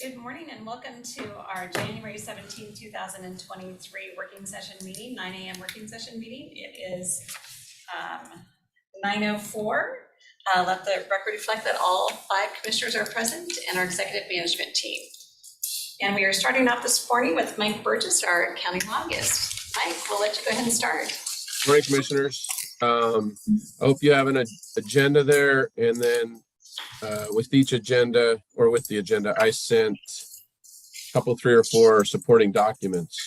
Good morning and welcome to our January 17, 2023 working session meeting, 9 a.m. working session meeting. It is 9:04. Let the record reflect that all 5 commissioners are present and our executive management team. And we are starting off this morning with Mike Burgess, our county lobbyist. Mike, we'll let you go ahead and start. Good morning, commissioners. I hope you have an agenda there, and then with each agenda, or with the agenda, I sent a couple, 3 or 4 supporting documents.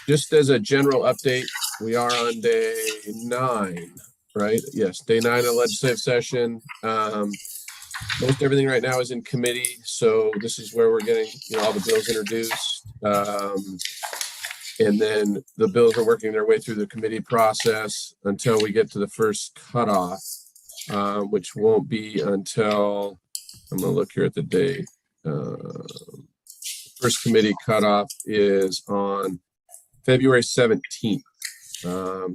Just as a general update, we are on day 9, right? Yes, day 9 of legislative session. Most everything right now is in committee, so this is where we're getting all the bills introduced. And then the bills are working their way through the committee process until we get to the first cutoff, which won't be until, I'm gonna look here at the date. First committee cutoff is on February 17th.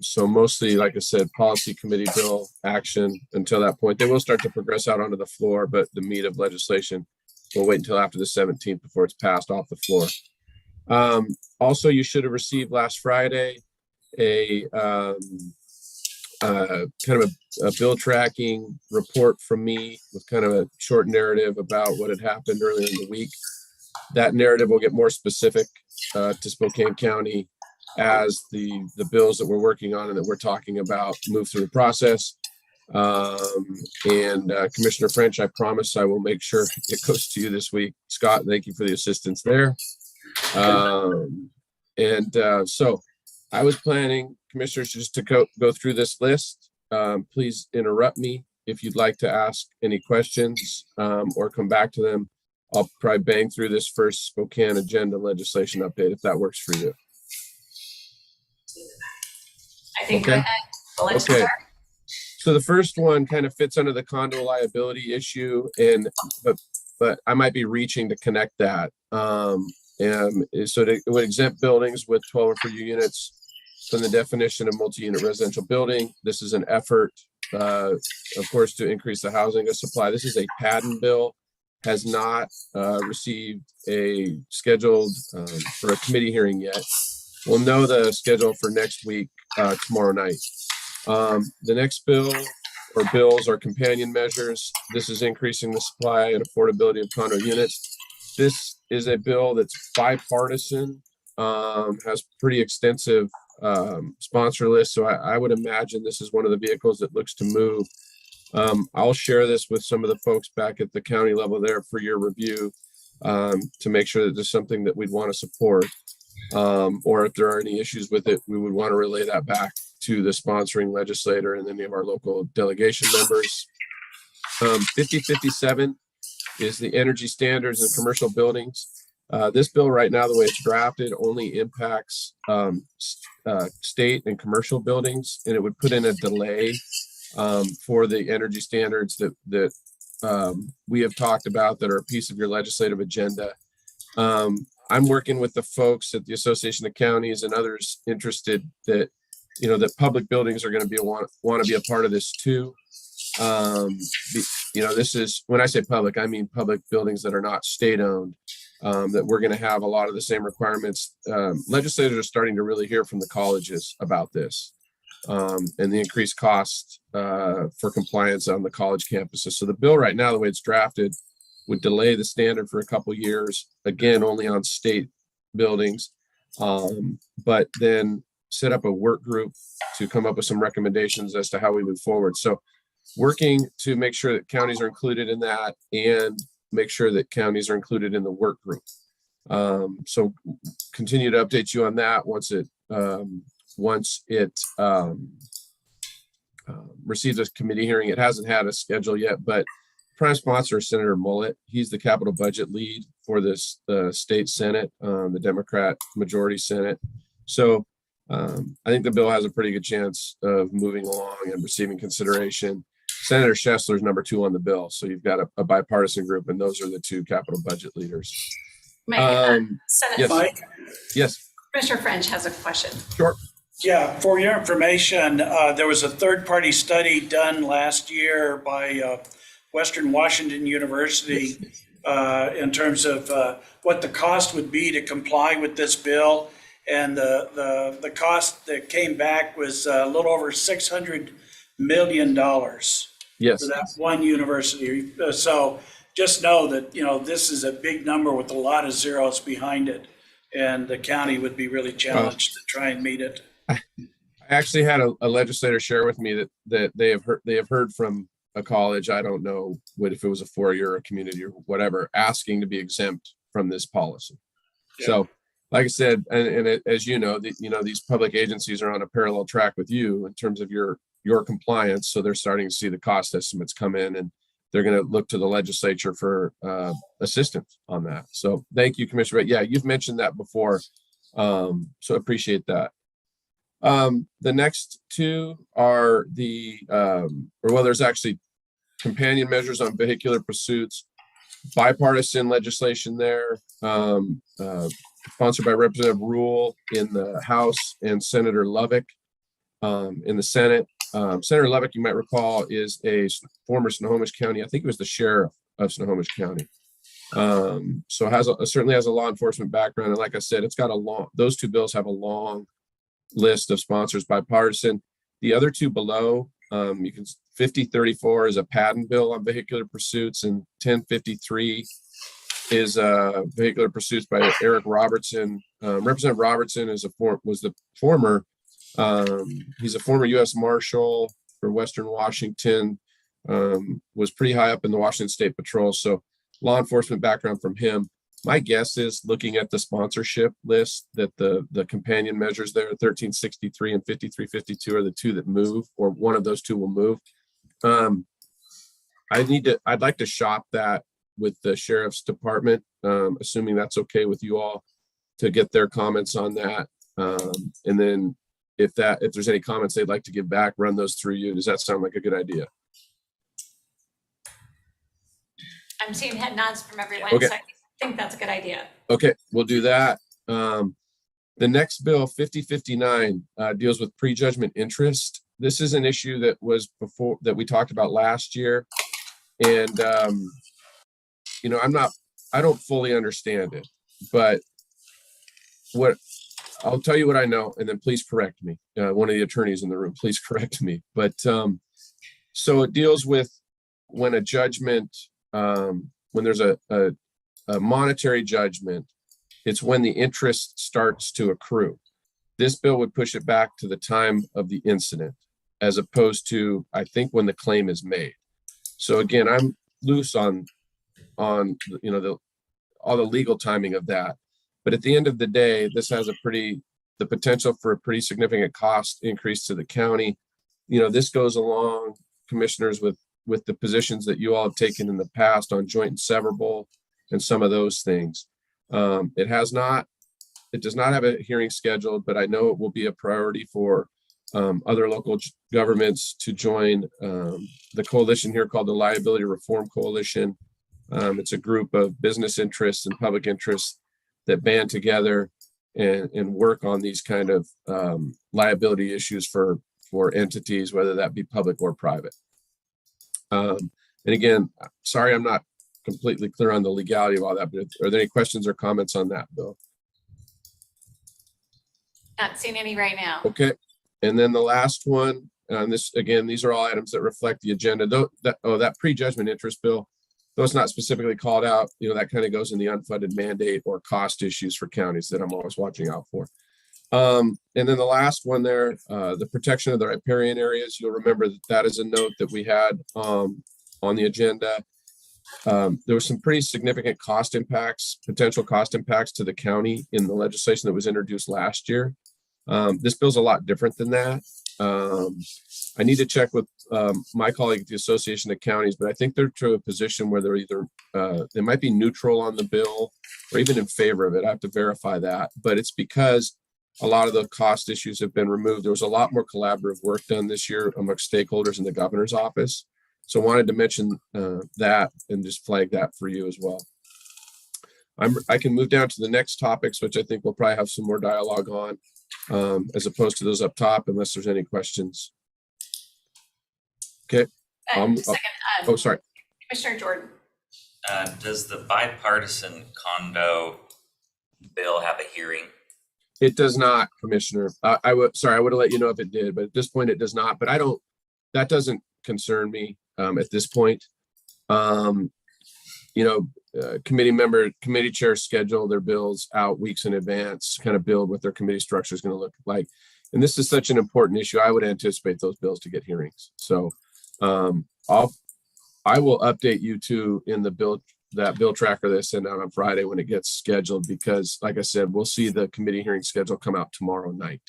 So mostly, like I said, policy committee bill action until that point. They will start to progress out onto the floor, but the meat of legislation will wait until after the 17th before it's passed off the floor. Also, you should have received last Friday a kind of a bill tracking report from me with kind of a short narrative about what had happened earlier in the week. That narrative will get more specific to Spokane County as the bills that we're working on and that we're talking about move through the process. Commissioner French, I promise I will make sure it goes to you this week. Scott, thank you for the assistance there. So I was planning, commissioners, just to go through this list. Please interrupt me if you'd like to ask any questions or come back to them. I'll probably bang through this first Spokane agenda legislation update if that works for you. I think okay. Go ahead. Well, let's okay. start. So the first one kind of fits under the condo liability issue, but I might be reaching to connect that. So it would exempt buildings with 12 or fewer units from the definition of multi-unit residential building. This is an effort, of course, to increase the housing supply. This is a Padden bill, has not received a scheduled for a committee hearing yet. We'll know the schedule for next week, tomorrow night. The next bill or bills are companion measures. This is increasing the supply and affordability of condo units. This is a bill that's bipartisan, has pretty extensive sponsor list. So I would imagine this is one of the vehicles that looks to move. I'll share this with some of the folks back at the county level there for your review to make sure that there's something that we'd want to support. Or if there are any issues with it, we would want to relay that back to the sponsoring legislator and any of our local delegation members. 5057 is the energy standards in commercial buildings. This bill right now, the way it's drafted, only impacts state and commercial buildings, and it would put in a delay for the energy standards that we have talked about that are a piece of your legislative agenda. I'm working with the folks at the Association of Counties and others interested that that public buildings are going to want to be a part of this too. This is, when I say public, I mean public buildings that are not state-owned, that we're going to have a lot of the same requirements. Legislators are starting to really hear from the colleges about this and the increased cost for compliance on the college campuses. So the bill right now, the way it's drafted, would delay the standard for a couple years, again, only on state buildings, but then set up a work group to come up with some recommendations as to how we move forward. So working to make sure that counties are included in that and make sure that counties are included in the work group. So continue to update you on that once it receives a committee hearing. It hasn't had a schedule yet, but prime sponsor is Senator Mullet. He's the capital budget lead for this state Senate, the Democrat majority Senate. So I think the bill has a pretty good chance of moving along and receiving consideration. Senator Schessler is number 2 on the bill. So you've got a bipartisan group, and those are the 2 capital budget leaders. Senate yes. Mike? Yes. Commissioner French has a question. Sure. Yeah, for your information, there was a third-party study done last year by Western Washington University in terms of what the cost would be to comply with this bill. And the cost that came back was a little over $600 million Yes. for that one university. So just know that, this is a big number with a lot of zeros behind it. And the county would be really challenged to try and meet it. I actually had a legislator share with me that they have heard from a college, I don't know if it was a 4-year or a community or whatever, asking to be exempt from this policy. Yeah. So, like I said, and as you know, these public agencies are on a parallel track with you in terms of your compliance. So they're starting to see the cost estimates come in, and they're going to look to the legislature for assistance on that. So thank you, Commissioner. But yeah, you've mentioned that before. So appreciate that. The next two are there's actually companion measures on vehicular pursuits, bipartisan legislation there, sponsored by Representative Rule in the House and Senator Lovick in the Senate. Senator Lovick, you might recall, is a former Snohomish County, I think he was the sheriff of Snohomish County. So certainly has a law enforcement background. And like I said, those two bills have a long list of sponsors, bipartisan. The other two below, 5034 is a patent bill on vehicular pursuits, and 1053 is vehicular pursuits by Eric Robertson. Representative Robertson he's a former U.S. Marshal for Western Washington, was pretty high up in the Washington State Patrol. So law enforcement background from him. My guess is, looking at the sponsorship list, that the companion measures there, 1363 and 5352, are the two that move, or one of those two will move. I'd like to shop that with the sheriff's department, assuming that's okay with you all, to get their comments on that. And then if there's any comments they'd like to give back, run those through you. Does that sound like a good idea? I'm seeing head nods from everyone, Okay. so I think that's a good idea. Okay, we'll do that. The next bill, 5059, deals with prejudgment interest. This is an issue that we talked about last year. And, I don't fully understand it, but I'll tell you what I know, and then please correct me. One of the attorneys in the room, please correct me. But so it deals with when a judgment, when there's a monetary judgment, it's when the interest starts to accrue. This bill would push it back to the time of the incident, as opposed to, I think, when the claim is made. So again, I'm loose on all the legal timing of that. But at the end of the day, this has the potential for a pretty significant cost increase to the county. This goes along, commissioners, with the positions that you all have taken in the past on joint and severable and some of those things. It does not have a hearing scheduled, but I know it will be a priority for other local governments to join the coalition here called the Liability Reform Coalition. It's a group of business interests and public interests that band together and work on these kind of liability issues for entities, whether that be public or private. And again, sorry, I'm not completely clear on the legality of all that, but are there any questions or comments on that, Bill? Not seeing any right now. Okay. And then the last one, these are all items that reflect the agenda. That prejudgment interest bill, though it's not specifically called out, that kind of goes in the unfunded mandate or cost issues for counties that I'm always watching out for. And then the last one there, the protection of the riparian areas. You'll remember that is a note that we had on the agenda. There were some pretty significant potential cost impacts to the county in the legislation that was introduced last year. This bill's a lot different than that. I need to check with my colleague at the Association of Counties, but I think they're to a position where they're either they might be neutral on the bill or even in favor of it. I have to verify that, but it's because a lot of the cost issues have been removed. There was a lot more collaborative work done this year amongst stakeholders in the governor's office. So I wanted to mention that and just flag that for you as well. I can move down to the next topics, which I think we'll probably have some more dialogue on, as opposed to those up top, unless there's any questions. Okay. Second, Sorry. Commissioner Jordan. Does the bipartisan condo bill have a hearing? It does not, Commissioner. I would have let you know if it did, but at this point it does not. But that doesn't concern me at this point. Committee chairs schedule their bills out weeks in advance, kind of build what their committee structure is going to look like. And this is such an important issue. I would anticipate those bills to get hearings. So I will update you too in the bill tracker that I send out on Friday when it gets scheduled, because like I said, we'll see the committee hearing schedule come out tomorrow night,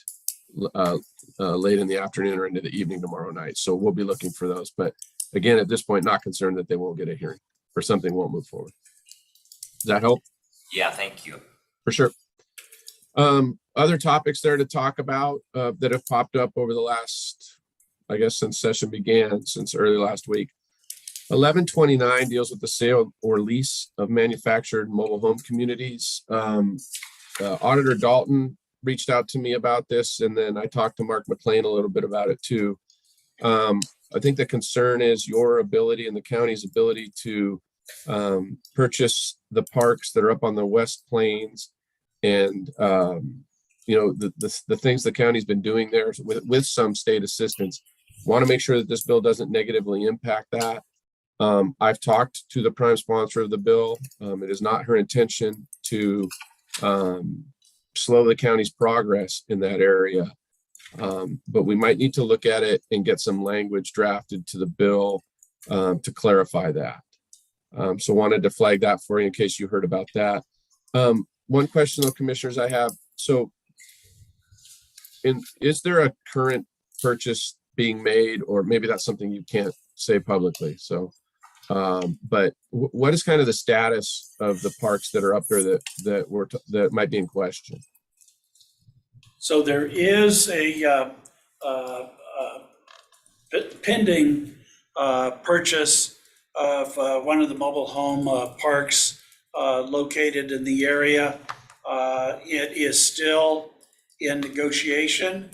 late in the afternoon or into the evening tomorrow night. So we'll be looking for those. But again, at this point, not concerned that they won't get a hearing or something won't move forward. Does that help? Yeah, thank you. For sure. Other topics there to talk about that have popped up over the last, I guess, since session began, since early last week. 1129 deals with the sale or lease of manufactured mobile home communities. Auditor Dalton reached out to me about this, and then I talked to Mark McLean a little bit about it too. I think the concern is your ability and the county's ability to purchase the parks that are up on the West Plains, and the things the county's been doing there with some state assistance. Want to make sure that this bill doesn't negatively impact that. I've talked to the prime sponsor of the bill. It is not her intention to slow the county's progress in that area. But we might need to look at it and get some language drafted to the bill to clarify that. So wanted to flag that for you in case you heard about that. One question though, commissioners, I have. So is there a current purchase being made, or maybe that's something you can't say publicly? So, but what is kind of the status of the parks that are up there that might be in question? So there is a pending purchase of one of the mobile home parks located in the area. It is still in negotiation.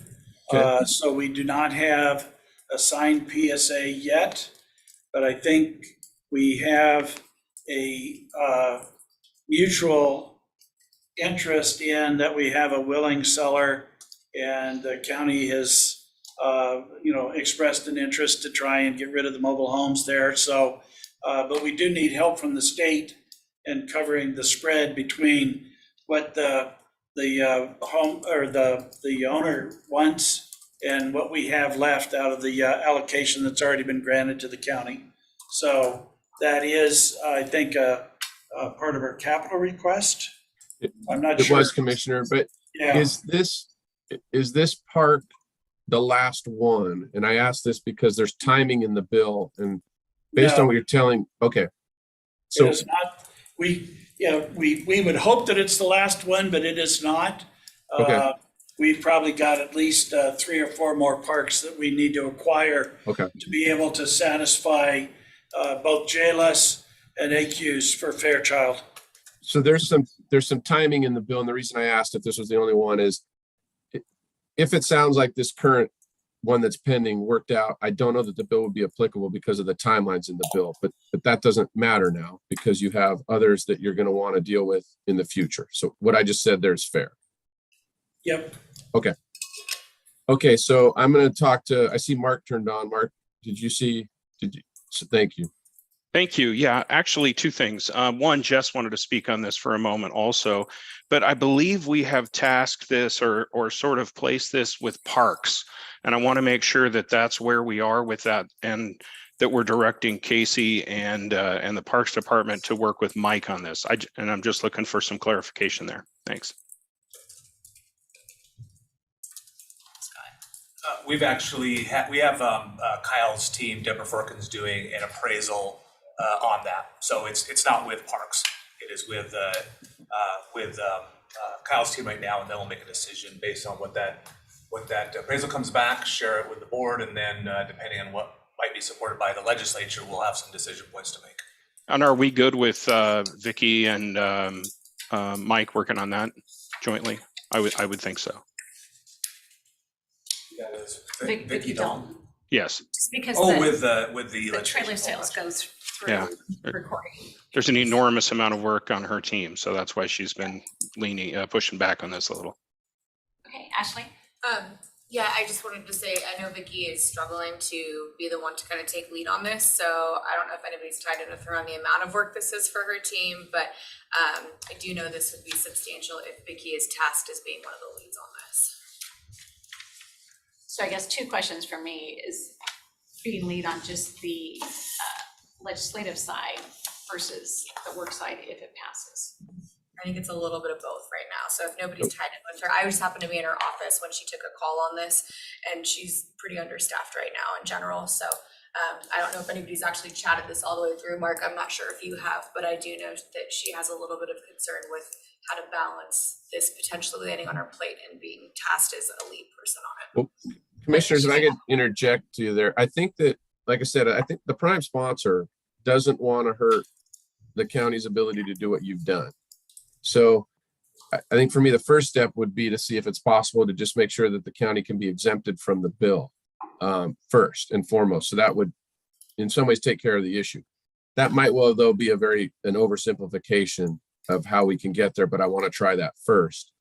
Okay. So we do not have a signed PSA yet, but I think we have a mutual interest in that we have a willing seller, and the county has expressed an interest to try and get rid of the mobile homes there. So, but we do need help from the state in covering the spread between what the home or the owner wants and what we have left out of the allocation that's already been granted to the county. So that is, I think, a part of our capital request. I'm not sure. It was, Commissioner, but Yeah. is this park the last one? And I ask this because there's timing in the bill, and based No. on what you're telling, okay. It So, is not, we would hope that it's the last one, but it is not. Okay. We've probably got at least 3 or 4 more parks that we need to acquire okay. to be able to satisfy both JLS and AQs for Fairchild. So there's some timing in the bill, and the reason I asked if this was the only one is if it sounds like this current one that's pending worked out, I don't know that the bill would be applicable because of the timelines in the bill, but that doesn't matter now because you have others that you're going to want to deal with in the future. So what I just said there is fair. Yep. Okay, so I'm going to talk to, I see Mark turned on. Mark, so thank you. Thank you. Yeah, actually 2 things. One, Jess wanted to speak on this for a moment also, but I believe we have tasked this or sort of placed this with parks. And I want to make sure that that's where we are with that, and that we're directing Casey and the Parks Department to work with Mike on this. And I'm just looking for some clarification there. Thanks. We've actually we have Kyle's team, Deborah Firkins, doing an appraisal on that. So it's not with Parks. It is with Kyle's team right now, and then we'll make a decision based on what that appraisal comes back, share it with the board, and then depending on what might be supported by the legislature, we'll have some decision points to make. And are we good with Vicky and Mike working on that jointly? I would think so. That is Vicky Dalton. Yes. Just because with the the trailer sales goes Yeah. recording. There's an enormous amount of work on her team, so that's why she's been pushing back on this a little. Okay, Ashley? Yeah, I just wanted to say, I know Vicky is struggling to be the one to kind of take lead on this, so I don't know if anybody's tied in with her on the amount of work this is for her team, but I do know this would be substantial if Vicky is tasked as being one of the leads on this. So I guess two questions for me is being lead on just the legislative side versus the work side if it passes. I think it's a little bit of both right now. So if nobody's tied in with her, I just happened to be in her office when she took a call on this, and she's pretty understaffed right now in general. So I don't know if anybody's actually chatted this all the way through. Mark, I'm not sure if you have, but I do know that she has a little bit of concern with how to balance this potentially landing on her plate and being tasked as a lead person on it. Well, commissioners, if I could interject you there, I think that, like I said, I think the prime sponsor doesn't want to hurt the county's ability to do what you've done. So I think for me, the first step would be to see if it's possible to just make sure that the county can be exempted from the bill first and foremost. So that would in some ways take care of the issue. That might well, though, be an oversimplification of how we can get there, but I want to try that first.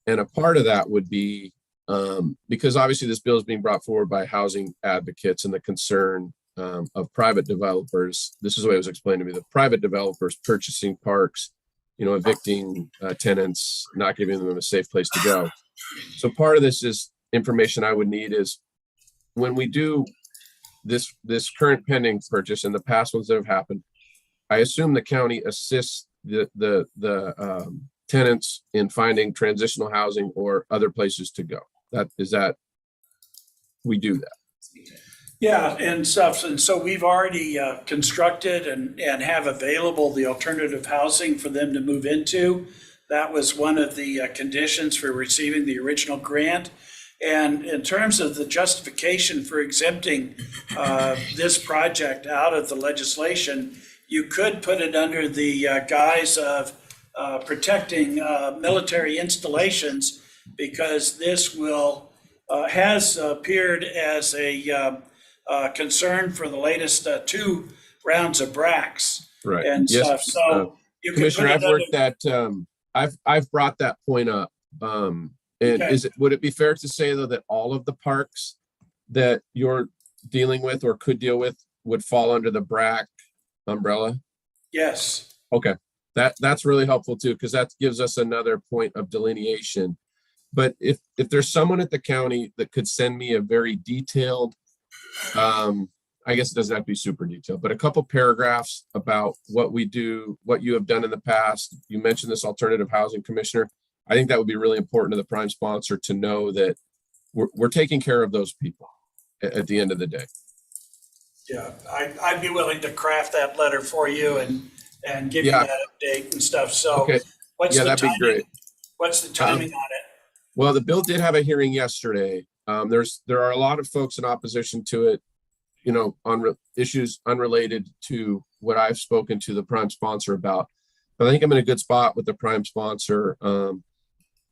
And a part of that would be because obviously this bill is being brought forward by housing advocates and the concern of private developers. This is the way it was explained to me, the private developers purchasing parks, evicting tenants, not giving them a safe place to go. So part of this is information I would need is when we do this current pending purchase and the past ones that have happened, I assume the county assists the tenants in finding transitional housing or other places to go. We do that. Yeah, and stuff. And so we've already constructed and have available the alternative housing for them to move into. That was one of the conditions for receiving the original grant. And in terms of the justification for exempting this project out of the legislation, you could put it under the guise of protecting military installations, because this has appeared as a concern for the latest 2 rounds of BRACs Right. and Yes. stuff. So you can put Commissioner, it I've under, worked that, I've brought that point up. And Okay. would it be fair to say though, that all of the parks that you're dealing with or could deal with would fall under the BRAC umbrella? yes. Okay, that's really helpful too, because that gives us another point of delineation. But if there's someone at the county that could send me a very detailed, I guess it doesn't have to be super detailed, but a couple paragraphs about what we do, what you have done in the past. You mentioned this alternative housing commissioner. I think that would be really important to the prime sponsor to know that we're taking care of those people at the end of the day. Yeah, I'd be willing to craft that letter for you and give you Yeah. that update and stuff. So Okay, what's yeah, the that'd be timing? great. What's the timing on it? Well, the bill did have a hearing yesterday. There are a lot of folks in opposition to it, on issues unrelated to what I've spoken to the prime sponsor about. But I think I'm in a good spot with the prime sponsor.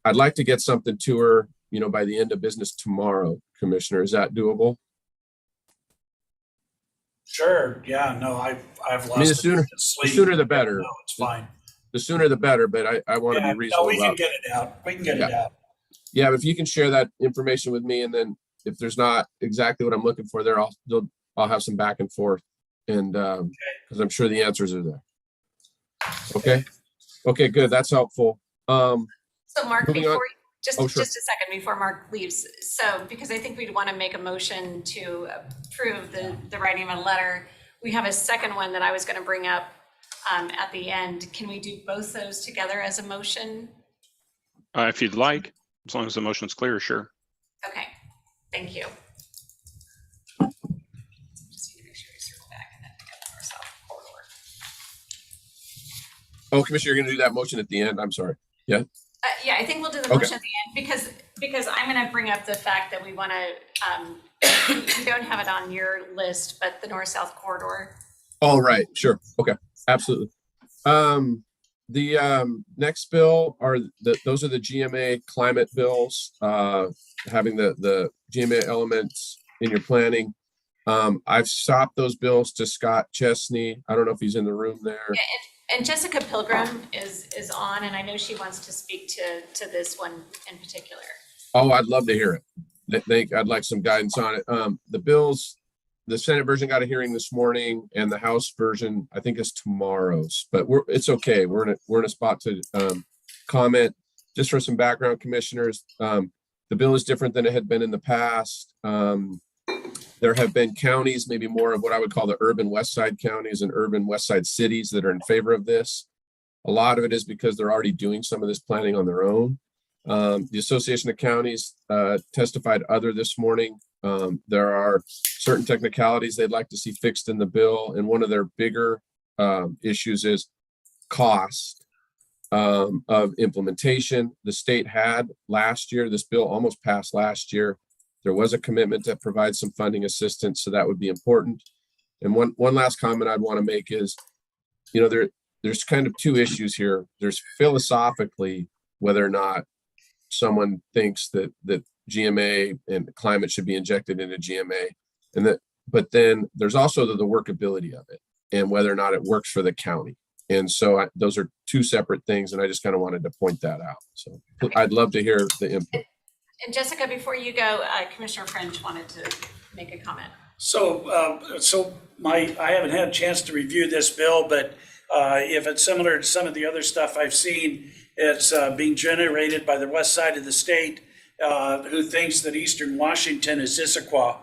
I'd like to get something to her, by the end of business tomorrow, Commissioner. Is that doable? Sure, yeah, no, I've lost. the sooner- it to sleep. sooner the better. No, it's fine. The sooner the better, but I want to Yeah, be no, reasonable we can about. get it out. We can get it out. Yeah, but if you can share that information with me, and then if there's not exactly what I'm looking for there, I'll have some back and forth, and because I'm sure the answers are there. Okay, good. That's helpful. So Mark, Moving on. before, just Oh, sure. a second before Mark leaves. So, because I think we'd want to make a motion to approve the writing of a letter. We have a second one that I was going to bring up at the end. Can we do both those together as a motion? If you'd like, as long as the motion's clear, sure. Okay, thank you. Just need to make sure we circle back and then pick up our south corridor. Oh, Commissioner, you're going to do that motion at the end? I'm sorry. Yeah. Yeah, I think we'll do the Okay. motion at the end because I'm going to bring up the fact that we want to, you don't have it on your list, but the north-south corridor. Oh, right. Sure. Okay. Absolutely. The next bill those are the GMA climate bills, having the GMA elements in your planning. I've stopped those bills to Scott Chesney. I don't know if he's in the room there. And Jessica Pilgrim is on, and I know she wants to speak to this one in particular. Oh, I'd love to hear it. I'd like some guidance on it. The bills, the Senate version got a hearing this morning, and the House version, I think, is tomorrow's. But it's okay. We're in a spot to comment. Just for some background, commissioners, the bill is different than it had been in the past. There have been counties, maybe more of what I would call the urban West Side counties and urban West Side cities that are in favor of this. A lot of it is because they're already doing some of this planning on their own. The Association of Counties testified other this morning. There are certain technicalities they'd like to see fixed in the bill, and one of their bigger issues is cost of implementation. The state had last year, this bill almost passed last year. There was a commitment to provide some funding assistance, so that would be important. And one last comment I'd want to make is, you know, there's kind of two issues here. There's philosophically whether or not someone thinks that GMA and climate should be injected into GMA, but then there's also the workability of it and whether or not it works for the county. And so those are two separate things, and I just kind of wanted to point that out. So I'd love to hear the input. And Jessica, before you go, Commissioner French wanted to make a comment. So, I haven't had a chance to review this bill, but if it's similar to some of the other stuff I've seen, it's being generated by the west side of the state, who thinks that Eastern Washington is Issaquah.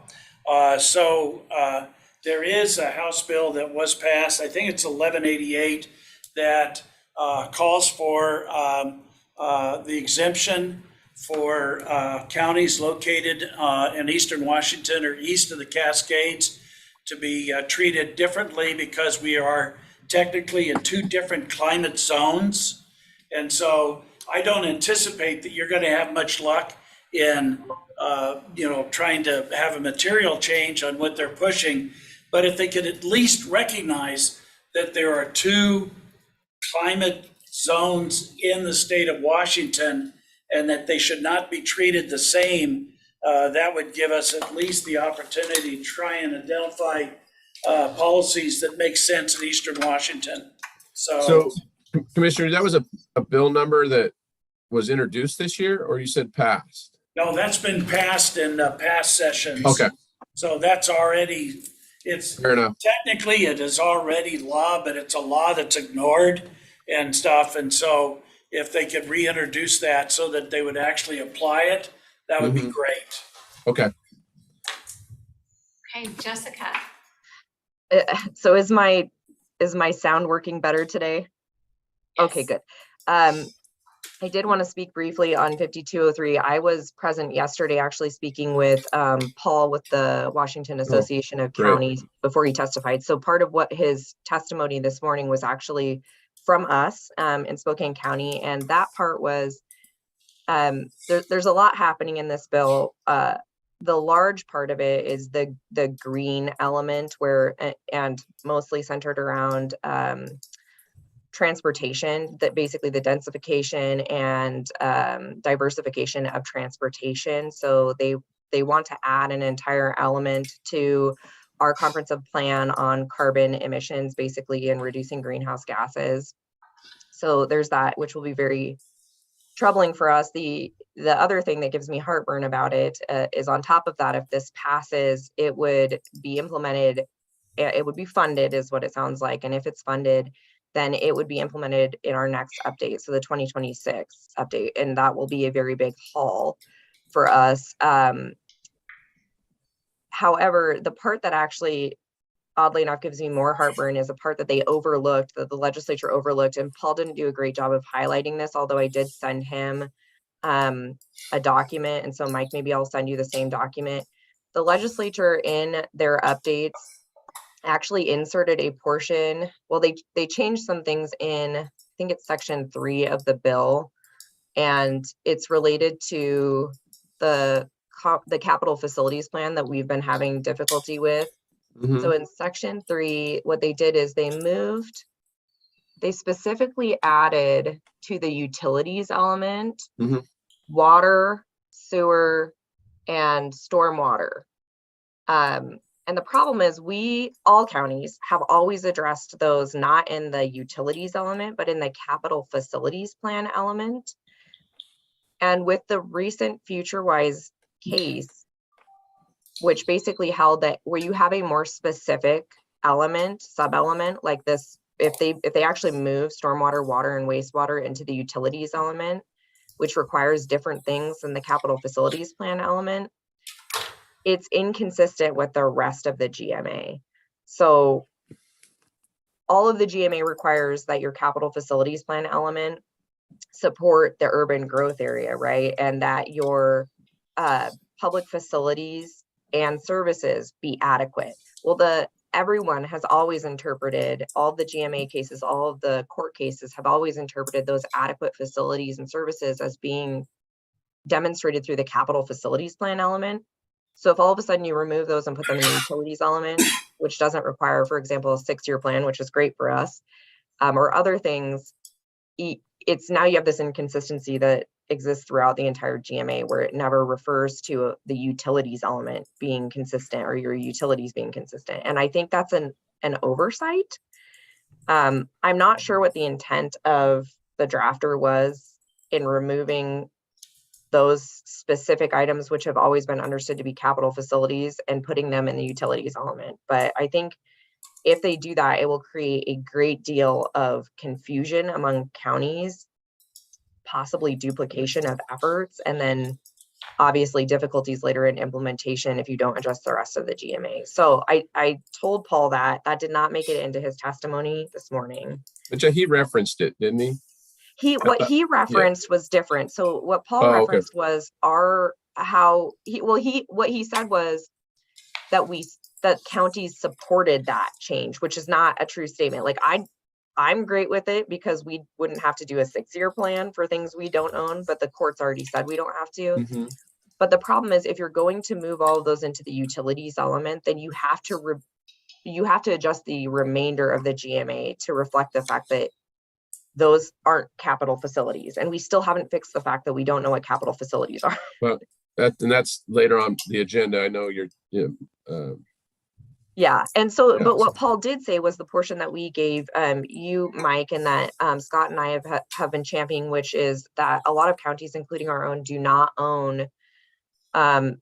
There is a House bill that was passed, I think it's 1188, that calls for the exemption for counties located in Eastern Washington or east of the Cascades to be treated differently because we are technically in two different climate zones. And so I don't anticipate that you're going to have much luck in, trying to have a material change on what they're pushing. But if they could at least recognize that there are two climate zones in the state of Washington and that they should not be treated the same, that would give us at least the opportunity to try and identify policies that make sense in Eastern Washington. So Commissioner, that was a bill number that was introduced this year, or you said passed? No, that's been passed in past sessions. Okay. So that's already, Fair enough. technically it is already law, but it's a law that's ignored and stuff. And so if they could reintroduce that so that they would actually apply it, that would be great. Okay. Okay, Jessica. So is my sound working better today? Yes. Okay, good. I did want to speak briefly on 5203. I was present yesterday actually speaking with Paul with the Washington Association of great. Counties before he testified. So part of what his testimony this morning was actually from us in Spokane County. And that part was, there's a lot happening in this bill. The large part of it is the green element and mostly centered around transportation, that basically the densification and diversification of transportation. So they want to add an entire element to our comprehensive plan on carbon emissions, basically, and reducing greenhouse gases. So there's that, which will be very troubling for us. The other thing that gives me heartburn about it is on top of that, if this passes, it would be implemented, it would be funded is what it sounds like. And if it's funded, then it would be implemented in our next update. So the 2026 update, and that will be a very big haul for us. However, the part that actually, oddly enough, gives me more heartburn is a part that they overlooked, that the legislature overlooked, and Paul didn't do a great job of highlighting this, although I did send him a document. And so Mike, maybe I'll send you the same document. The legislature in their updates actually inserted a portion. Well, they changed some things in, I think it's section 3 of the bill, and it's related to the capital facilities plan that we've been having difficulty with. So in section 3, what they did is they specifically added to the utilities element, water, sewer, and stormwater. And the problem is all counties have always addressed those not in the utilities element, but in the capital facilities plan element. And with the recent FutureWise case, which basically held that where you have a more specific element, sub-element like this, if they actually move stormwater, water, and wastewater into the utilities element, which requires different things than the capital facilities plan element, it's inconsistent with the rest of the GMA. So all of the GMA requires that your capital facilities plan element support the urban growth area, right? And that your public facilities and services be adequate. Well, everyone has always interpreted, all the GMA cases, all of the court cases have always interpreted those adequate facilities and services as being demonstrated through the capital facilities plan element. So if all of a sudden you remove those and put them in the utilities element, which doesn't require, for example, a 6-year plan, which is great for us, or other things, it's now you have this inconsistency that exists throughout the entire GMA where it never refers to the utilities element being consistent or your utilities being consistent. And I think that's an oversight. I'm not sure what the intent of the drafter was in removing those specific items, which have always been understood to be capital facilities, and putting them in the utilities element. But I think if they do that, it will create a great deal of confusion among counties, possibly duplication of efforts, and then obviously difficulties later in implementation if you don't address the rest of the GMA. So I told Paul that did not make it into his testimony this morning. But he referenced it, didn't he? What he referenced was different. So what Paul referenced was what he said was that counties supported that change, which is not a true statement. Like I'm great with it because we wouldn't have to do a 6-year plan for things we don't own, but the court's already said we don't have to. Mm-hmm. But the problem is if you're going to move all of those into the utilities element, then you have to adjust the remainder of the GMA to reflect the fact that those aren't capital facilities. And we still haven't fixed the fact that we don't know what capital facilities are. Well, that's later on the agenda. I know you're. Yeah. And so, Yeah, but what Paul did say was the portion that we gave you, Mike, and that Scott and I have been championing, which is that a lot of counties, including our own, do not own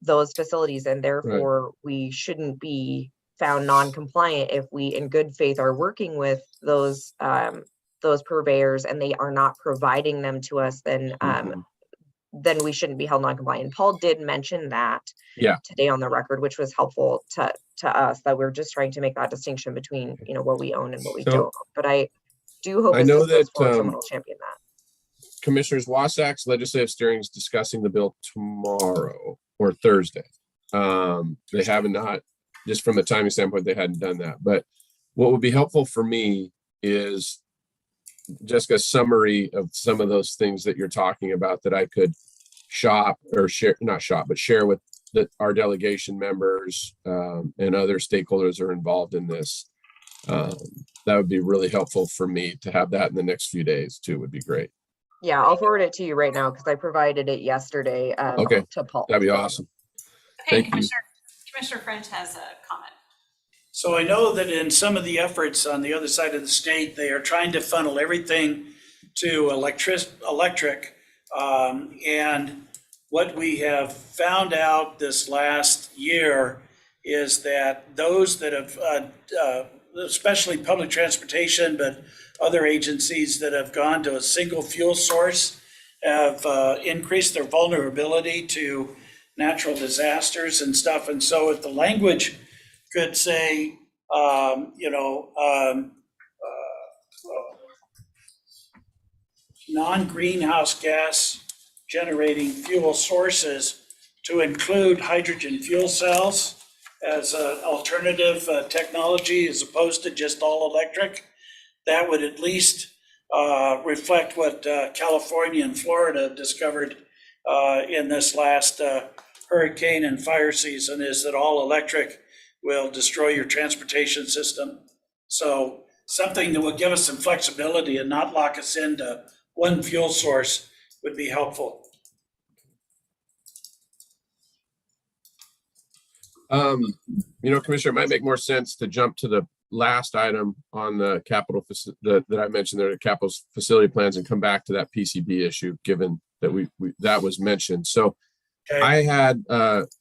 those facilities. And therefore we shouldn't be found non-compliant if we in good faith are working with those purveyors and they are not providing them to us, then we shouldn't be held non-compliant. Paul did mention that today on the record, which was helpful to us, that we're just trying to make that distinction between, what we own and what we don't. But I do hope know that someone will champion that. Commissioners Wasak's legislative steering is discussing the bill tomorrow or Thursday. They haven't not, just from a timing standpoint, they hadn't done that. But what would be helpful for me is just a summary of some of those things that you're talking about that I could share with our delegation members and other stakeholders are involved in this. That would be really helpful for me to have that in the next few days too, would be great. Yeah, I'll forward it to you right now because I provided it yesterday to Paul. That'd be awesome. Okay, Thank you. Commissioner French has a comment. So I know that in some of the efforts on the other side of the state, they are trying to funnel everything to electric. And what we have found out this last year is that those that have, especially public transportation, but other agencies that have gone to a single fuel source have increased their vulnerability to natural disasters and stuff. And so if the language could say, non-greenhouse gas generating fuel sources to include hydrogen fuel cells as an alternative technology as opposed to just all electric, that would at least reflect what California and Florida discovered in this last hurricane and fire season, is that all electric will destroy your transportation system. So something that will give us some flexibility and not lock us into one fuel source would be helpful. Commissioner, it might make more sense to jump to the last item on the that I mentioned there, the capital facility plans, and come back to that PCB issue, given that that was mentioned. So Okay. I had,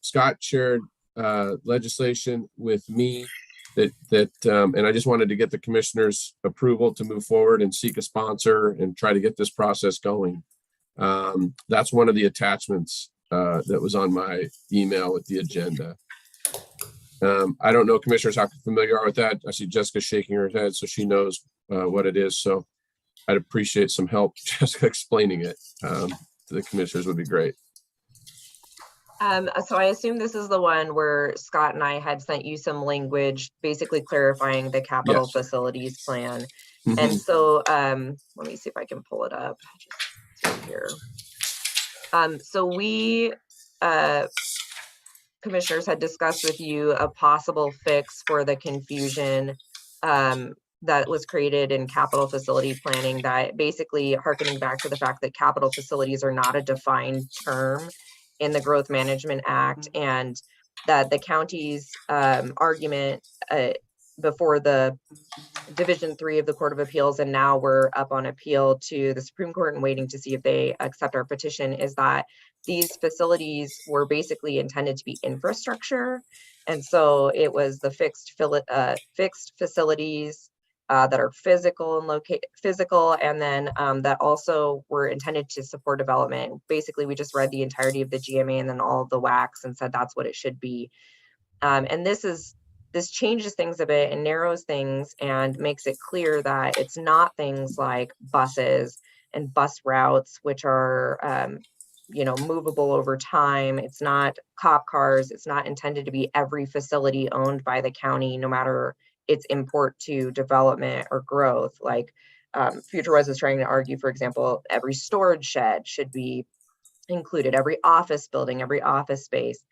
Scott shared, legislation with me and I just wanted to get the commissioner's approval to move forward and seek a sponsor and try to get this process going. That's one of the attachments, that was on my email with the agenda. I don't know, commissioners, how familiar you are with that. I see Jessica shaking her head, so she knows what it is. So I'd appreciate some help just explaining it to the commissioners would be great. So I assume this is the one where Scott and I had sent you some language, basically clarifying the capital Yes. facilities plan. Mhm. And so let me see if I can pull it up. It's right here. So we commissioners had discussed with you a possible fix for the confusion that was created in capital facility planning, that basically harkening back to the fact that capital facilities are not a defined term in the Growth Management Act, and that the county's argument before the Division 3 of the Court of Appeals, and now we're up on appeal to the Supreme Court and waiting to see if they accept our petition, is that these facilities were basically intended to be infrastructure. And so it was the fixed facilities that are physical and then that also were intended to support development. Basically, we just read the entirety of the GMA and then all of the WACs and said that's what it should be. And this changes things a bit and narrows things and makes it clear that it's not things like buses and bus routes, which are movable over time. It's not cop cars. It's not intended to be every facility owned by the county, no matter its import to development or growth. Like FutureWise is trying to argue, for example, every storage shed should be included, every office building, every office space.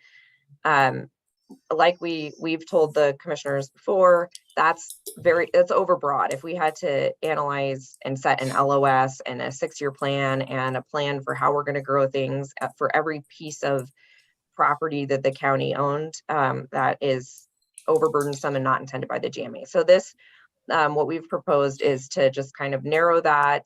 Like we've told the commissioners before, that's overbroad. If we had to analyze and set an LOS and a 6-year plan and a plan for how we're going to grow things for every piece of property that the county owned, that is overburdensome and not intended by the GMA. So this, what we've proposed is to just kind of narrow that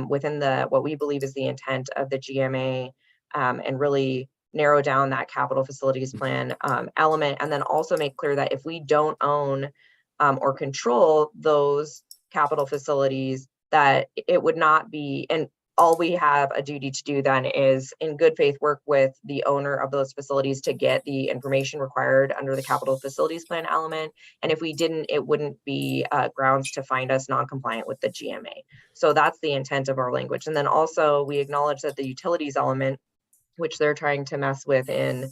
within what we believe is the intent of the GMA, and really narrow down that capital facilities plan element, and then also make clear that if we don't own or control those capital facilities, that it would not be, and all we have a duty to do then is in good faith work with the owner of those facilities to get the information required under the capital facilities plan element. And if we didn't, it wouldn't be grounds to find us non-compliant with the GMA. So that's the intent of our language. And then also we acknowledge that the utilities element, which they're trying to mess with in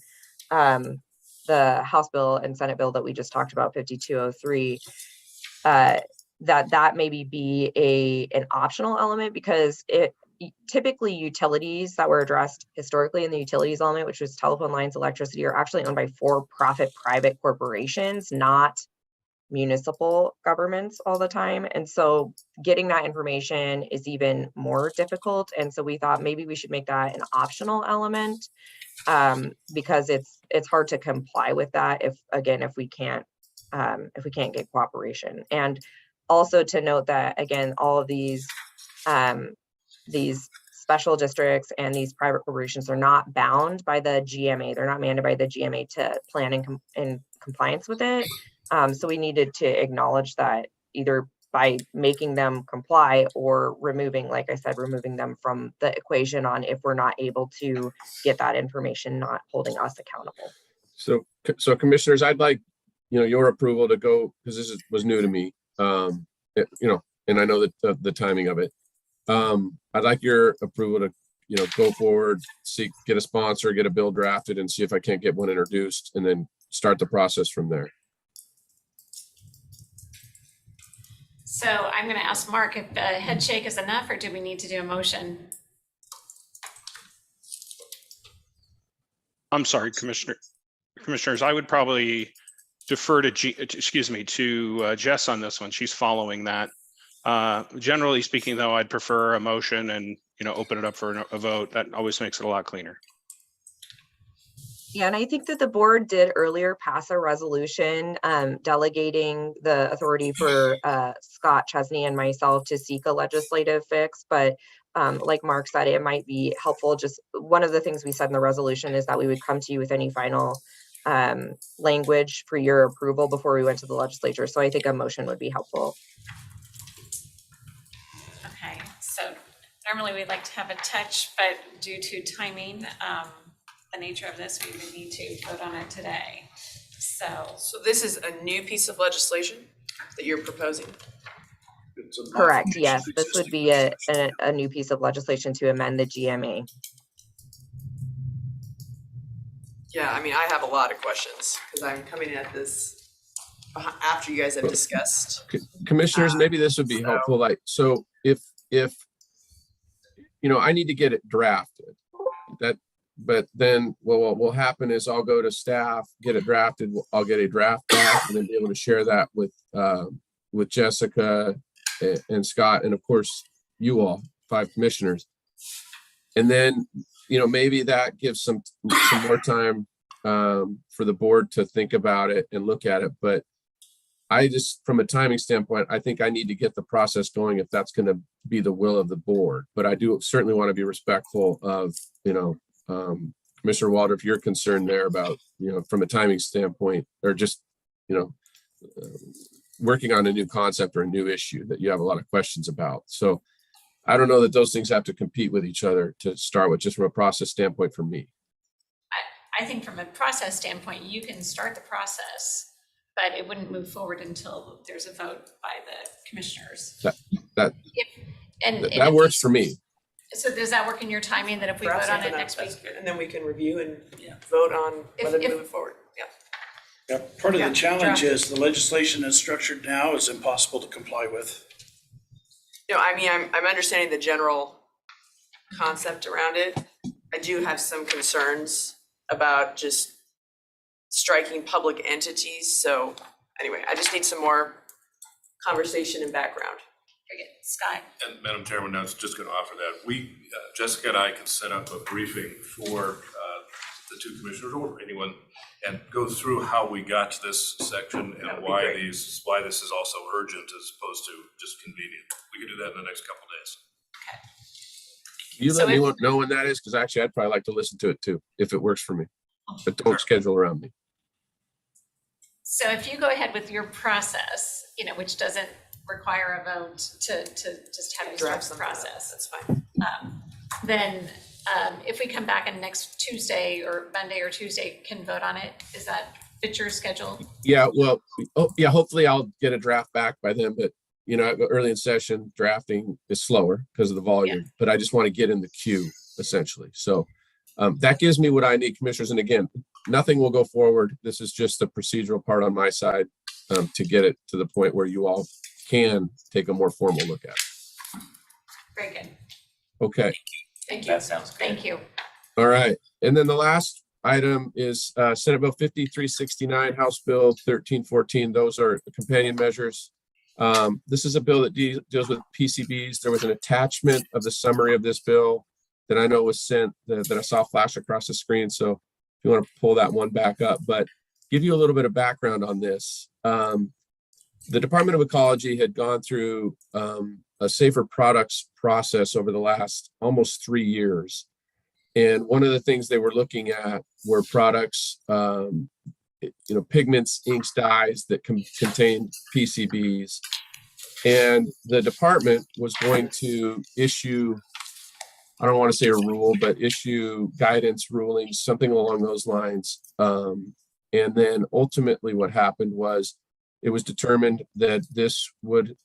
the House bill and Senate bill that we just talked about, 5203, that maybe be an optional element, because typically utilities that were addressed historically in the utilities element, which was telephone lines, electricity, are actually owned by for-profit private corporations, not municipal governments all the time. And so getting that information is even more difficult. And so we thought maybe we should make that an optional element, because it's hard to comply with that if we can't get cooperation. And also to note that, again, all of these special districts and these private corporations are not bound by the GMA. They're not mandated by the GMA to plan in compliance with it. So we needed to acknowledge that either by making them comply or removing them from the equation on if we're not able to get that information, not holding us accountable. So commissioners, I'd like, your approval to go, because this was new to me, and I know that the timing of it. I'd like your approval to, go forward, get a sponsor, get a bill drafted, and see if I can't get one introduced, and then start the process from there. So I'm going to ask Mark if the head shake is enough, or do we need to do a motion? I'm sorry, commissioners, I would probably defer to Jess on this one. She's following that. Generally speaking, though, I'd prefer a motion and, open it up for a vote. That always makes it a lot cleaner. Yeah, and I think that the board did earlier pass a resolution delegating the authority for Scott Chesney and myself to seek a legislative fix. But like Mark said, it might be helpful. Just one of the things we said in the resolution is that we would come to you with any final language for your approval before we went to the legislature. So I think a motion would be helpful. Okay, so normally we'd like to have a touch, but due to timing, the nature of this, we would need to vote on it today. So this is a new piece of legislation that you're proposing? Correct. Yes, this would be a new piece of legislation to amend the GMA. Yeah, I mean, I have a lot of questions because I'm coming at this after you guys have discussed. Commissioners, maybe this would be helpful. Like, so if, I need to get it drafted, but then what will happen is I'll go to staff, get it drafted. I'll get a draft back and then be able to share that with Jessica and Scott, and of course you all 5 commissioners. And then, maybe that gives some more time for the board to think about it and look at it. But I just, from a timing standpoint, I think I need to get the process going if that's going to be the will of the board. But I do certainly want to be respectful of, Commissioner Walter, if you're concerned there about, from a timing standpoint, or just, working on a new concept or a new issue that you have a lot of questions about. So I don't know that those things have to compete with each other to start with, just from a process standpoint for me. I think from a process standpoint, you can start the process, but it wouldn't move forward until there's a vote by the commissioners. That If works for me. So does that work in your timing, that if we vote on it next week? And then we can review and vote on whether to move forward. Yeah. Yeah, part of Yeah, the challenge draft. is the legislation is structured now is impossible to comply with. No, I mean, I'm understanding the general concept around it. I do have some concerns about just striking public entities. So anyway, I just need some more conversation and background. Very good. Scott? And Madam Chairman, I was just going to offer that. We, Jessica and I can set up a briefing for the 2 commissioners or anyone and go through how we got to this section That and would be why great. why this is also urgent as opposed to just convenient. We can do that in the next couple of days. You So let me if- know when that is, because actually I'd probably like to listen to it too, if it works for me. But don't schedule around me. So if you go ahead with your process, which doesn't require a vote to just have you start Draft the something up, process, that's fine. then if we come back on next Tuesday or Monday or Tuesday, can vote on it, is that fit your schedule? Yeah, well, hopefully I'll get a draft back by then, but early in session drafting is slower because of the volume, but I just want to get in the queue essentially. So that gives me what I need, commissioners. And again, nothing will go forward. This is just the procedural part on my side to get it to the point where you all can take a more formal look at it. Very good. Okay. Thank you. That sounds good. Thank you. All right. And then the last item is Senate Bill 5369, House Bill 1314. Those are the companion measures. This is a bill that deals with PCBs. There was an attachment of the summary of this bill that I know was sent that I saw flash across the screen. So if you want to pull that one back up, but give you a little bit of background on this. The Department of Ecology had gone through a safer products process over the last almost 3 years. And one of the things they were looking at were products, pigments, inks, dyes that contain PCBs. And the department was going to issue, I don't want to say a rule, but issue guidance rulings, something along those lines. And then ultimately what happened was it was determined that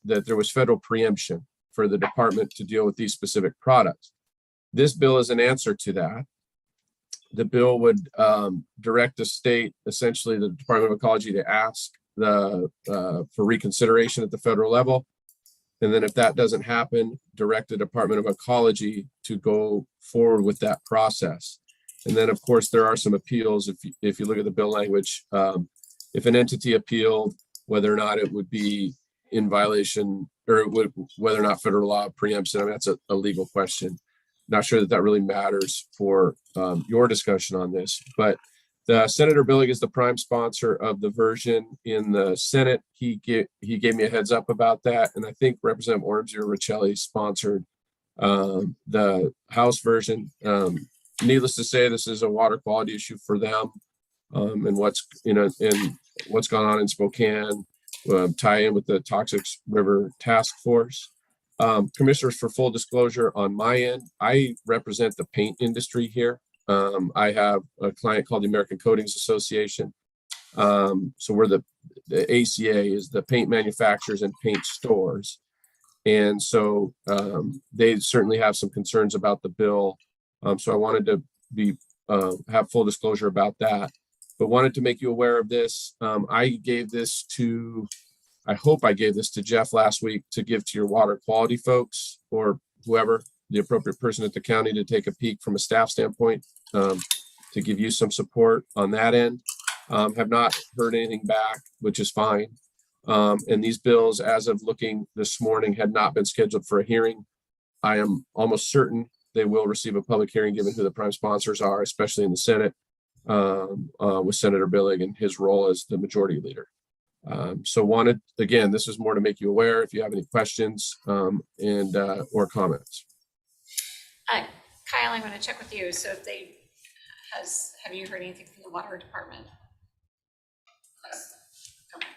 there was federal preemption for the department to deal with these specific products. This bill is an answer to that. The bill would direct the state, essentially the Department of Ecology, to ask for reconsideration at the federal level. And then if that doesn't happen, direct the Department of Ecology to go forward with that process. And then, of course, there are some appeals. If you look at the bill language, if an entity appealed, whether or not it would be in violation, or whether or not federal law preempts it, I mean, that's a legal question. Not sure that really matters for your discussion on this, but Senator Billig is the prime sponsor of the version in the Senate. He gave me a heads up about that, and I think Representative Ormsby or Riccelli sponsored the House version. Needless to say, this is a water quality issue for them, and what's gone on in Spokane, tie in with the Toxic River Task Force. Commissioners, for full disclosure, on my end, I represent the paint industry here. I have a client called the American Coatings Association. So we're the ACA is the paint manufacturers and paint stores. And so they certainly have some concerns about the bill. So I wanted to have full disclosure about that, but wanted to make you aware of this. I hope I gave this to Jeff last week to give to your water quality folks or whoever, the appropriate person at the county, to take a peek from a staff standpoint, to give you some support on that end. Have not heard anything back, which is fine. And these bills, as of looking this morning, had not been scheduled for a hearing. I am almost certain they will receive a public hearing given who the prime sponsors are, especially in the Senate, with Senator Billig and his role as the majority leader. So again, this is more to make you aware if you have any questions or comments. Kyle, I'm going to check with you. So have you heard anything from the water department? Okay.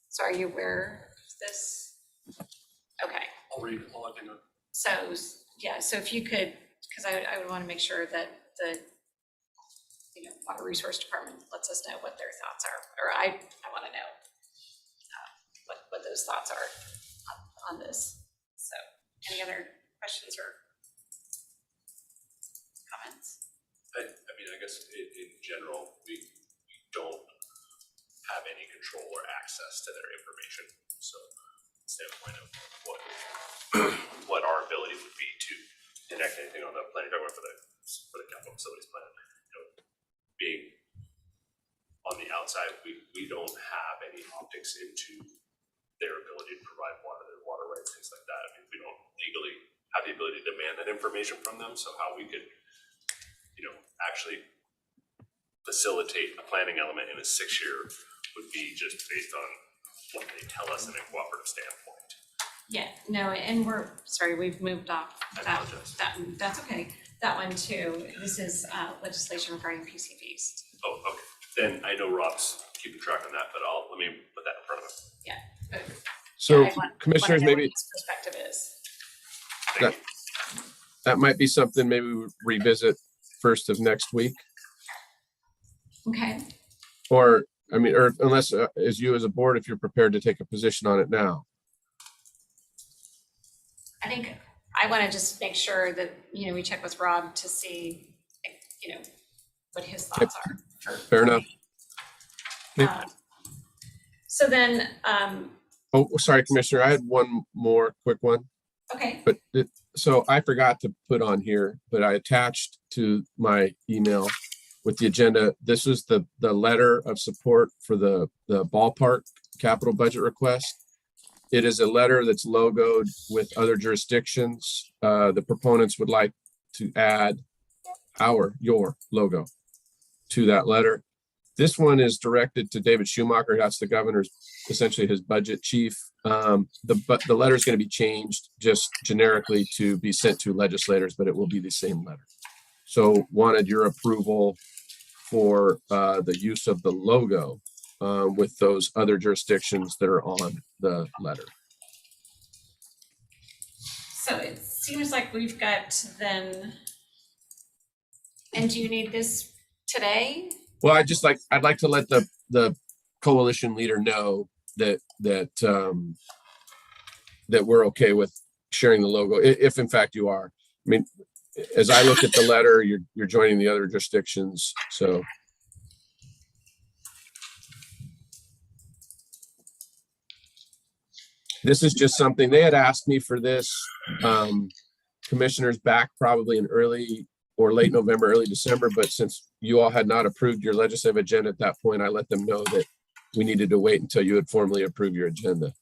So are you aware of this? Okay. I'll let you know. So, yeah, so if you could, because I would want to make sure that the Water Resource Department lets us know what their thoughts are, or I want to know what those thoughts are on this. So any other questions or comments? I mean, I guess in general, we don't have any control or access to their information. So standpoint of what our ability would be to enact anything on the planning document for the capital facilities plan, being on the outside, we don't have any optics into their ability to provide water, their water rights, things like that. I mean, we don't legally have the ability to demand that information from them. So how we could, actually facilitate a planning element in a 6-year would be just based on what they tell us in a cooperative standpoint. Yeah, no, and we've moved off I that, apologize. that's okay. That one too, this is legislation regarding PCBs. Oh, okay. Then I know Rob's keeping track on that, but let me put that in front of him. Yeah. But So I want commissioners, to know what maybe his perspective is. Thank you. that might be something maybe we revisit first of next week, Okay, or unless as you as a board, if you're prepared to take a position on it now. I think I want to just make sure that, we check with Rob to see, what his thoughts are. Fair enough. So then, Oh, sorry, Commissioner, I had one more quick one. okay, But so I forgot to put on here, but I attached to my email with the agenda. This is the letter of support for the ballpark capital budget request. It is a letter that's logoed with other jurisdictions. The proponents would like to add your logo to that letter. This one is directed to David Schumacher. That's the governor's, essentially his budget chief. The letter is going to be changed just generically to be sent to legislators, but it will be the same letter. So wanted your approval for the use of the logo with those other jurisdictions that are on the letter. so it seems like we've got then, and do you need this today? Well, I'd like to let the coalition leader know that we're okay with sharing the logo, if in fact you are. I mean, as I look at the letter, you're joining the other jurisdictions, so. This is just something, they had asked me for this, commissioners back probably in early or late November, early December, but since you all had not approved your legislative agenda at that point, I let them know that we needed to wait until you had formally approved your agenda.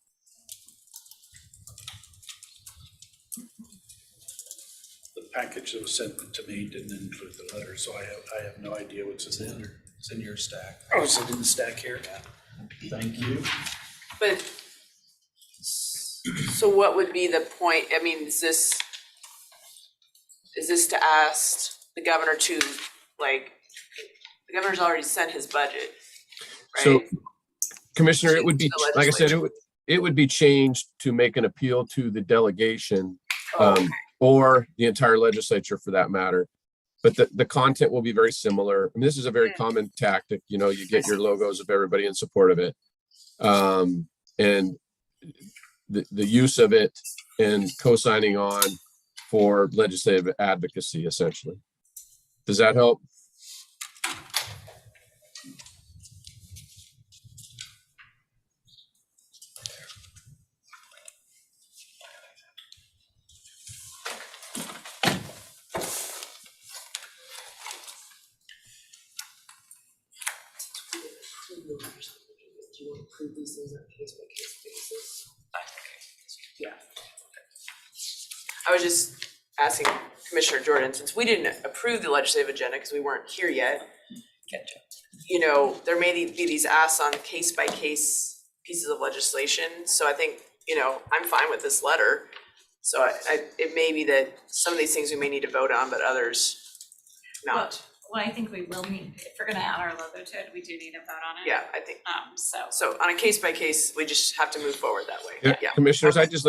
The package that was sent to me didn't include the letter, so I have no idea what's in there. It's in your stack. Oh, is it in the stack here? Thank you. But, so what would be the point, I mean, is this to ask the governor to, like, the governor's already sent his budget, So, right? Commissioner, it would be, The like I said, legislature. it would be changed to make an appeal to the delegation, Oh, okay. or the entire legislature for that matter. But the content will be very similar. I mean, this is a very common tactic, you know, you get your logos of everybody in support of it. And the use of it and co-signing on for legislative advocacy, essentially. Does that help? I was just asking Commissioner Jordan, since we didn't approve the legislative agenda because we weren't here yet, you know, there may be these asks on case-by-case pieces of legislation. So I think, you know, I'm fine with this letter. So it may be that some of these things we may need to vote on, but others not. Well, I think we will need, if we're gonna add our logo to it, we do need to vote on it. Yeah, I think, So, so on a case-by-case, we just have to move forward that way. Yeah, Yeah. Commissioners, I just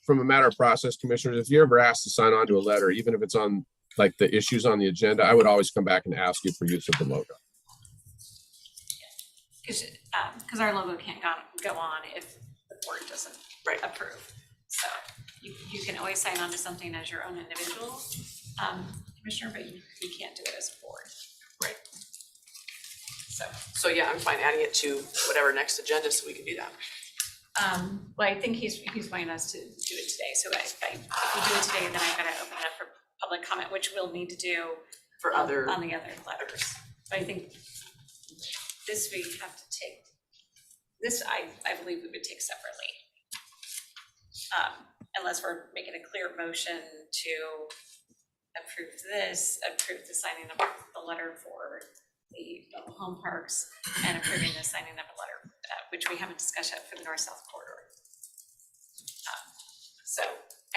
from a matter of process, commissioners, if you're ever asked to sign on to a letter, even if it's on like the issues on the agenda, I would always come back and ask you for use of the logo. because our logo can't go on if the board doesn't Right. approve. So you can always sign on to something as your own individual, commissioner, but you can't do it as a board. Right. So, Yeah, I'm fine adding it to whatever next agenda so we can do that. well, I think he's wanting us to do it today. So if we do it today, then I gotta open it up for public comment, which we'll need to do For other, on the other letters. But I think this we have to take, this I believe we would take separately. Unless we're making a clear motion to approve this, approve the signing of the letter for the mobile home parks, and approving the signing of a letter, which we haven't discussed yet for the north-south corridor. So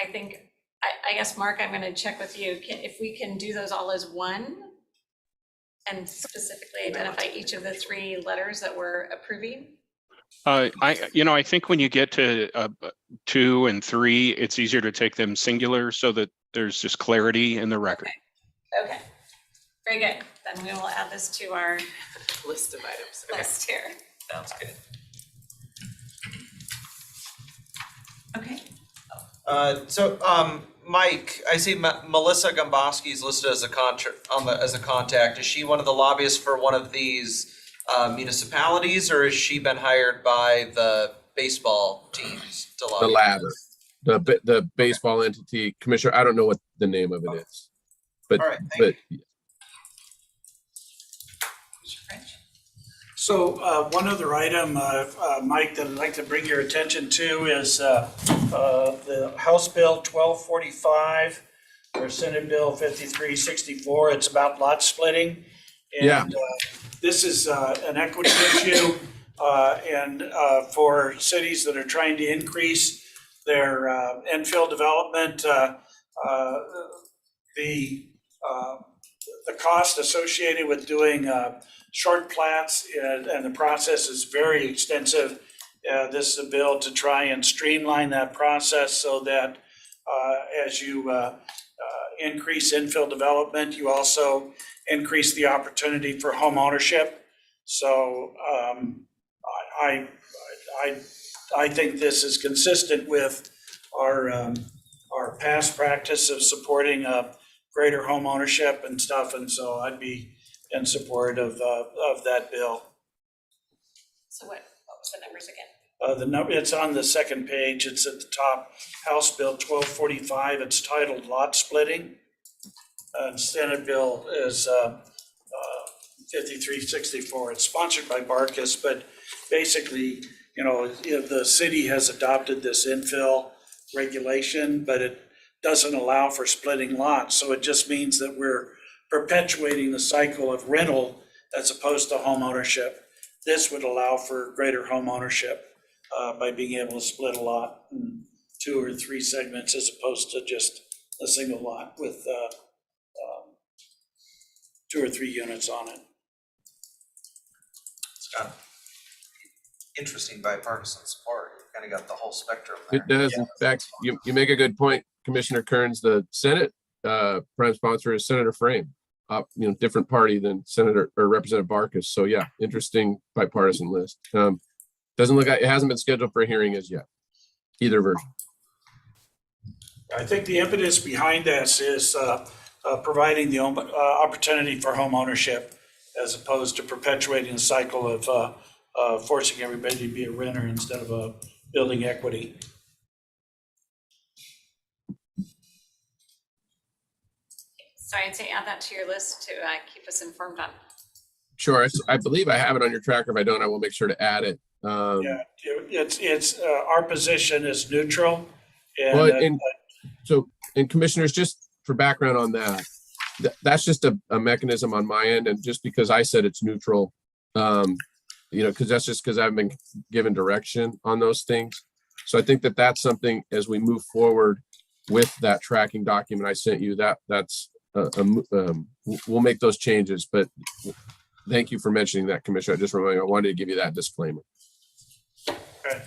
I think, I guess, Mark, I'm gonna check with you, if we can do those all as one and specifically identify each of the three letters that we're approving. I think when you get to 2 and 3, it's easier to take them singular so that there's just clarity in the record. Okay, very good. Then we will add this to our list of items. Okay. list here. Sounds good. Okay, Mike, I see Melissa Gomboski is listed as a as a contact. Is she one of the lobbyists for one of these municipalities, or has she been hired by the baseball teams to lobby? The latter, the baseball entity, Commissioner, I don't know what the name of it is. But, All right, thank but So one other item, Mike, that I'd like to bring your attention to is the House Bill 1245 or Senate Bill 5364. It's about lot splitting. Yeah. And this is an equity issue and for cities that are trying to increase their infill development, the cost associated with doing short plats and the process is very extensive. This is a bill to try and streamline that process so that as you increase infill development, you also increase the opportunity for home ownership. So I think this is consistent with our past practice of supporting greater home ownership and stuff, and so I'd be in support of that bill. so what was the numbers again? The number, it's on the second page, it's at the top, House Bill 1245, it's titled Lot Splitting. And Senate Bill is 5364, it's sponsored by Barkus, but basically, the city has adopted this infill regulation, but it doesn't allow for splitting lots. So it just means that we're perpetuating the cycle of rental as opposed to home ownership. This would allow for greater home ownership by being able to split a lot in 2 or 3 segments as opposed to just a single lot with 2 or 3 units on it. It's got interesting bipartisan support. You've kind of got the whole spectrum there. It does. In fact, you make a good point, Commissioner Kearns. The Senate prime sponsor is Senator Frame, different party than Senator or Representative Barkas. So yeah, interesting bipartisan list. Doesn't look like it hasn't been scheduled for a hearing as yet, either version. I think the impetus behind this is providing the opportunity for home ownership as opposed to perpetuating the cycle of forcing everybody to be a renter instead of building equity. So I'd say add that to your list to keep us informed on. Sure, I believe I have it on your tracker. If I don't, I will make sure to add it. Yeah, it's our position is neutral. Well, And and commissioners, just for background on that, that's just a mechanism on my end, and just because I said it's neutral, because that's just because I've been given direction on those things. So I think that that's something as we move forward with that tracking document I sent you, that's we'll make those changes. But thank you for mentioning that, Commissioner. I wanted to give you that disclaimer. okay.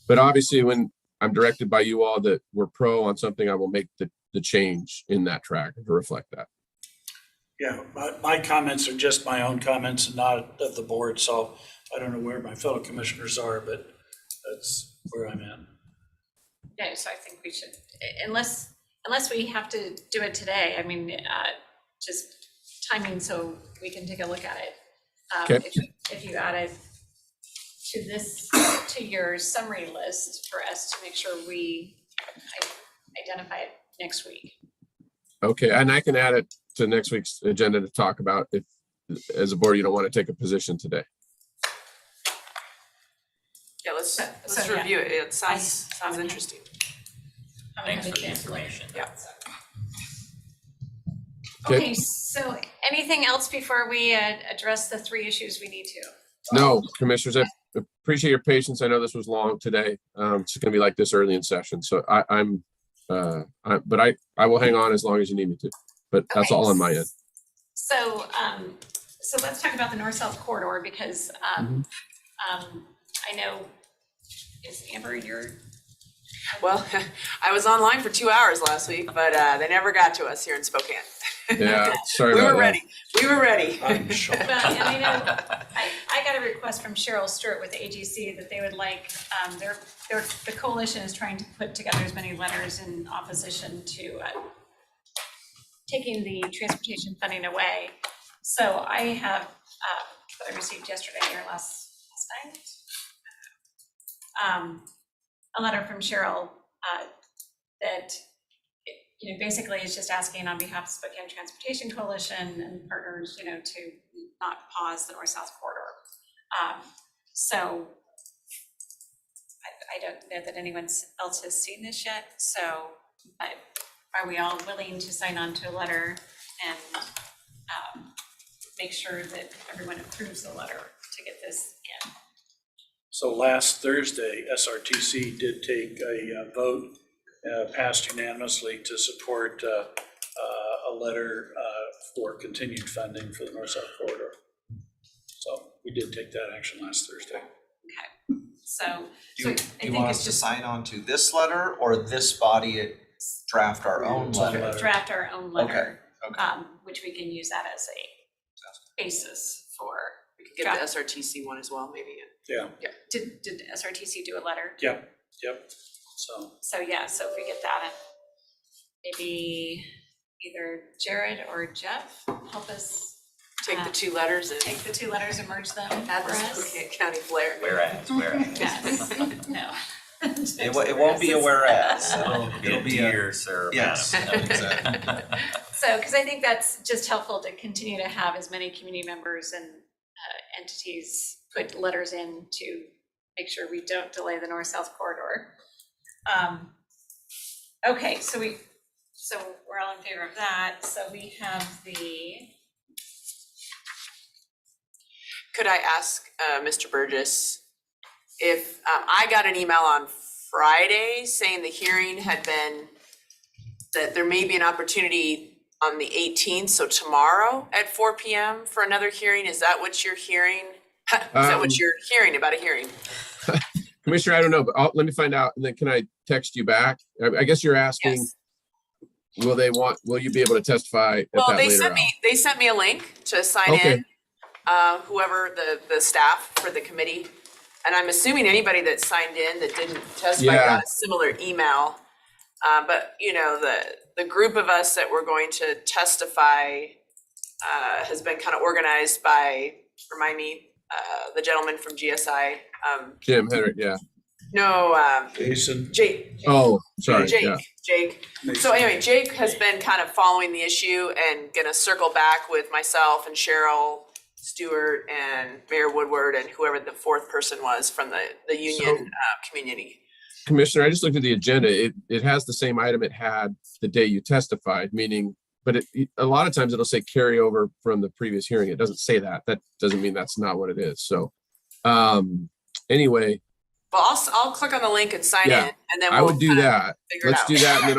But obviously, when I'm directed by you all that we're pro on something, I will make the change in that track to reflect that. Yeah, my comments are just my own comments and not of the board, so I don't know where my fellow commissioners are, but that's where I'm at. Yeah, so I think we should, unless we have to do it today, I mean, just timing so we can take a look at it. Okay. If you add it to your summary list for us to make sure we identify it next week. Okay, and I can add it to next week's agenda to talk about if, as a board, you don't want to take a position today. Yeah, let's So, yeah. review it. It sounds Okay. interesting. Thanks for the information. Yeah. Okay, so anything else before we address the 3 issues we need to? No, commissioners, I appreciate your patience. I know this was long today. It's going to be like this early in session, so but I will hang on as long as you need me to. But that's Okay. all on my end. So, so let's talk about the north-south corridor because I know, is Amber your? Well, I was online for 2 hours last week, but they never got to us here in Spokane. Yeah, sorry We about were that. ready. We were ready. I'm sure. Well, and I know, I got a request from Cheryl Stewart with the AGC that they would like, the coalition is trying to put together as many letters in opposition to taking the transportation funding away. So I have, what I received yesterday or last night, a letter from Cheryl that basically is just asking on behalf of Spokane Transportation Coalition and partners, to not pause the north-south corridor. So I don't know that anyone else has seen this yet. So are we all willing to sign on to a letter and make sure that everyone approves the letter to get this in? So last Thursday, SRTC did take a vote, passed unanimously to support a letter for continued funding for the north-south corridor. So we did take that action last Thursday. Okay, so Do I you think want it's us to just sign on to this letter or this body draft our own letter? draft our own letter, Okay. which we can use that as a basis for. We could get the SRTC one as well, maybe. Yeah, Did SRTC do a letter? yep. So yeah, so if we get that, maybe either Jared or Jeff help us Take the 2 letters and take the 2 letters and merge them add for the us. Spokane County flair. Whereas. Yes, no. It won't be a whereas. It'll be a, Dear Sir. yes, Madam. exactly. So, because I think that's just helpful to continue to have as many community members and entities put letters in to make sure we don't delay the north-south corridor. Okay, so we're all in favor of that. So we have Could I ask, Mr. Burgess, if, I got an email on Friday saying the hearing had been, that there may be an opportunity on the 18th, so tomorrow at 4 PM for another hearing. Is that what you're hearing? Is that what you're hearing about a hearing? Commissioner, I don't know, but let me find out, and then can I text you back? I guess you're asking, Yes. will you be able to testify at Well, that they later sent hour? me, they sent me a link to sign Okay. in, whoever the staff for the committee. And I'm assuming anybody that signed in that didn't testify Yeah. got a similar email. But you know, the group of us that were going to testify has been kind of organized by, remind me, the gentleman from GSI. Jim Henry, yeah. No, Jason. Jake. Oh, sorry, yeah. Jake. So anyway, Jake has been kind of following the issue and gonna circle back with myself and Cheryl Stewart and Mayor Woodward and whoever the fourth person was from the union community. Commissioner, I just looked at the agenda. It has the same item it had the day you testified, meaning, but a lot of times it'll say carry over from the previous hearing. It doesn't say that. That doesn't mean that's not what it is. So, anyway, Well, I'll click on the link and sign Yeah, in, and then I we'll would do kinda that. figure it Let's out. do that, and then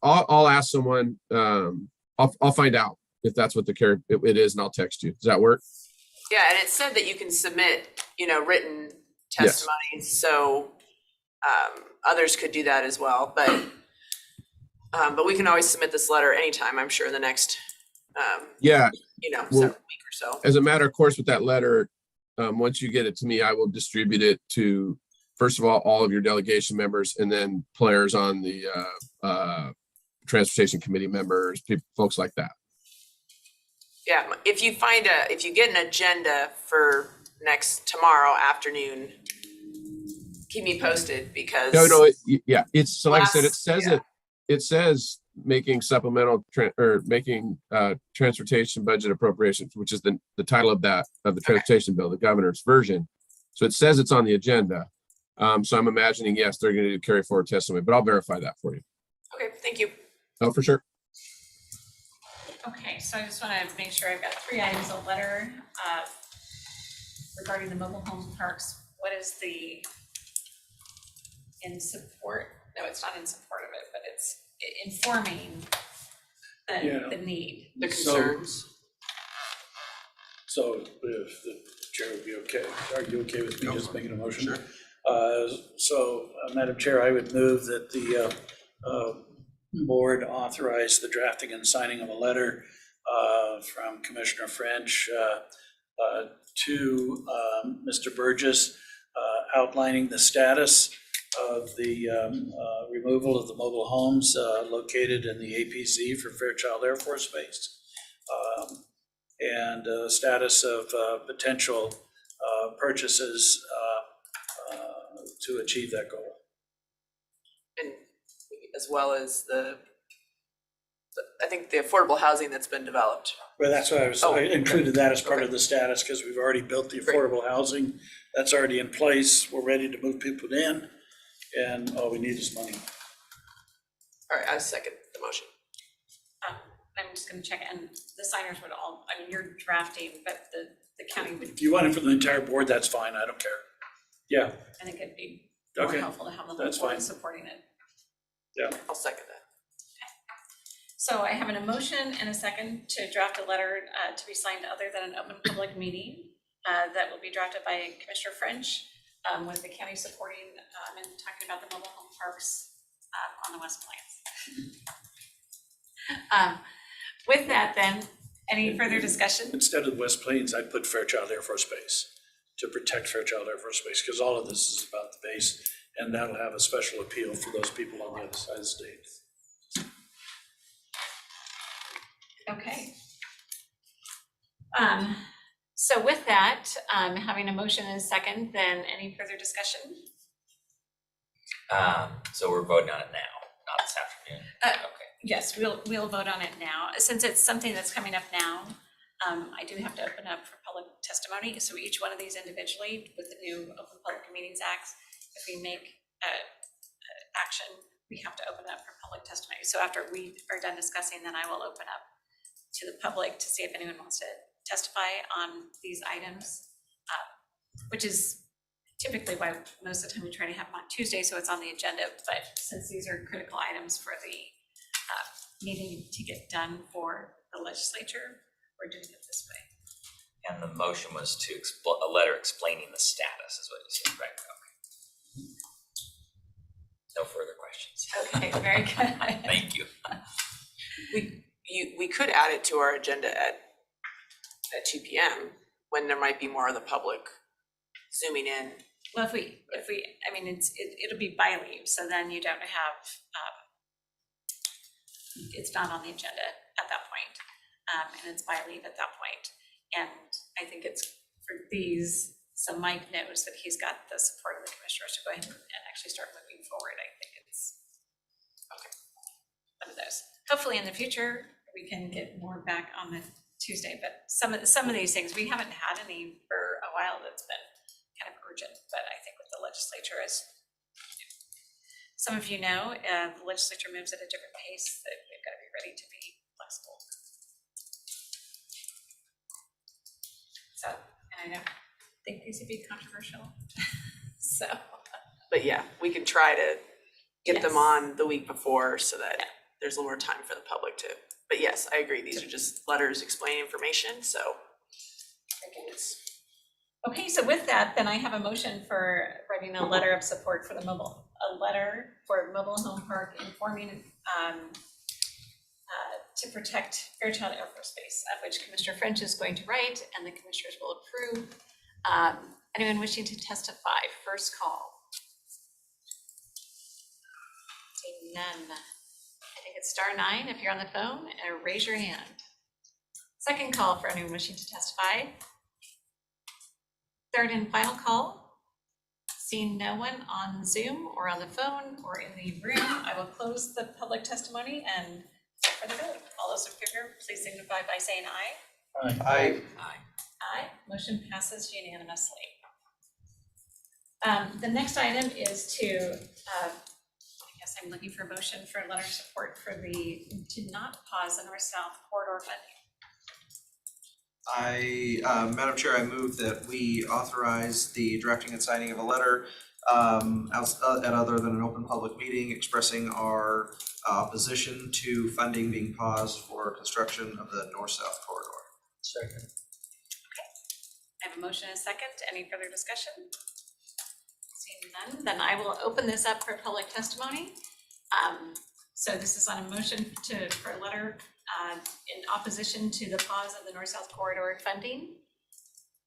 I'll ask someone. I'll find out if that's what it is, and I'll text you. Does that work? Yeah, and it said that you can submit, written Yes. testimonies, so others could do that as well, but we can always submit this letter anytime, I'm sure, in the next, Yeah. several week or so. As a matter of course, with that letter, once you get it to me, I will distribute it to, first of all of your delegation members, and then players on the transportation committee members, folks like that. Yeah, if you get an agenda for tomorrow afternoon, keep me posted because. No, yeah, it's, so like I said, Yeah. it says making supplemental making transportation budget appropriations, which is the title of the transportation bill, the governor's version. So it says it's on the agenda. So I'm imagining, yes, they're going to do carry forward testimony, but I'll verify that for you. Okay, thank you. Oh, for sure. Okay, so I just want to make sure I've got 3 items, a letter regarding the mobile home parks. What is in support? No, it's not in support of it, but it's informing the need. The concerns. So if the chair would be okay, are you okay with me just making a motion? Sure. So, Madam Chair, I would move that the board authorize the drafting and signing of a letter from Commissioner French to Mr. Burgess outlining the status of the removal of the mobile homes located in the APZ for Fairchild Air Force Base, and status of potential purchases to achieve that goal. And as well as I think the affordable housing that's been developed. Well, that's why I included that as part of the status, because we've already built the Great. affordable housing. That's already in place. We're ready to move people in, and all we need is money. All right, I second the motion. I'm just gonna check, and the signers would all, I mean, you're drafting, but the county would, If you want it for the entire board, that's fine. I don't care. Yeah, I think it'd be more okay. helpful to have the whole That's board fine. supporting it. I'll second that. So I have an emotion and a second to draft a letter to be signed other than an open public meeting that will be drafted by Commissioner French with the county supporting and talking about the mobile home parks on the West Plains. With that then, any further discussion? Instead of West Plains, I'd put Fairchild Air Force Base to protect Fairchild Air Force Base, because all of this is about the base, and that'll have a special appeal for those people on the other side of the state. Okay. So with that, having a motion and a second, then any further discussion? So we're voting on it now, not this afternoon. Okay. Yes, we'll vote on it now. Since it's something that's coming up now, I do have to open up for public testimony. So each one of these individually with the new Open Public Meetings Act, if we make action, we have to open up for public testimony. So after we are done discussing, then I will open up to the public to see if anyone wants to testify on these items, which is typically why most of the time we try to have them on Tuesday, so it's on the agenda. But since these are critical items for the meeting to get done for the legislature, we're doing it this way. And the motion was to a letter explaining the status, is what you said, right? Okay. No further questions. Okay, very good. Thank you. We could add it to our agenda at 2 p.m. when there might be more of the public zooming in. Well, if we, I mean, it'll be by leave, so then you don't have, it's not on the agenda at that point, and it's by leave at that point. And I think it's for these, so Mike knows that he's got the support of the commissioners to go ahead and actually start moving forward. I think it's one of those. Hopefully in the future, we can get more back on the Tuesday, but some of these things, we haven't had any for a while that's been kind of urgent, but I think with the legislature, as some of you know, the legislature moves at a different pace, that we've got to be ready to be flexible. So, and I don't think these would be controversial, so. But yeah, we can try to get them Yes. on the week before so that there's a little more time for the public to, but yes, I agree, these are just letters explaining information, so. Okay, so with that, then I have a motion for writing a letter of support for the letter for mobile home park informing to protect Fairchild Air Force Base, of which Commissioner French is going to write and the commissioners will approve. Anyone wishing to testify, first call? Seeing none. I think it's *9 if you're on the phone, and raise your hand. Second call for anyone wishing to testify. Third and final call. Seeing no one on Zoom or on the phone or in the room, I will close the public testimony and for the vote. All those in favor, please signify by saying aye. Aye. Aye, motion passes unanimously. The next item is to, I guess I'm looking for a motion for a letter of support for to not pause the north-south corridor funding. Madam Chair, I move that we authorize the drafting and signing of a letter at other than an open public meeting expressing our opposition to funding being paused for construction of the north-south corridor. Second. I have a motion and a second. Any further discussion? Seeing none, then I will open this up for public testimony. So this is on a motion for a letter in opposition to the pause of the north-south corridor funding.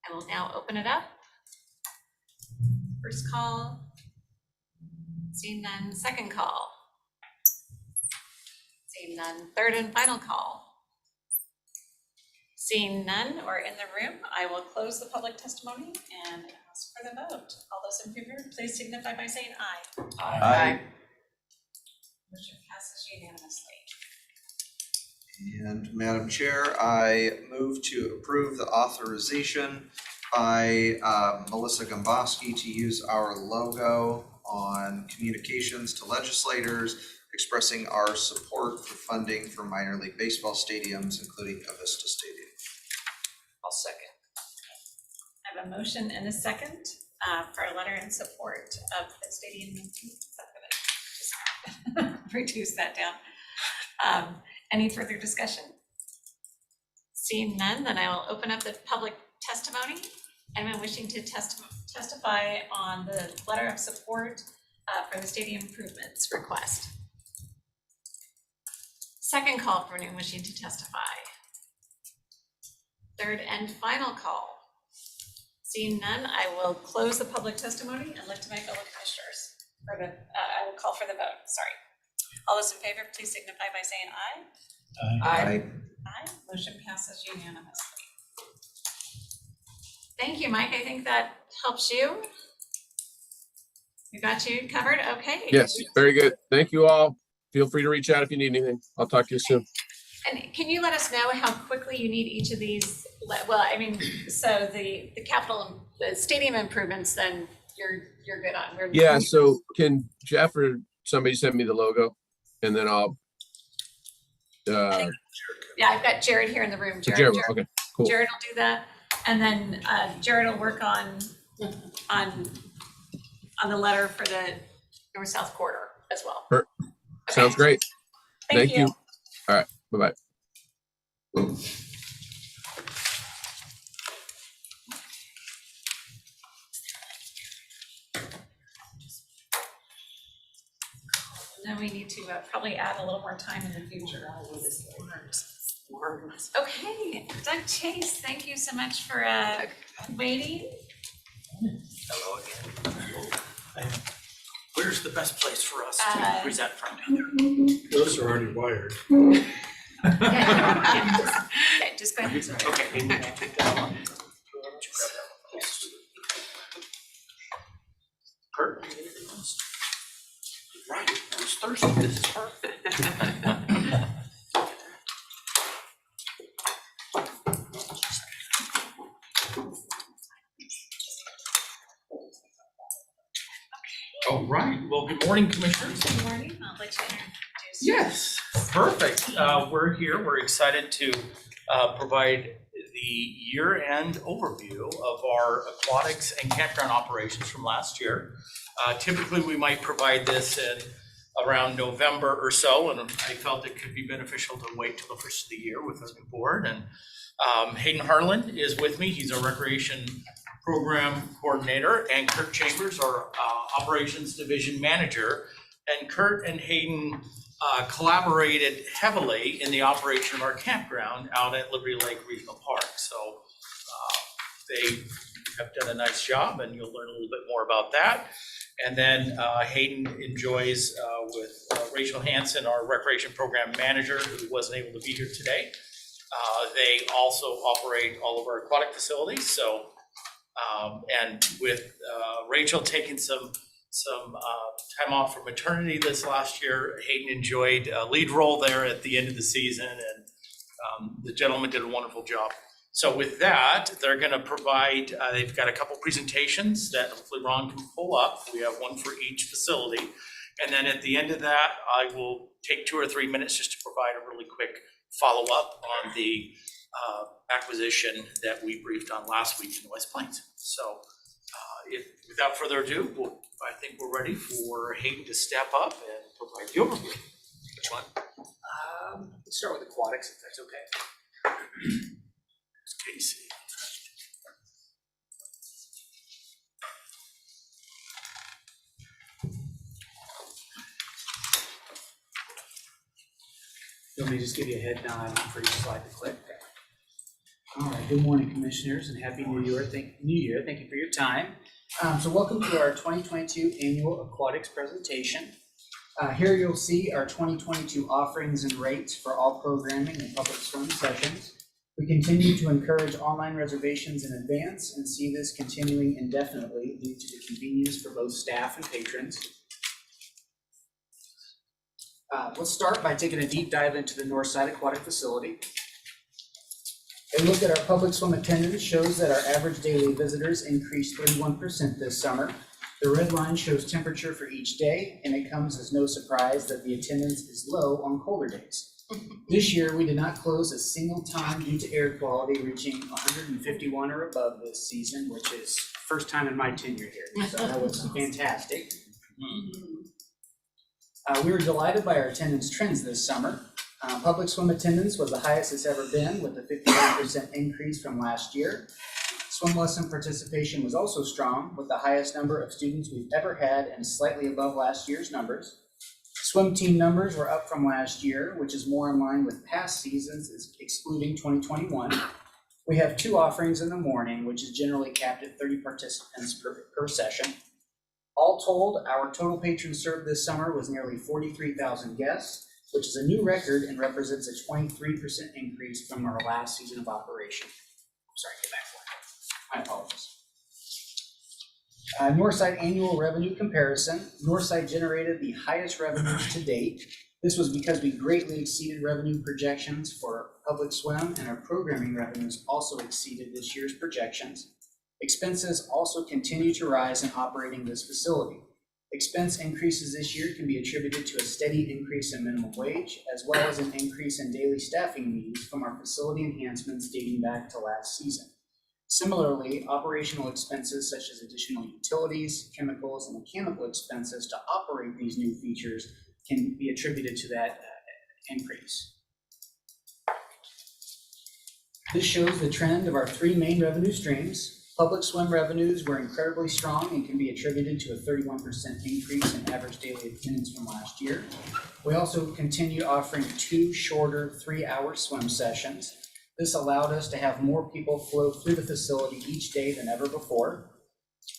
I will now open it up. First call. Seeing none, second call. Seeing none, third and final call. Seeing none or in the room, I will close the public testimony and ask for the vote. All those in favor, please signify by saying aye. Aye. Motion passes unanimously. And Madam Chair, I move to approve the authorization by Melissa Gomboski to use our logo on communications to legislators, expressing our support for funding for minor league baseball stadiums, including Avista Stadium. I'll second. I have a motion and a second for a letter in support of the stadium. I'm gonna just reduce that down. Any further discussion? Seeing none, then I will open up the public testimony. Anyone wishing to testify on the letter of support for the stadium improvements request? Second call for anyone wishing to testify. Third and final call. Seeing none, I will close the public testimony and look to my fellow commissioners. I will call for the vote, sorry. All those in favor, please signify by saying aye. Aye. Aye, motion passes unanimously. Thank you, Mike. I think that helps you. We got you covered, okay. Yes, very good. Thank you all. Feel free to reach out if you need anything. I'll talk to you soon. And can you let us know how quickly you need each of these? Well, I mean, so the the stadium improvements, then you're good on. Yeah, so can Jeff or somebody send me the logo and then I'll, Yeah, I've got Jared here in the room. Jared, okay, cool. Jared will do that, and then Jared will work on the letter for the north-south corridor as well. Sounds great. Thank you. All right, bye-bye. Then we need to probably add a little more time in the future. Okay, Doug Chase, thank you so much for waiting. Hello again. Where's the best place for us Uh, to present from? Those are already wired. Yeah, just go ahead. Okay. Kurt? Right, I was thirsty, this is perfect. All right, well, good morning, Commissioners. Good morning, I'll let you introduce. Yes, perfect. We're here, we're excited to provide the year-end overview of our aquatics and campground operations from last year. Typically, we might provide this in around November or so, and I felt it could be beneficial to wait till the first of the year with our new board. And Hayden Harlan is with me, he's our recreation program coordinator, and Kurt Chambers, our operations division manager. And Kurt and Hayden collaborated heavily in the operation of our campground out at Liberty Lake Regional Park. So they have done a nice job, and you'll learn a little bit more about that. And then Hayden enjoys with Rachel Hansen, our recreation program manager, who wasn't able to be here today. They also operate all of our aquatic facilities. So, and with Rachel taking some time off for maternity this last year, Hayden enjoyed a lead role there at the end of the season, and the gentleman did a wonderful job. So with that, they're going to provide, they've got a couple presentations that hopefully Ron can pull up. We have one for each facility. And then at the end of that, I will take 2 or 3 minutes just to provide a really quick follow-up on the acquisition that we briefed on last week in West Plains. So without further ado, I think we're ready for Hayden to step up and provide the overview. Which one? Let's start with aquatics, if that's okay. Casey. You want me to just give you a head nod for each slide to click? All right, good morning, Commissioners, and Happy New Year. Thank you for your time. So welcome to our 2022 Annual Aquatics Presentation. Here you'll see our 2022 offerings and rates for all programming and public swim sessions. We continue to encourage online reservations in advance and see this continuing indefinitely due to the convenience for both staff and patrons. Let's start by taking a deep dive into the Northside Aquatic Facility. A look at our public swim attendance shows that our average daily visitors increased 31% this summer. The red line shows temperature for each day, and it comes as no surprise that the attendance is low on colder days. This year, we did not close a single time due to air quality reaching 151 or above this season, which is first time in my tenure here, so that was fantastic. We were delighted by our attendance trends this summer. Public swim attendance was the highest it's ever been, with a 51% increase from last year. Swim lesson participation was also strong, with the highest number of students we've ever had and slightly above last year's numbers. Swim team numbers were up from last year, which is more in line with past seasons, excluding 2021. We have 2 offerings in the morning, which is generally capped at 30 participants per session. All told, our total patrons served this summer was nearly 43,000 guests, which is a new record and represents a 23% increase from our last season of operation. Sorry, get back one. I apologize. Northside annual revenue comparison. Northside generated the highest revenues to date. This was because we greatly exceeded revenue projections for public swim, and our programming revenues also exceeded this year's projections. Expenses also continue to rise in operating this facility. Expense increases this year can be attributed to a steady increase in minimum wage, as well as an increase in daily staffing needs from our facility enhancements dating back to last season. Similarly, operational expenses such as additional utilities, chemicals, and mechanical expenses to operate these new features can be attributed to that increase. This shows the trend of our three main revenue streams. Public swim revenues were incredibly strong and can be attributed to a 31% increase in average daily attendance from last year. We also continued offering 2 shorter 3-hour swim sessions. This allowed us to have more people flow through the facility each day than ever before.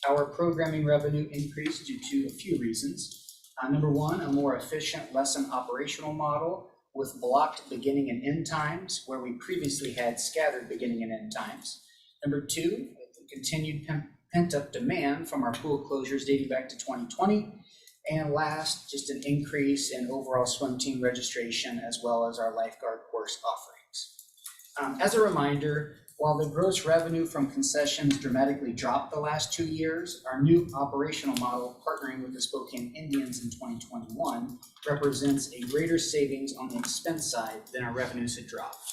Our programming revenue increased due to a few reasons. Number one, a more efficient lesson operational model with blocked beginning and end times, where we previously had scattered beginning and end times. Number two, continued pent-up demand from our pool closures dating back to 2020. And last, just an increase in overall swim team registration as well as our lifeguard course offerings. As a reminder, while the gross revenue from concessions dramatically dropped the last 2 years, our new operational model partnering with the Spokane Indians in 2021 represents a greater savings on the expense side than our revenues had dropped.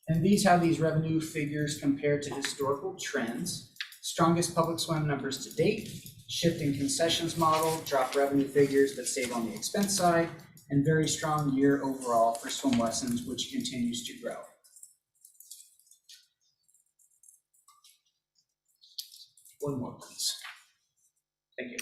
And these how these revenue figures compare to historical trends. Strongest public swim numbers to date, shift in concessions model, drop revenue figures but save on the expense side, and very strong year overall for swim lessons, which continues to grow. One more, please. Thank you.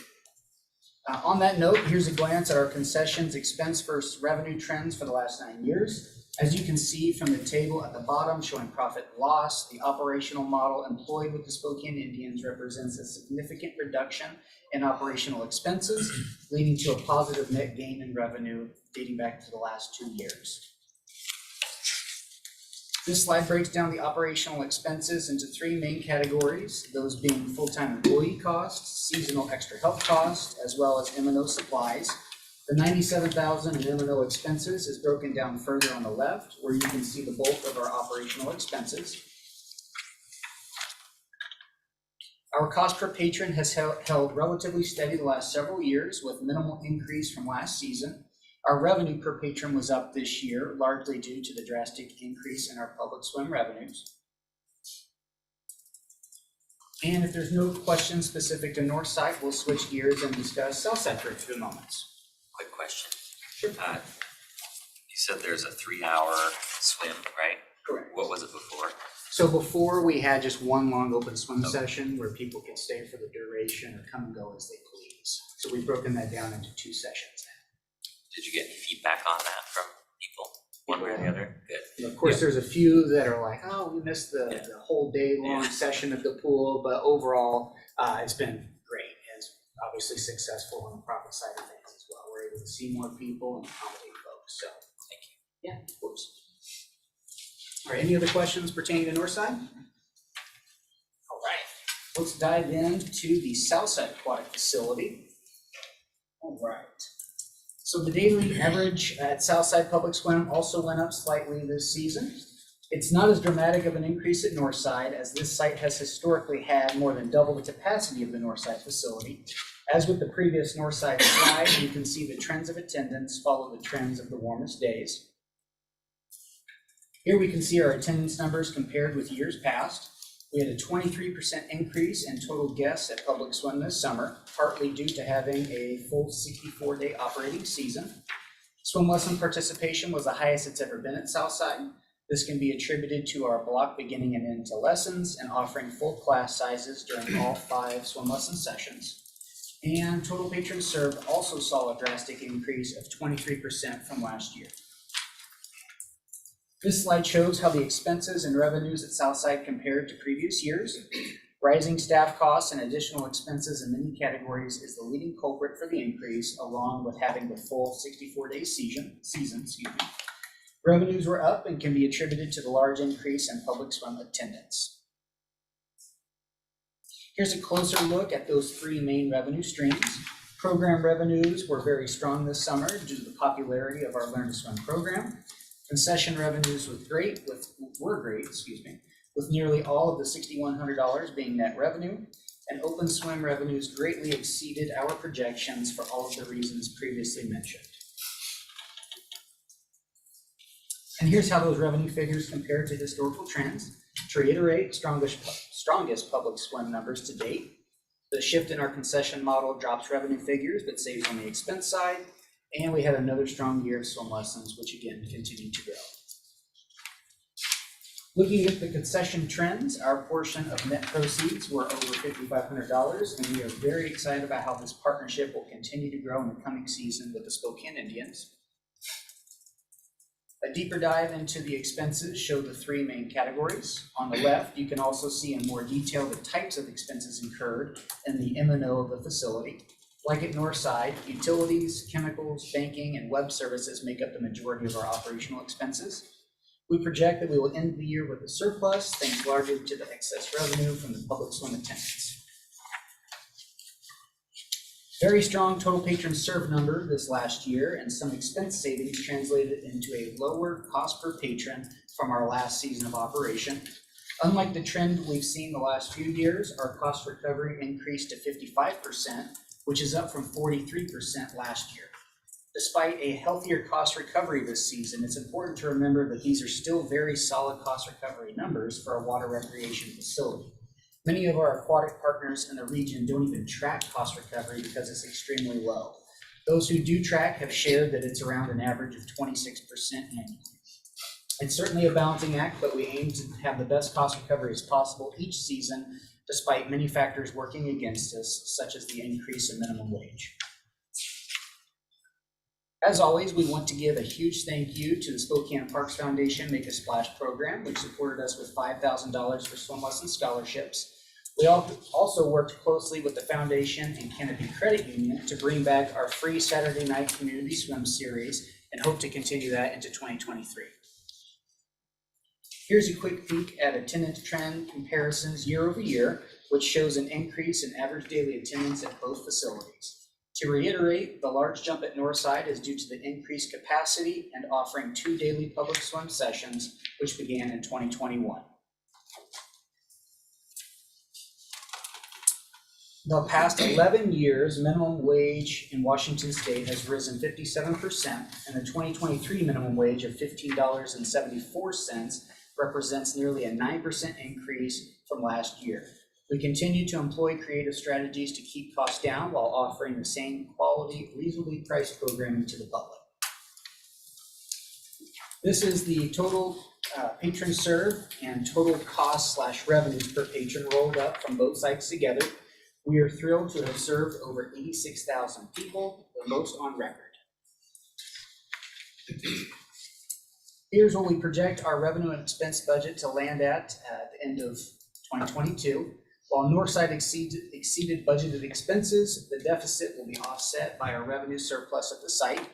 On that note, here's a glance at our concessions expense versus revenue trends for the last 9 years. As you can see from the table at the bottom showing profit and loss, the operational model employed with the Spokane Indians represents a significant reduction in operational expenses, leading to a positive net gain in revenue dating back to the last 2 years. This slide breaks down the operational expenses into 3 main categories, those being full-time employee costs, seasonal extra help costs, as well as M&O supplies. The $97,000 in M&O expenses is broken down further on the left, where you can see the bulk of our operational expenses. Our cost per patron has held relatively steady the last several years with minimal increase from last season. Our revenue per patron was up this year, largely due to the drastic increase in our public swim revenues. And if there's no questions specific to Northside, we'll switch gears and discuss Southside for a few moments. Quick question. Sure. You said there's a 3-hour swim, right? Correct. What was it before? So before, we had just one long open swim session where people could stay for the duration or come and go as they please. So we've broken that down into 2 sessions now. Did you get any feedback on that from people, one way or the other? Good. Of course, there's a few that are like, oh, we missed the whole day long session at the pool, but overall, it's been great. It's obviously successful on the profit side of things as well. We're able to see more people and accommodate folks, so. Thank you. Yeah, of course. All right, any other questions pertaining to Northside? All right, let's dive into the Southside Aquatic Facility. All right. So the daily average at Southside Public Swim also went up slightly this season. It's not as dramatic of an increase at Northside, as this site has historically had more than double the capacity of the Northside facility. As with the previous Northside slide, you can see the trends of attendance follow the trends of the warmest days. Here we can see our attendance numbers compared with years past. We had a 23% increase in total guests at Public Swim this summer, partly due to having a full 64-day operating season. Swim lesson participation was the highest it's ever been at Southside. This can be attributed to our block beginning and end to lessons and offering full class sizes during all 5 swim lesson sessions. And total patrons served also saw a drastic increase of 23% from last year. This slide shows how the expenses and revenues at Southside compared to previous years. Rising staff costs and additional expenses in many categories is the leading culprit for the increase, along with having the full 64-day season. Revenues were up and can be attributed to the large increase in public swim attendance. Here's a closer look at those 3 main revenue streams. Program revenues were very strong this summer due to the popularity of our Learn to Swim program. Concession revenues were great, with nearly all of the $6,100 being net revenue. And open swim revenues greatly exceeded our projections for all of the reasons previously mentioned. And here's how those revenue figures compare to historical trends. To reiterate, strongest public swim numbers to date. The shift in our concession model drops revenue figures but saves on the expense side. And we had another strong year of swim lessons, which again continued to grow. Looking at the concession trends, our portion of net proceeds were over $5,500, and we are very excited about how this partnership will continue to grow in the coming season with the Spokane Indians. A deeper dive into the expenses show the three main categories. On the left, you can also see in more detail the types of expenses incurred in the M&O of the facility. Like at Northside, utilities, chemicals, banking, and web services make up the majority of our operational expenses. We project that we will end the year with a surplus, thanks largely to the excess revenue from the public swim attendance. Very strong total patron serve number this last year, and some expense savings translated into a lower cost per patron from our last season of operation. Unlike the trend we've seen the last few years, our cost recovery increased to 55%, which is up from 43% last year. Despite a healthier cost recovery this season, it's important to remember that these are still very solid cost recovery numbers for a water recreation facility. Many of our aquatic partners in the region don't even track cost recovery because it's extremely low. Those who do track have shared that it's around an average of 26% annually. It's certainly a balancing act, but we aim to have the best cost recovery as possible each season, despite many factors working against us, such as the increase in minimum wage. As always, we want to give a huge thank you to the Spokane Parks Foundation Make a Splash program, which supported us with $5,000 for swim lesson scholarships. We also worked closely with the foundation and Canopy Credit Union to bring back our free Saturday night community swim series and hope to continue that into 2023. Here's a quick peek at attendance trend comparisons year over year, which shows an increase in average daily attendance at both facilities. To reiterate, the large jump at Northside is due to the increased capacity and offering 2 daily public swim sessions, which began in 2021. The past 11 years, minimum wage in Washington State has risen 57%, and the 2023 minimum wage of $15.74 represents nearly a 9% increase from last year. We continue to employ creative strategies to keep costs down while offering the same quality, reasonably priced programming to the public. This is the total patron serve and total cost / revenues per patron rolled up from both sites together. We are thrilled to have served over 86,000 people, the most on record. Here's what we project our revenue and expense budget to land at the end of 2022. While Northside exceeded budgeted expenses, the deficit will be offset by our revenue surplus at the site.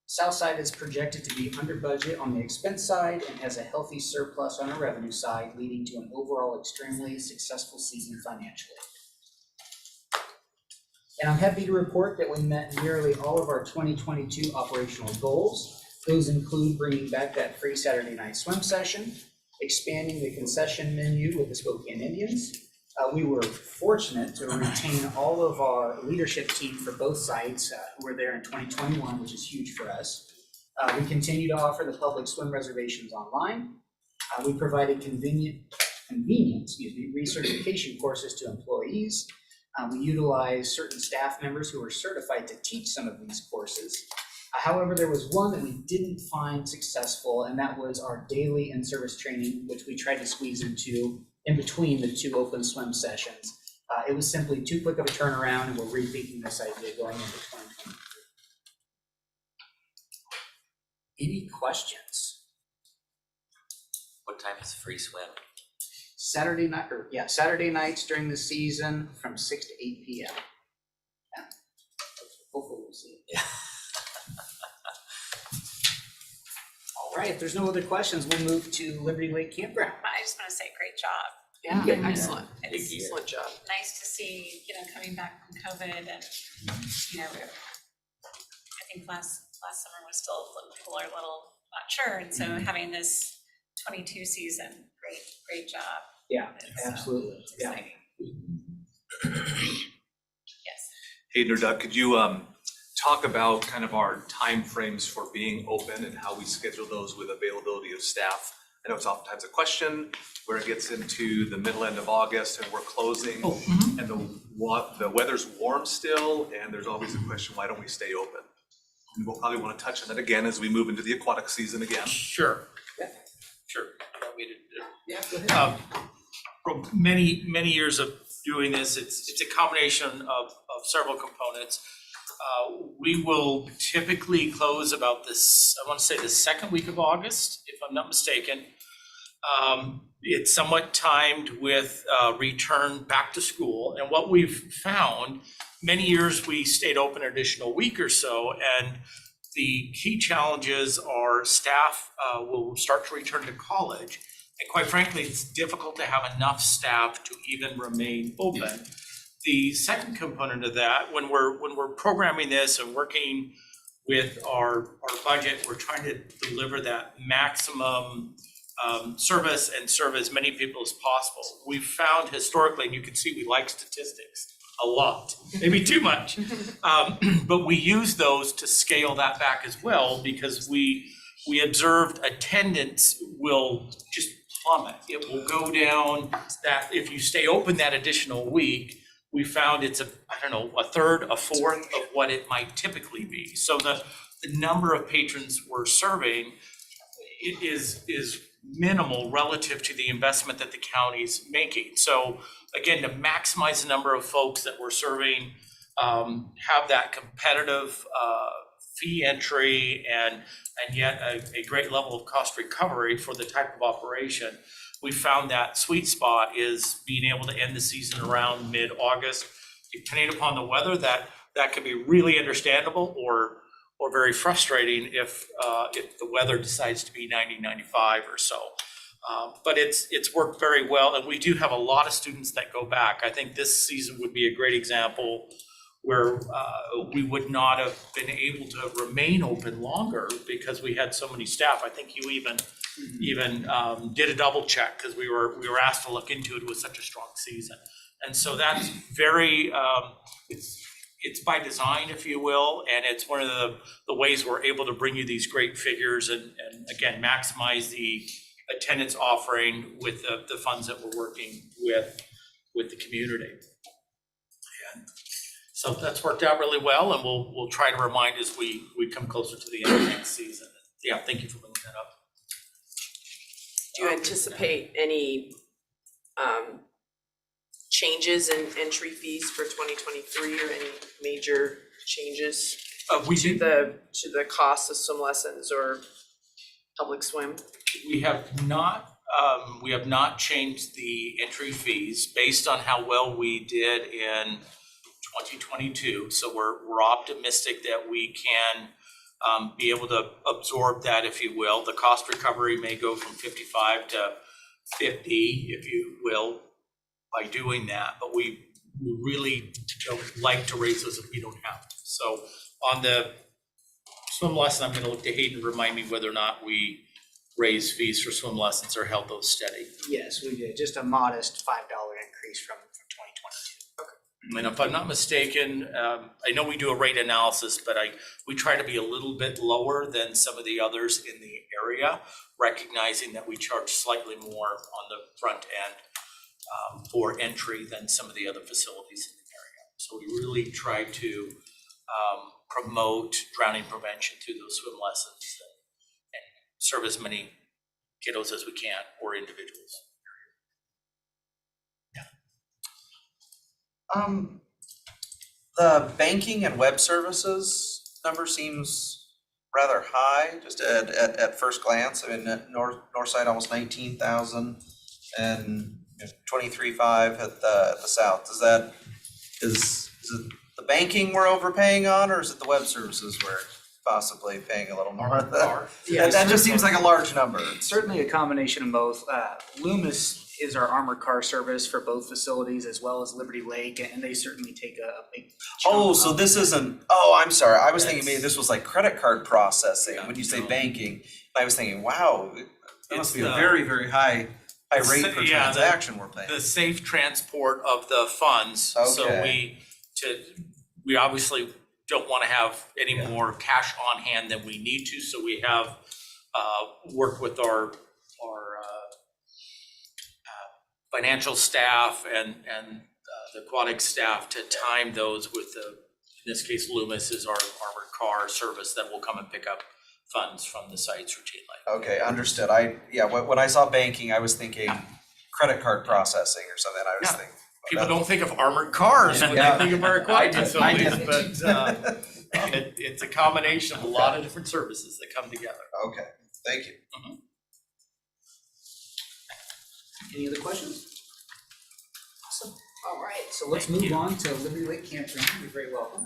Southside is projected to be under budget on the expense side and has a healthy surplus on the revenue side, leading to an overall extremely successful season financially. And I'm happy to report that we met nearly all of our 2022 operational goals. Those include bringing back that free Saturday night swim session, expanding the concession menu with the Spokane Indians. We were fortunate to retain all of our leadership team for both sites who were there in 2021, which is huge for us. We continue to offer the public swim reservations online. We provided convenient recertification courses to employees. We utilize certain staff members who are certified to teach some of these courses. However, there was one that we didn't find successful, and that was our daily in-service training, which we tried to squeeze in between the 2 open swim sessions. It was simply too quick of a turnaround, and we're rethinking this idea going into 2023. Any questions? What time is free swim? Saturday nights during the season from 6 to 8 p.m. Yeah. Hopefully we'll see it. All right, if there's no other questions, we'll move to Liberty Lake Campground. I just want to say, great job. Yeah, excellent, It's excellent job. nice to see, coming back from COVID and, I think last summer was still people are a little not sure. And so having this 22 season, great job. Yeah, absolutely. It's exciting. Hayden or Doug, could you talk about kind of our timeframes for being open and how we schedule those with availability of staff? I know it's oftentimes a question where it gets into the middle end of August and we're closing and the weather's warm still, and there's always a question, why don't we stay open? And we'll probably want to touch on that again as we move into the aquatic season again. Sure. Yeah. Sure. You want me to do- Yeah, go ahead. For many years of doing this, it's a combination of several components. We will typically close about this, I want to say the second week of August, if I'm not mistaken. It's somewhat timed with return back to school. And what we've found, many years we stayed open an additional week or so, and the key challenges are staff will start to return to college. And quite frankly, it's difficult to have enough staff to even remain open. The second component of that, when we're programming this and working with our budget, we're trying to deliver that maximum service and serve as many people as possible. We've found historically, and you can see we like statistics a lot, maybe too much, but we use those to scale that back as well, because we observed attendance will just plummet. It will go down, that if you stay open that additional week, we found it's a third, a fourth of what it might typically be. So the number of patrons we're serving is minimal relative to the investment that the county's making. So again, to maximize the number of folks that we're serving, have that competitive fee entry and yet a great level of cost recovery for the type of operation, we found that sweet spot is being able to end the season around mid-August. Depending upon the weather, that can be really understandable or very frustrating if the weather decides to be 90, 95 or so. But it's worked very well, and we do have a lot of students that go back. I think this season would be a great example where we would not have been able to remain open longer because we had so many staff. I think you even did a double check because we were asked to look into it with such a strong season. And so that's very, it's by design, if you will, and it's one of the ways we're able to bring you these great figures and again, maximize the attendance offering with the funds that we're working with the community. And so that's worked out really well, and we'll try to remind as we come closer to the end of next season. Yeah, thank you for bringing that up. Do you anticipate any changes in entry fees for 2023 or any major changes to the cost of swim lessons or public swim? We have not changed the entry fees based on how well we did in 2022. So we're optimistic that we can be able to absorb that, if you will. The cost recovery may go from 55 to 50, if you will, by doing that. But we really don't like to raise those if we don't have to. So on the swim lesson, I'm going to look to Hayden to remind me whether or not we raise fees for swim lessons or held those steady. Yes, we did, just a modest $5 increase from 2022. And if I'm not mistaken, I know we do a rate analysis, but we try to be a little bit lower than some of the others in the area, recognizing that we charge slightly more on the front end for entry than some of the other facilities in the area. So we really try to promote drowning prevention through those swim lessons and serve as many kiddos as we can or individuals. The banking and web services number seems rather high, just at first glance. I mean, at Northside, almost 19,000 and 23.5 at the south. Is it the banking we're overpaying on, or is it the web services we're possibly paying a little more? That just seems like a large number. Certainly a combination of both. Loomis is our armored car service for both facilities as well as Liberty Lake, and they certainly take a big chunk. Oh, so this isn't, I'm sorry. I was thinking maybe this was like credit card processing when you say banking. I was thinking, wow, that must be a very, very high rate per transaction we're paying. The safe transport of the funds. Okay. So we obviously don't want to have any more cash on hand than we need to, so we have worked with our financial staff and the aquatic staff to time those with the, in this case, Loomis is our armored car service that will come and pick up funds from the sites routinely. Okay, understood. When I saw banking, I was thinking credit card processing or something. I was Yeah. thinking. People don't think of armored cars when Yeah. they think of our aquatic I facilities, didn't. but it's a combination of a lot of different services that come together. Okay, thank you. Any other questions? Awesome. All right, so let's move on to Liberty Lake Campground. You're very welcome.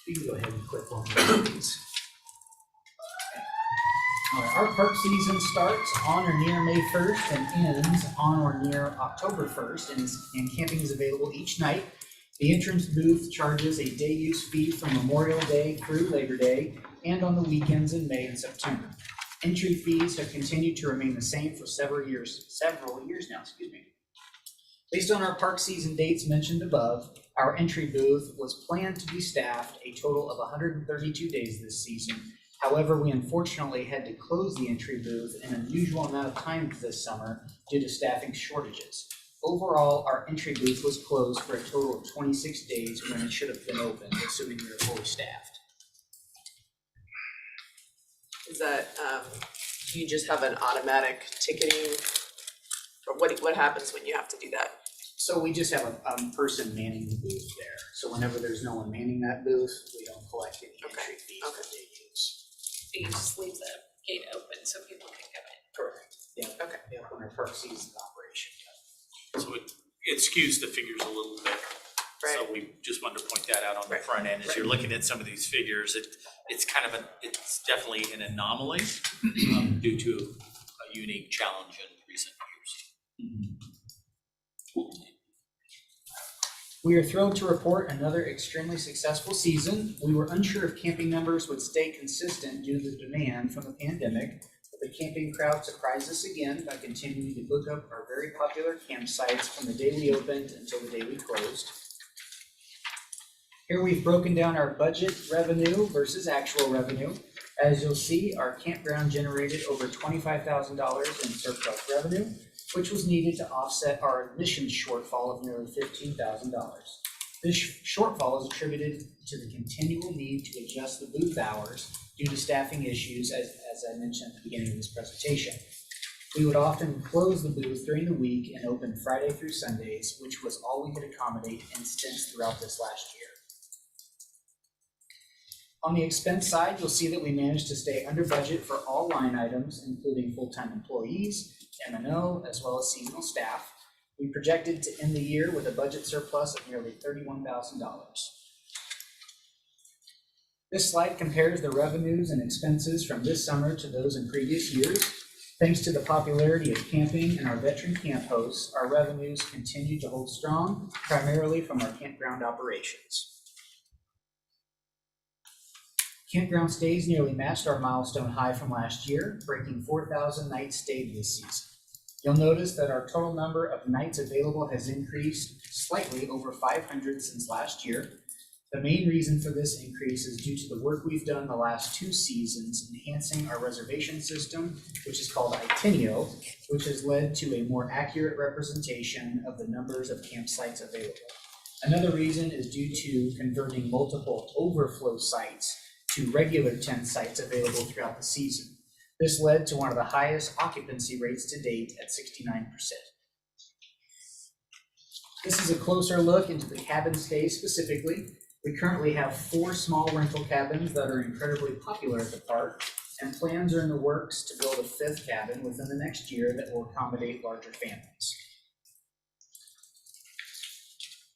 You can go ahead and click on these. All right, our park season starts on or near May 1st and ends on or near October 1st, and camping is available each night. The entrance booth charges a day use fee from Memorial Day through Labor Day and on the weekends in May and September. Entry fees have continued to remain the same for several years now, Based on our park season dates mentioned above, our entry booth was planned to be staffed a total of 132 days this season. However, we unfortunately had to close the entry booth an unusual amount of time this summer due to staffing shortages. Overall, our entry booth was closed for a total of 26 days when it should have been open, assuming we were fully staffed. Is that, do you just have an automatic ticketing? Or what happens when you have to do that? So we just have a person manning the booth there. So whenever there's no one manning that booth, we don't collect any entry fees that they use. You just leave the gate open so people can come in. Correct. Yeah. Okay. Yeah, when our park season's in operation. So it skews the figures a little bit. So Right. we just wanted to point that out on the Right. front end. As you're looking at some of these figures, it's it's definitely an anomaly due to a unique challenge in recent years. We are thrilled to report another extremely successful season. We were unsure if camping numbers would stay consistent due to the demand from the pandemic, but the camping crowd surprised us again by continuing to book up our very popular campsites from the day we opened until the day we closed. Here we've broken down our budget revenue versus actual revenue. As you'll see, our campground generated over $25,000 in surplus revenue, which was needed to offset our admissions shortfall of nearly $15,000. This shortfall is attributed to the continual need to adjust the booth hours due to staffing issues, as I mentioned at the beginning of this presentation. We would often close the booth during the week and open Friday through Sundays, which was all we could accommodate and since throughout this last year. On the expense side, you'll see that we managed to stay under budget for all line items, including full-time employees, M&O, as well as seasonal staff. We projected to end the year with a budget surplus of nearly $31,000. This slide compares the revenues and expenses from this summer to those in previous years. Thanks to the popularity of camping and our veteran camp hosts, our revenues continue to hold strong, primarily from our campground operations. Campground stays nearly matched our milestone high from last year, breaking 4,000 nights stayed this season. You'll notice that our total number of nights available has increased slightly over 500 since last year. The main reason for this increase is due to the work we've done the last 2 seasons enhancing our reservation system, which is called Itineo, which has led to a more accurate representation of the numbers of campsites available. Another reason is due to converting multiple overflow sites to regular tent sites available throughout the season. This led to one of the highest occupancy rates to date at 69%. This is a closer look into the cabin stays specifically. We currently have 4 small rental cabins that are incredibly popular at the park, and plans are in the works to build a 5th cabin within the next year that will accommodate larger families.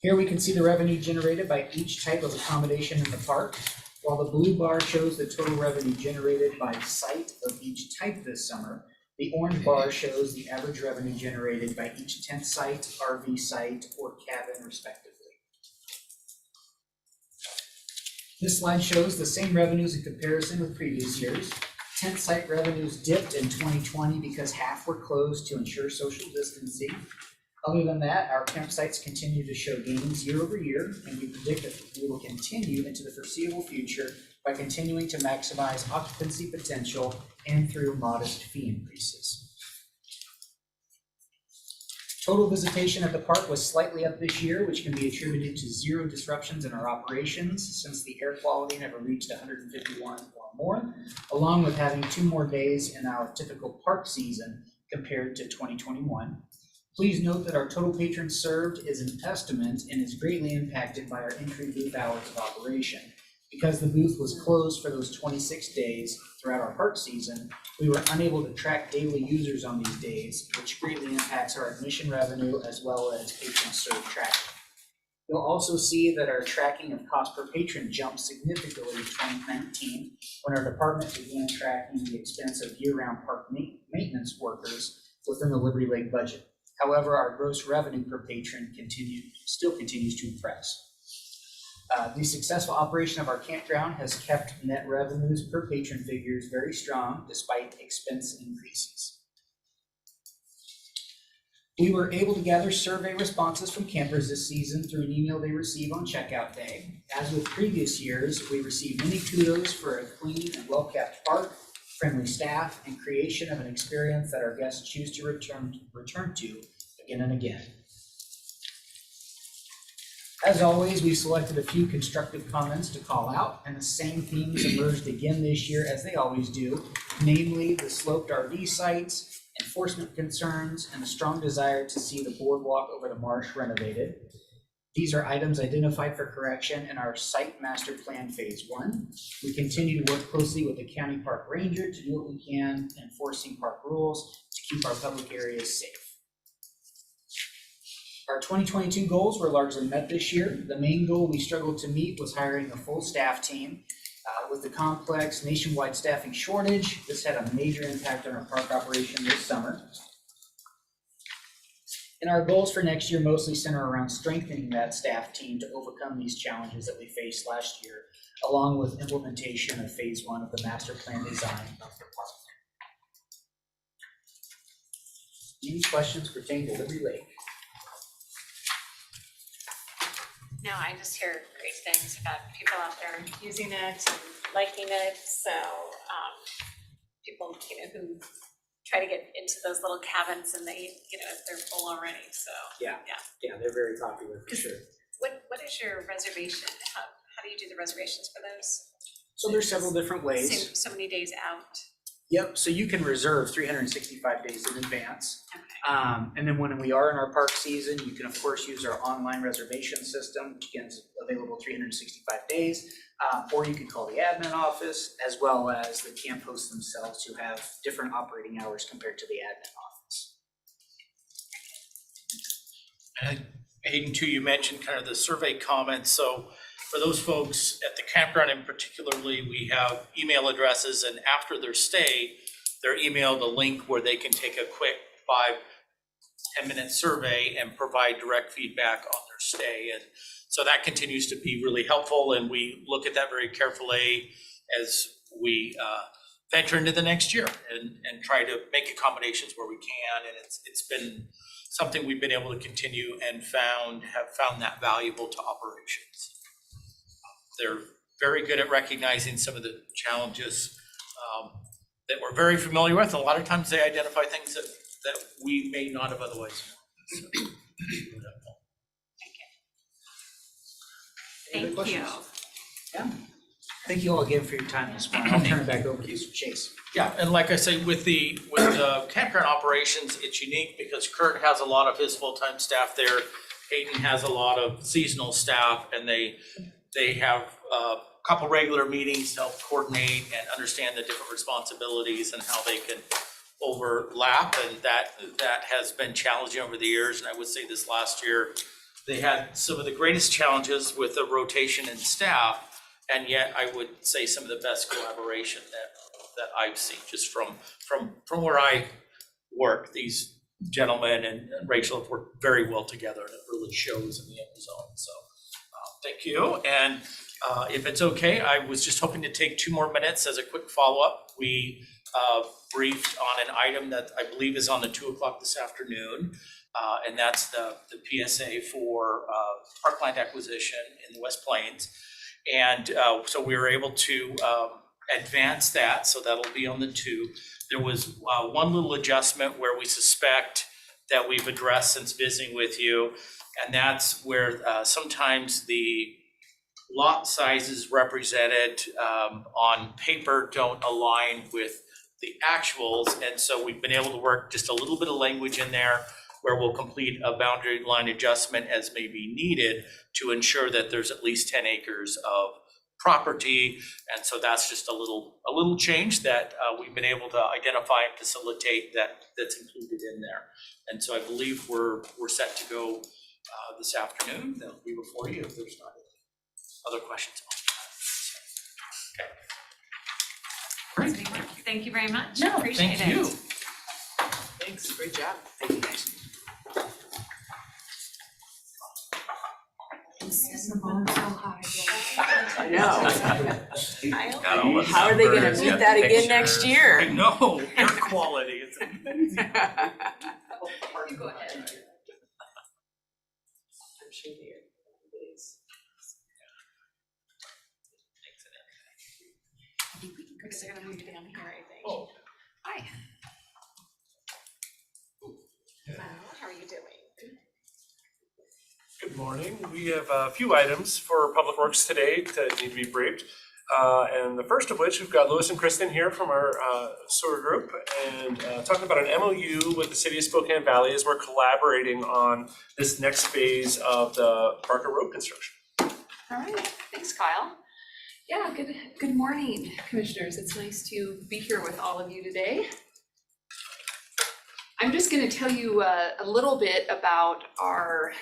Here we can see the revenue generated by each type of accommodation in the park. While the blue bar shows the total revenue generated by site of each type this summer, the orange bar shows the average revenue generated by each tent site, RV site, or cabin respectively. This slide shows the same revenues in comparison with previous years. Tent site revenues dipped in 2020 because half were closed to ensure social distancing. Other than that, our campsites continue to show gains year over year, and we predict that we will continue into the foreseeable future by continuing to maximize occupancy potential and through modest fee increases. Total visitation at the park was slightly up this year, which can be attributed to 0 disruptions in our operations since the air quality never reached 151 or more, along with having 2 more days in our typical park season compared to 2021. Please note that our total patrons served is an estimate and is greatly impacted by our entry booth hours of operation. Because the booth was closed for those 26 days throughout our park season, we were unable to track daily users on these days, which greatly impacts our admission revenue as well as patron served tracking. You'll also see that our tracking of cost per patron jumped significantly in 2019 when our department began tracking the expense of year-round park maintenance workers within the Liberty Lake budget. However, our gross revenue per patron still continues to impress. The successful operation of our campground has kept net revenues per patron figures very strong despite expense increases. We were able to gather survey responses from campers this season through an email they receive on checkout day. As with previous years, we received many kudos for a clean and well-kept park, friendly staff, and creation of an experience that our guests choose to return to again and again. As always, we selected a few constructive comments to call out, and the same themes emerged again this year as they always do, namely the sloped RV sites, enforcement concerns, and a strong desire to see the boardwalk over the marsh renovated. These are items identified for correction in our site master plan phase 1. We continue to work closely with the county park ranger to do what we can in enforcing park rules to keep our public areas safe. Our 2022 goals were largely met this year. The main goal we struggled to meet was hiring a full staff team. With the complex nationwide staffing shortage, this had a major impact on our park operation this summer. And our goals for next year mostly center around strengthening that staff team to overcome these challenges that we faced last year, along with implementation of phase 1 of the master plan design of the park. Any questions pertaining to Liberty Lake? No, I just hear great things about people out there using it and liking it. So people, who try to get into those little cabins and they, they're full already. So Yeah, they're very popular for sure. What is your reservation? How do you do the reservations for those? So there's several different ways. So many days out. Yep, so you can reserve 365 days in advance. Okay. And then when we are in our park season, you can of course use our online reservation system, which again is available 365 days. Or you can call the admin office, as well as the camp hosts themselves, who have different operating hours compared to the admin office. And Hayden, too, you mentioned kind of the survey comments. So for those folks at the campground in particularly, we have email addresses, and after their stay, they're emailed a link where they can take a quick 5-10-minute survey and provide direct feedback on their stay. And so that continues to be really helpful, and we look at that very carefully as we venture into the next year and try to make accommodations where we can. And it's been something we've been able to continue and have found that valuable to operations. They're very good at recognizing some of the challenges that we're very familiar with. A lot of times they identify things that we may not have otherwise known. So, Any other Thank you. questions? Yeah. Thank you all again for your time this morning. I'll turn it back over to you, Chase. Yeah, and like I say, with the campground operations, it's unique because Kurt has a lot of his full-time staff there. Hayden has a lot of seasonal staff, and they have a couple regular meetings to help coordinate and understand the different responsibilities and how they can overlap, and that has been challenging over the years. And I would say this last year, they had some of the greatest challenges with the rotation in staff, and yet I would say some of the best collaboration that I've seen just from where I work. These gentlemen and Rachel have worked very well together, and it really shows in the end result. So thank you. And if it's okay, I was just hoping to take 2 more minutes as a quick follow-up. We briefed on an item that I believe is on the 2 o'clock this afternoon. And that's the PSA for parkland acquisition in the West Plains. And so we were able to advance that, so that'll be on the 2. There was one little adjustment where we suspect that we've addressed since visiting with you, and that's where sometimes the lot sizes represented on paper don't align with the actuals, and so we've been able to work just a little bit of language in there where we'll complete a boundary line adjustment as may be needed to ensure that there's at least 10 acres of property. And so that's just a little change that we've been able to identify and facilitate that's included in there. And so I believe we're set to go this afternoon. They'll be before you if there's not any other questions. Okay. Great. Thank you very much. No, Appreciate thank you. it. Thanks, great job. Thank you guys. I know. Got all the How are they gonna numbers, meet got that the again next pictures. year? I know, air quality, it's amazing. You go ahead. I'm sure they are. It is. I think we can go, they're gonna move you down here, I think. Oh. Hi. How are you doing? Good morning. We have a few items for Public Works today that need to be briefed. And the first of which, we've got Lewis and Kristen here from our sewer group and talking about an MOU with the city of Spokane Valley as we're collaborating on this next phase of the Parker Road construction. All right, thanks, Kyle. Yeah, good morning, commissioners. It's nice to be here with all of you today. I'm just going to tell you a little bit about our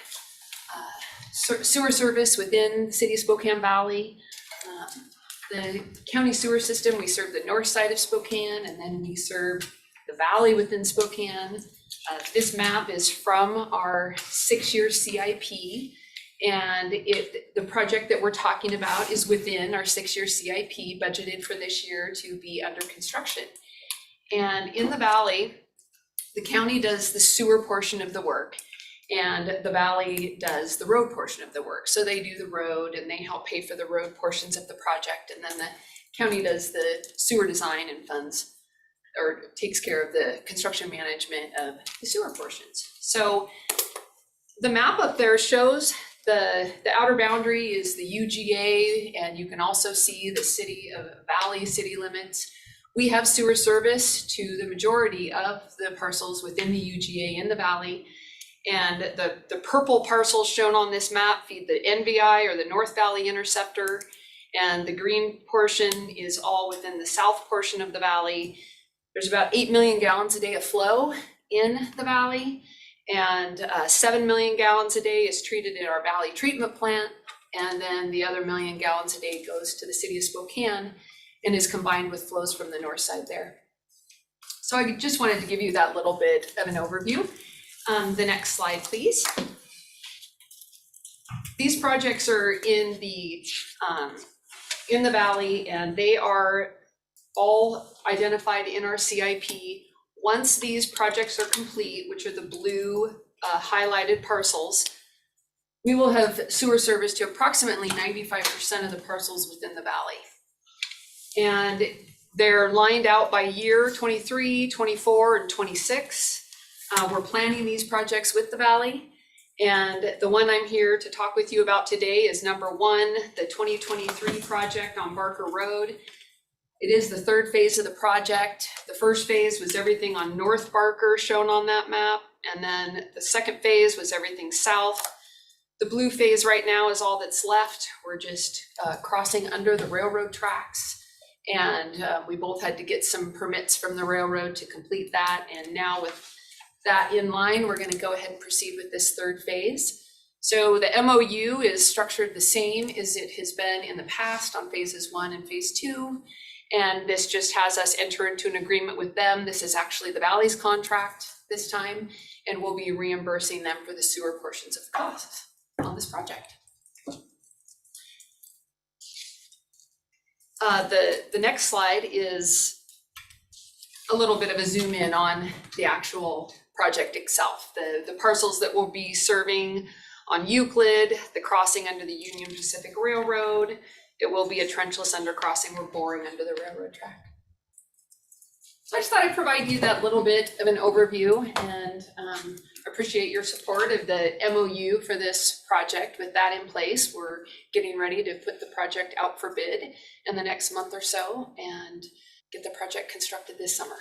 sewer service within the city of Spokane Valley. The county sewer system, we serve the north side of Spokane, and then we serve the valley within Spokane. This map is from our 6-year CIP, and the project that we're talking about is within our 6-year CIP budgeted for this year to be under construction. And in the valley, the county does the sewer portion of the work, and the valley does the road portion of the work. So they do the road and they help pay for the road portions of the project, and then the county does the sewer design and funds or takes care of the construction management of the sewer portions. So the map up there shows the outer boundary is the UGA, and you can also see the city of Valley city limits. We have sewer service to the majority of the parcels within the UGA in the valley. And the purple parcels shown on this map feed the NVI or the North Valley Interceptor. And the green portion is all within the south portion of the valley. There's about 8 million gallons a day of flow in the valley. And 7 million gallons a day is treated in our valley treatment plant. And then the other 1 million gallons a day goes to the city of Spokane and is combined with flows from the north side there. So I just wanted to give you that little bit of an overview. The next slide, please. These projects are in the valley, and they are all identified in our CIP. Once these projects are complete, which are the blue highlighted parcels, we will have sewer service to approximately 95% of the parcels within the valley. And they're lined out by year, 23, 24, and 26. We're planning these projects with the valley. And the one I'm here to talk with you about today is number 1, the 2023 project on Barker Road. It is the 3rd phase of the project. The first phase was everything on North Barker shown on that map. And then the second phase was everything south. The blue phase right now is all that's left. We're just crossing under the railroad tracks. And we both had to get some permits from the railroad to complete that. And now with that in line, we're going to go ahead and proceed with this 3rd phase. So the MOU is structured the same as it has been in the past on phases 1 and phase 2. And this just has us enter into an agreement with them. This is actually the valley's contract this time, and we'll be reimbursing them for the sewer portions of the costs on this project. The next slide is a little bit of a zoom in on the actual project itself. The parcels that will be serving on Euclid, the crossing under the Union Pacific Railroad. It will be a trenchless undercrossing. We're boring under the railroad track. So I just thought I'd provide you that little bit of an overview and appreciate your support of the MOU for this project. With that in place, we're getting ready to put the project out for bid in the next month or so and get the project constructed this summer.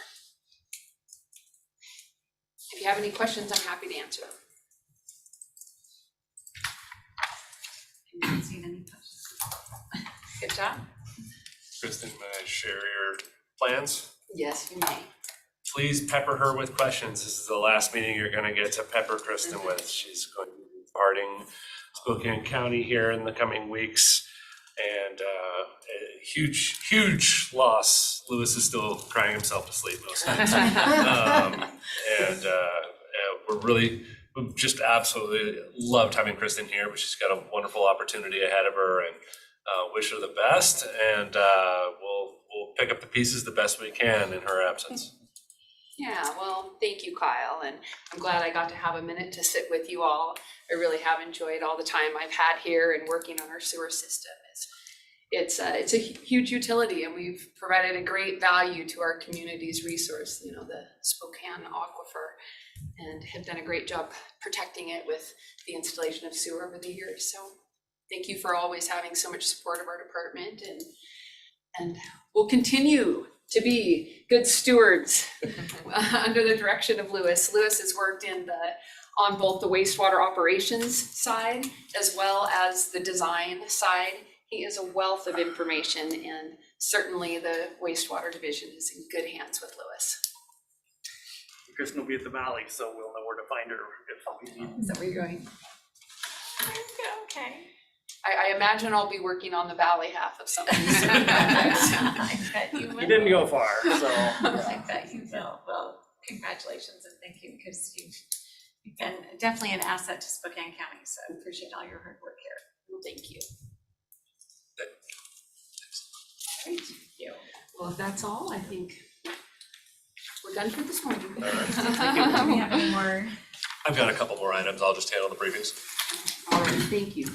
If you have any questions, I'm happy to answer them. Anyone seen any questions? Good job. Kristen, may I share your plans? Yes, you may. Please pepper her with questions. This is the last meeting you're gonna get to pepper Kristen with. She's going to be departing Spokane County here in the coming weeks. And a huge loss. Lewis is still crying himself to sleep most nights. We just absolutely loved having Kristen here, but she's got a wonderful opportunity ahead of her, and wish her the best. And we'll pick up the pieces the best we can in her absence. Yeah, well, thank you, Kyle, and I'm glad I got to have a minute to sit with you all. I really have enjoyed all the time I've had here and working on our sewer system. It's a huge utility, and we've provided a great value to our community's resource, you know, the Spokane Aquifer, and have done a great job protecting it with the installation of sewer over the years. So thank you for always having so much support of our department, and we'll continue to be good stewards under the direction of Lewis. Lewis has worked on both the wastewater operations side as well as the design side. He is a wealth of information, and certainly the wastewater division is in good hands with Lewis. Kristen will be at the Valley, so we'll know where to find her if we need. Is that where you're going? Okay. I imagine I'll be working on the Valley half of some of these. I bet you will. You didn't go far, so. I bet you will. Well, congratulations and thank you, because you've been definitely an asset to Spokane County. So I appreciate all your hard work here. Well, thank you. Thank you. Well, if that's all, I think we're done for this morning. Do we have any more? I've got a couple more items. I'll just handle the briefings. All right, thank you.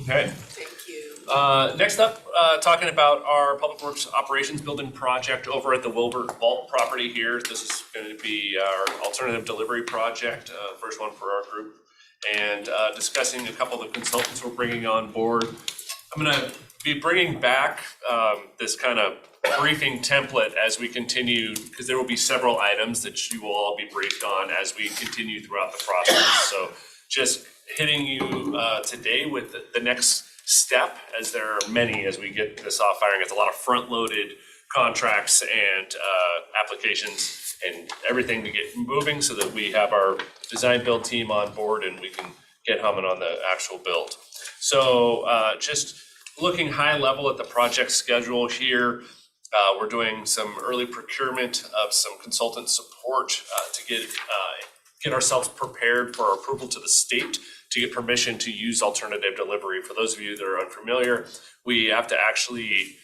Okay. Thank you. Next up, talking about our Public Works Operations Building project over at the Wilbert Vault property here. This is going to be our alternative delivery project, first one for our group, and discussing a couple of the consultants we're bringing on board. I'm going to be bringing back this kind of briefing template as we continue, because there will be several items that you will all be briefed on as we continue throughout the process. So just hitting you today with the next step, as there are many as we get this off firing. It's a lot of front-loaded contracts and applications and everything to get moving so that we have our design build team on board and we can get humming on the actual build. So just looking high level at the project schedule here, we're doing some early procurement of some consultant support to get ourselves prepared for approval to the state to get permission to use alternative delivery. For those of you that are unfamiliar, we have to actually,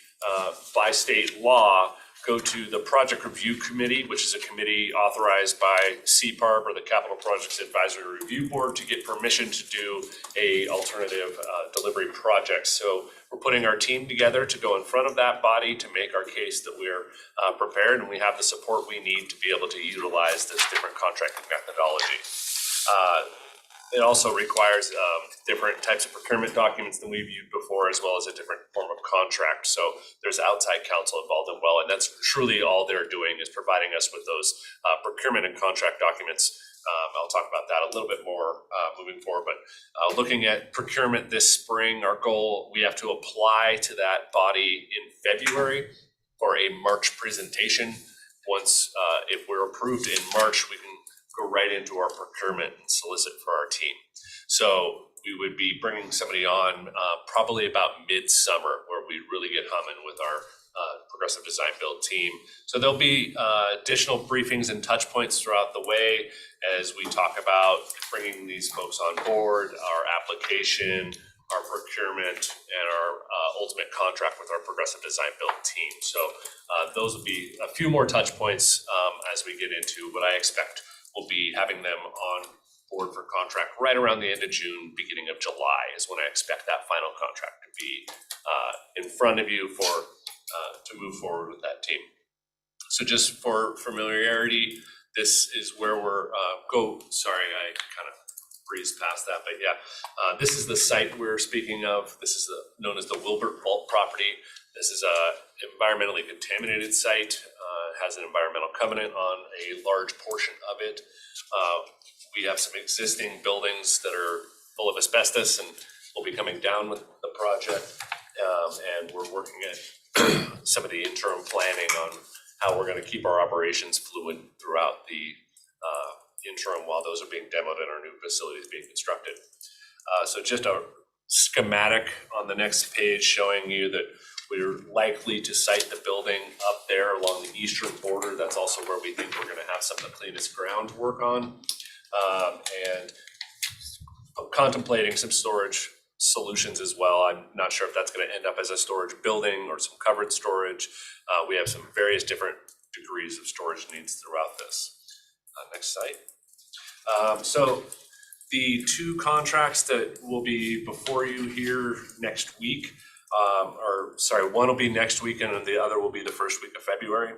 by state law, go to the Project Review Committee, which is a committee authorized by CPARB, or the Capital Projects Advisory Review Board, to get permission to do a alternative delivery project. So we're putting our team together to go in front of that body to make our case that we're prepared and we have the support we need to be able to utilize this different contracting methodology. It also requires different types of procurement documents than we've used before, as well as a different form of contract. So there's outside counsel involved as well, and that's truly all they're doing is providing us with those procurement and contract documents. I'll talk about that a little bit more moving forward, but looking at procurement this spring, our goal, we have to apply to that body in February for a March presentation. Once, if we're approved in March, we can go right into our procurement and solicit for our team. So we would be bringing somebody on probably about mid-summer, where we really get humming with our progressive design build team. So there'll be additional briefings and touch points throughout the way as we talk about bringing these folks on board, our application, our procurement, and our ultimate contract with our Progressive Design Build team. So those will be a few more touch points as we get into what I expect will be having them on board for contract right around the end of June, beginning of July is when I expect that final contract to be in front of you for to move forward with that team. So just for familiarity, this is where we're sorry, I kind of breezed past that, but yeah, this is the site we're speaking of. This is known as the Wilbert Vault property. This is a environmentally contaminated site, has an environmental covenant on a large portion of it. We have some existing buildings that are full of asbestos and will be coming down with the project. And we're working at some of the interim planning on how we're going to keep our operations fluid throughout the interim while those are being demoed and our new facilities being constructed. So just a schematic on the next page showing you that we're likely to site the building up there along the eastern border. That's also where we think we're going to have some of the cleanest ground to work on. And contemplating some storage solutions as well. I'm not sure if that's going to end up as a storage building or some covered storage. We have some various different degrees of storage needs throughout this. Next slide. So the two contracts that will be before you here next week, one will be next week and the other will be the first week of February.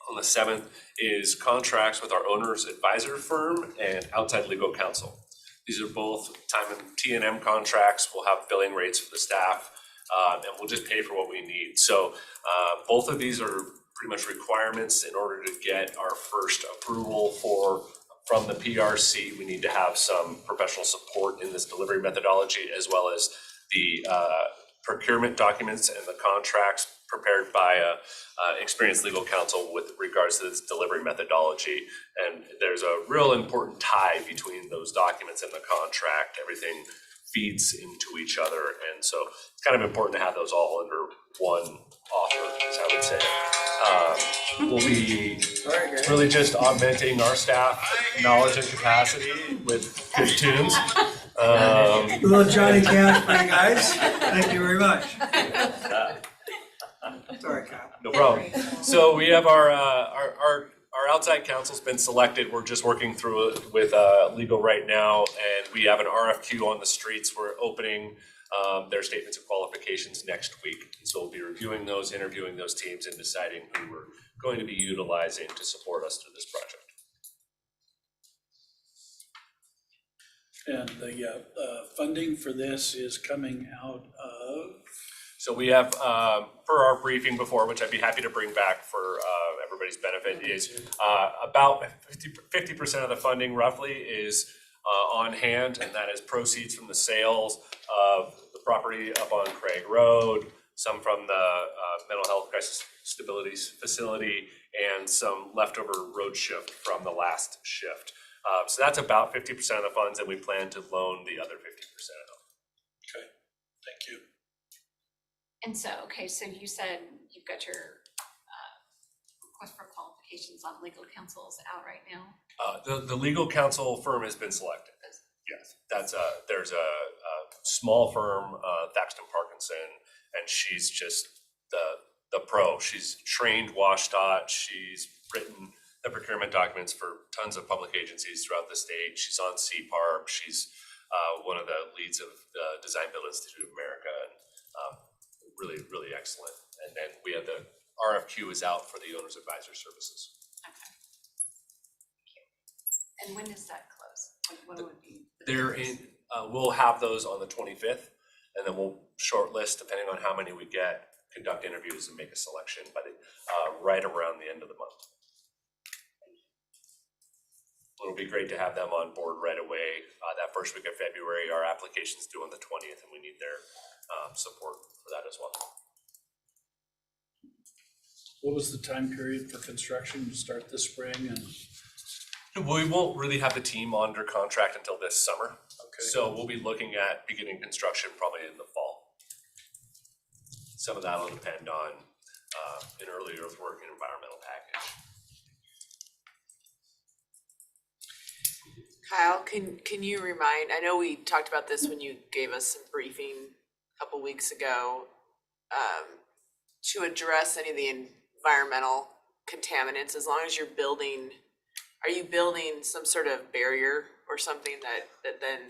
On the 7th is contracts with our owner's advisor firm and outside legal counsel. These are both time and T&M contracts. We'll have billing rates for the staff, and we'll just pay for what we need. So both of these are pretty much requirements in order to get our first approval from the PRC. We need to have some professional support in this delivery methodology, as well as the procurement documents and the contracts prepared by experienced legal counsel with regards to this delivery methodology. And there's a real important tie between those documents and the contract. Everything feeds into each other. And so it's kind of important to have those all under one author, as I would say. We'll be really just augmenting our staff knowledge and capacity with good tunes. Little Johnny Cash for you guys. Thank you very much. Sorry, Kyle. No problem. So we have our outside counsel's been selected. We're just working through it with legal right now, and we have an RFQ on the streets. We're opening their statements of qualifications next week. And so we'll be reviewing those, interviewing those teams, and deciding who we're going to be utilizing to support us through this project. And the funding for this is coming out of? So we have, per our briefing before, which I'd be happy to bring back for everybody's benefit, is about 50% of the funding roughly is on hand, and that is proceeds from the sales of the property up on Craig Road, some from the mental health crisis stability facility, and some leftover road shift from the last shift. So that's about 50% of the funds, and we plan to loan the other 50% of them. Okay, thank you. And so, okay, so you said you've got your request for qualifications on legal counsels out right now? The legal counsel firm has been selected. Yes, there's a small firm, Thaxton Parkinson, and she's just the pro. She's trained WashDOT. She's written the procurement documents for tons of public agencies throughout the state. She's on CPARP. She's one of the leads of the Design Build Institute of America, and really, really excellent. And then we have the RFQ is out for the owner's advisor services. Okay. Thank you. And when does that close? When would be? They're in, we'll have those on the 25th, and then we'll shortlist, depending on how many we get, conduct interviews and make a selection by the right around the end of the month. It'll be great to have them on board right away. That first week of February, our application's due on the 20th, and we need their support for that as well. What was the time period for construction to start this spring? And we won't really have the team under contract until this summer. okay, So we'll be looking at beginning construction probably in the fall. Some of that will depend on an early earthwork and environmental package. Kyle, can you remind, I know we talked about this when you gave us some briefing a couple weeks ago, to address any of the environmental contaminants, as long as you're building, are you building some sort of barrier or something that then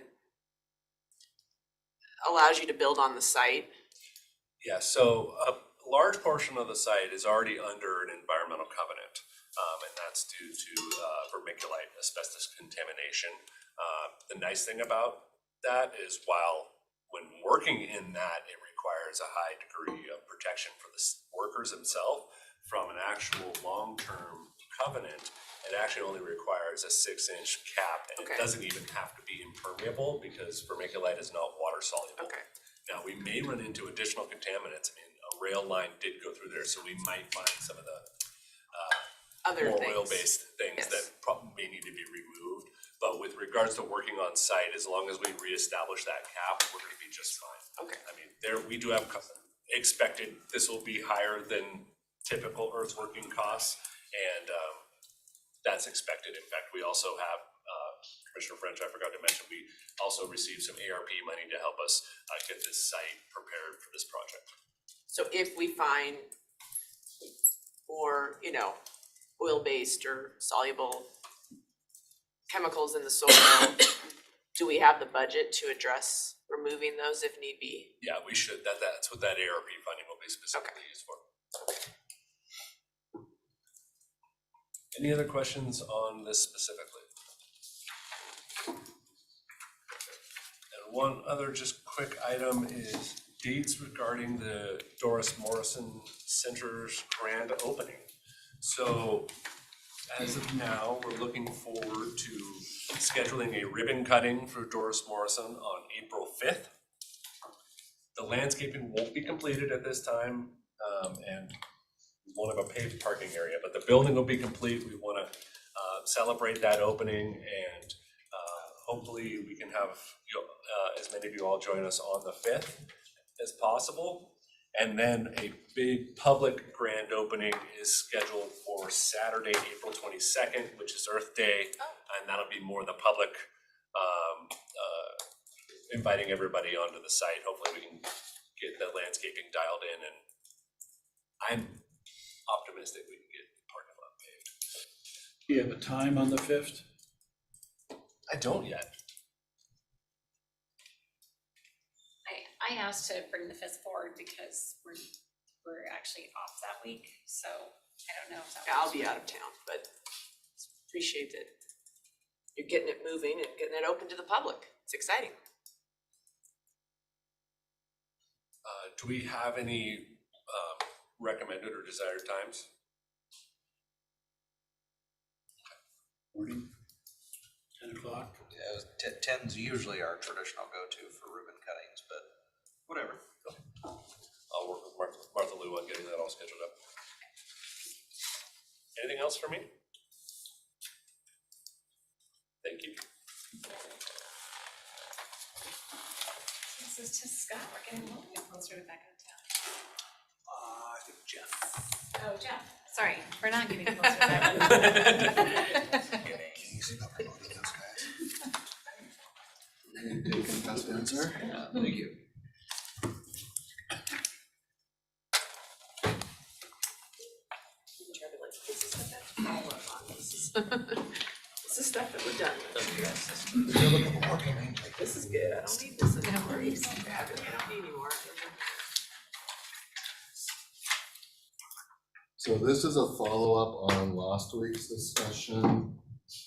allows you to build on the site? Yeah, so a large portion of the site is already under an environmental covenant, and that's due to vermiculite asbestos contamination. The nice thing about that is when working in that, it requires a high degree of protection for the workers themselves from an actual long-term covenant. It actually only requires a 6-inch cap, and it doesn't even have to be impermeable because vermiculite is not water soluble. Okay. Now, we may run into additional contaminants. I mean, a rail line did go through there, so we might find some of the Other more things. oil-based things that probably may need to be removed. But with regards to working on site, as long as we reestablish that cap, we're gonna be just fine. Okay. I mean, we do have expected, this will be higher than typical earthworking costs, and that's expected. In fact, we also have, Commissioner French, I forgot to mention, we also received some ARP money to help us get this site prepared for this project. So if we find more, oil-based or soluble chemicals in the soil, do we have the budget to address removing those if need be? Yeah, we should. That's what that ARP funding will be specifically used for. Any other questions on this specifically? And one other just quick item is dates regarding the Doris Morrison Center's grand opening. So as of now, we're looking forward to scheduling a ribbon cutting for Doris Morrison on April 5th. The landscaping won't be completed at this time, and we won't have a paved parking area, but the building will be complete. We want to celebrate that opening, and hopefully we can have as many of you all join us on the 5th as possible. And then a big public grand opening is scheduled for Saturday, April 22nd, which is Earth Day, and that'll be more the public, inviting everybody onto the site. Hopefully we can get the landscaping dialed in, and I'm optimistic we can get the parking lot paved. Do you have a time on the 5th? I don't yet. I asked to bring the 5th forward because we're actually off that week, so I don't know if that I'll works. be out of town, but appreciate that you're getting it moving and getting it open to the public. It's exciting. Do we have any recommended or desired times? Morning, 10 o'clock. Yeah, 10's usually our traditional go-to for ribbon cuttings, but whatever. I'll work with Martha Lou on getting that all scheduled up. Anything else for me? Thank you. This is to Scott, we're getting a little bit closer to back in town. I think Jeff. Oh, Jeff, sorry, we're not getting closer to that. Thank you. This is stuff that we're done with. This is good. I don't need this anymore. I don't need anymore. So this is a follow-up on last week's discussion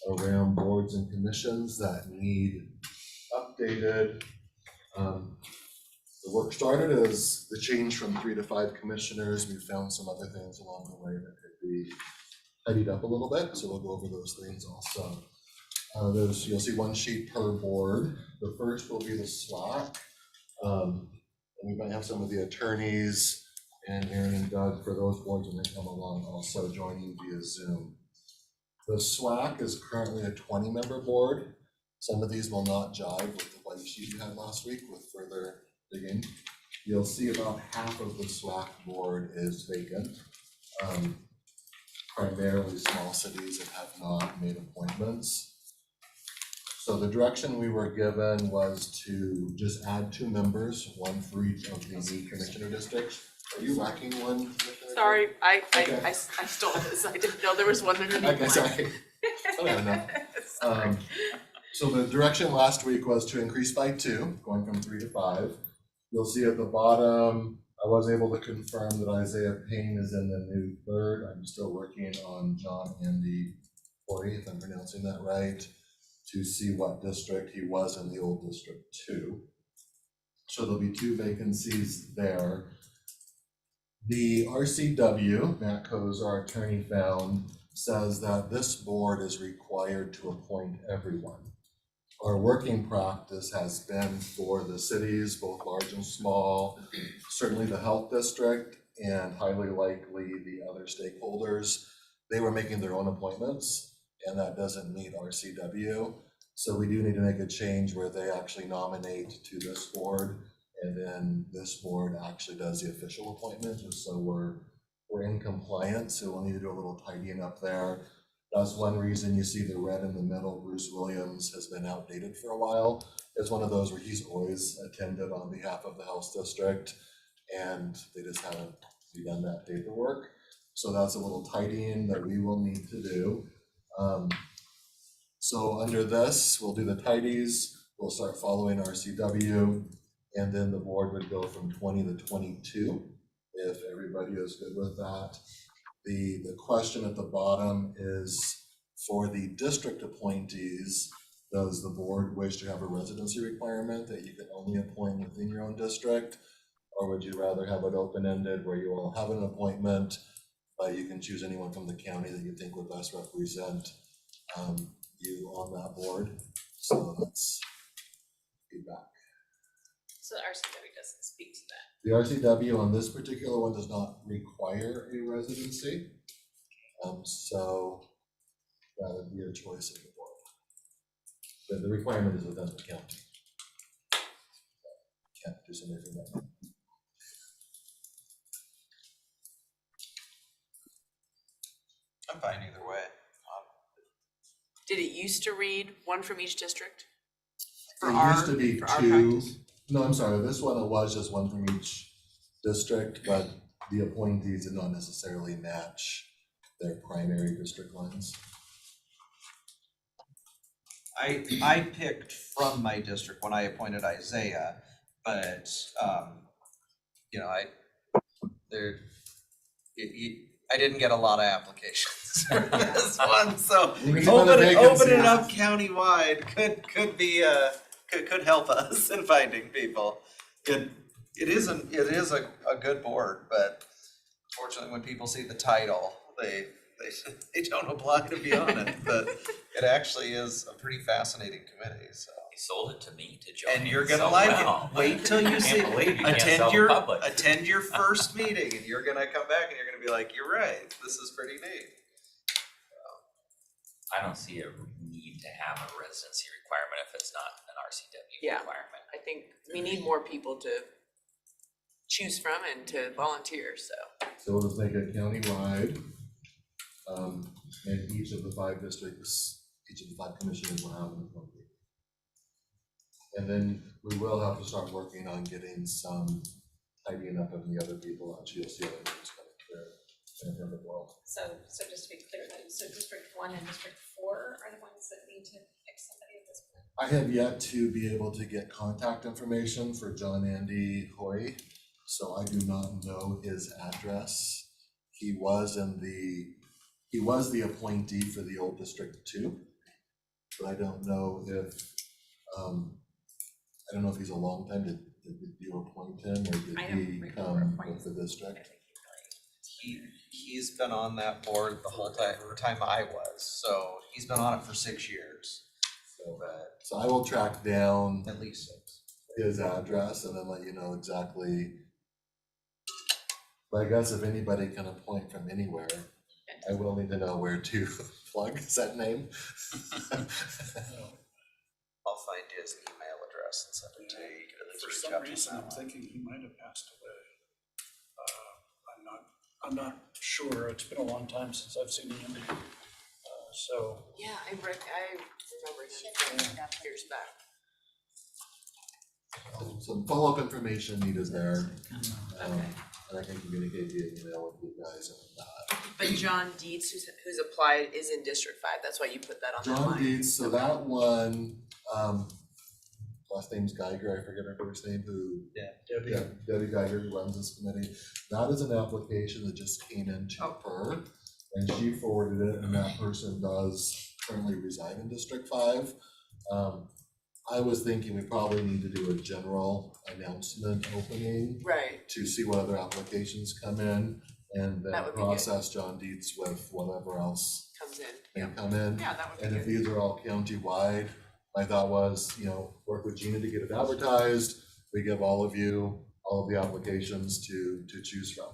around boards and commissions that need updated. The work started as the change from 3 to 5 commissioners. We found some other things along the way that could be tidied up a little bit, so we'll go over those things also. You'll see one sheet per board. The first will be the SWAC. And we might have some of the attorneys and Aaron and Doug for those boards when they come along also joining via Zoom. The SWAC is currently a 20-member board. Some of these will not jive with the white sheet you had last week with further digging. You'll see about half of the SWAC board is vacant. Primarily small cities that have not made appointments. So the direction we were given was to just add 2 members, one for each of the new commissioner districts. Are you lacking one? Commissioner? Sorry, I Okay. stole this. I didn't know there was one underneath I guess mine. I don't have enough. Sorry. So the direction last week was to increase by 2, going from 3 to 5. You'll see at the bottom, I was able to confirm that Isaiah Payne is in the new 3rd. I'm still working on John Andy Corey, if I'm pronouncing that right, to see what district he was in the old District 2. So there'll be 2 vacancies there. The RCW, Matt Coes, our attorney, found says that this board is required to appoint everyone. Our working practice has been for the cities, both large and small, certainly the health district, and highly likely the other stakeholders. They were making their own appointments, and that doesn't meet RCW. So we do need to make a change where they actually nominate to this board, and then this board actually does the official appointment, just so we're in compliance. So we'll need to do a little tidying up there. That's one reason you see the red in the middle. Bruce Williams has been outdated for a while. It's one of those where he's always attended on behalf of the health district, and they just haven't redone that paperwork. So that's a little tidying that we will need to do. So under this, we'll do the tidies. We'll start following RCW, and then the board would go from 20 to 22, if everybody is good with that. The question at the bottom is, for the district appointees, does the board wish to have a residency requirement that you can only appoint within your own district? Or would you rather have it open-ended where you all have an appointment, but you can choose anyone from the county that you think would best represent you on that board? So that's feedback. So the RCW doesn't speak to that. The RCW on this particular one does not require a residency. So that would be a choice of the board. But the requirement is within the county. Can't do something from that. I'm fine either way. Did it used to read one from each district? For It our, used to be for our 2. practice? No, I'm sorry, this one, it was just 1 from each district, but the appointees did not necessarily match their primary district lines. I picked from my district when I appointed Isaiah, but, you know, I didn't get a lot of applications for this one, so opening up countywide could be could help us in finding people. It is a good board, but unfortunately, when people see the title, they don't apply to be on it. But it actually is a pretty fascinating committee. So He sold it to me to join. and you're gonna like it. Wait till you see. Can't believe you can't sell in public. Attend your first meeting, and you're gonna come back and you're gonna be like, you're right. This is pretty neat. I don't see a need to have a residency requirement if it's not an RCW Yeah. requirement. I think we need more people to choose from and to volunteer, so. So we'll just make it countywide. And each of the 5 districts, each of the 5 commissioners will have an appointee. And then we will have to start working on getting some tidying up of the other people on GLC other names coming through in a perfect world. So just to be clear then, so District 1 and District 4 are the ones that need to pick somebody at this point? I have yet to be able to get contact information for John Andy Hoy, so I do not know his address. He was the appointee for the old District 2, but I don't know if he's a long time. Did you appoint him, or I did don't he recall come appointing with the district? He's been on that board the whole time I was, so he's been on it for 6 years. So I will track down At least 6. his address and then let you know exactly. But I guess if anybody can appoint from anywhere, I will need to know where to plug that name. I'll find his email address and send it to you. You can at least For reach some out to reason, him. I'm thinking he might have passed away. I'm not sure. It's been a long time since I've seen him. So, Yeah, I remember remember him from years back. Some follow-up information needed there. And I can communicate via email with you guys on that. But John Dietz, who's applied, is in District 5, that's why you put that on that John line. Dietz, so that one, last name's Geiger, I forget her first name, who. Debbie. Yeah, Debbie Geiger, who runs this committee. That is an application that just came in to her, and she forwarded it, and that person does currently reside in District 5. I was thinking we probably need to do a general announcement opening Right, to see what other applications come in, and then That would be good. process John Dietz with whatever else comes in. may come in. Yeah, that would be And if good. these are all county-wide, my thought was, work with Gina to get it advertised. We give all of you all of the applications to choose from.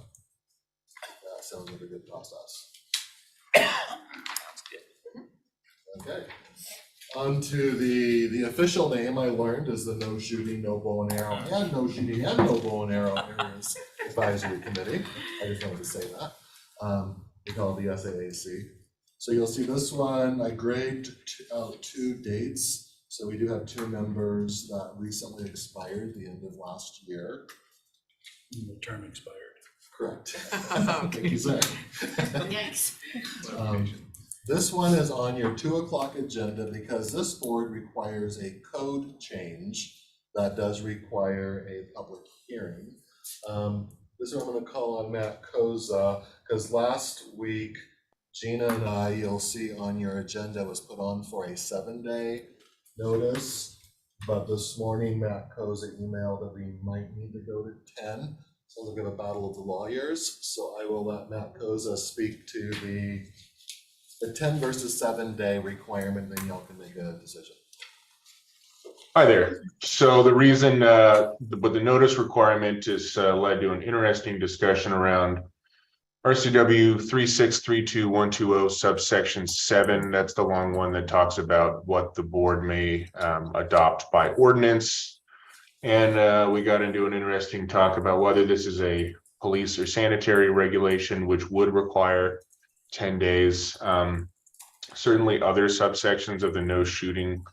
That sounds like a good process. Sounds good. Okay. On to the official name I learned is the No Shooting, No Bow and Arrow, and No Shooting and No Bow and Arrow Areas Advisory Committee. I just wanted to say that. We call it the SAAC. So you'll see this one, I graded out 2 dates. So we do have 2 members that recently expired the end of last year. The term expired. Correct. Thank you, sir. Yikes. This one is on your 2 o'clock agenda because this board requires a code change that does require a public hearing. This one I'm gonna call on Matt Koza, because last week, Gina and I, you'll see on your agenda, was put on for a 7-day notice. But this morning, Matt Koza emailed that we might need to go to 10. So we'll get a battle of the lawyers. So I will let Matt Koza speak to the 10 versus 7-day requirement, then y'all can make a decision. Hi there. So the reason with the notice requirement is led to an interesting discussion around RCW 3632120 subsection 7. That's the long one that talks about what the board may adopt by ordinance. And we got into an interesting talk about whether this is a police or sanitary regulation, which would require 10 days. Certainly other subsections of the no shooting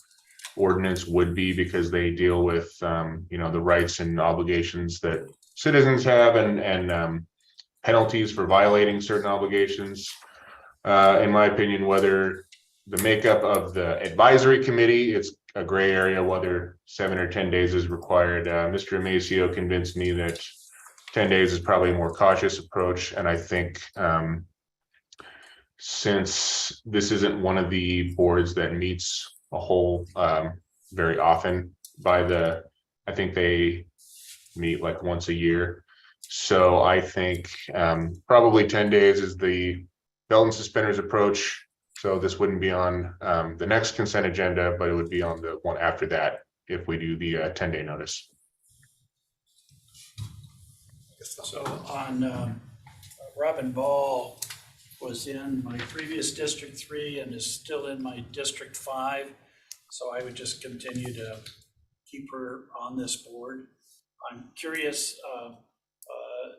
ordinance would be, because they deal with, the rights and obligations that citizens have and penalties for violating certain obligations. In my opinion, whether the makeup of the advisory committee, it's a gray area, whether 7 or 10 days is required. Mr. Amacio convinced me that 10 days is probably a more cautious approach. And I think since this isn't one of the boards that meets a whole very often I think they meet like once a year. So I think probably 10 days is the belt and suspenders approach. So this wouldn't be on the next consent agenda, but it would be on the one after that if we do the 10-day notice. So on Robin Ball was in my previous District 3 and is still in my District 5. So I would just continue to keep her on this board. I'm curious,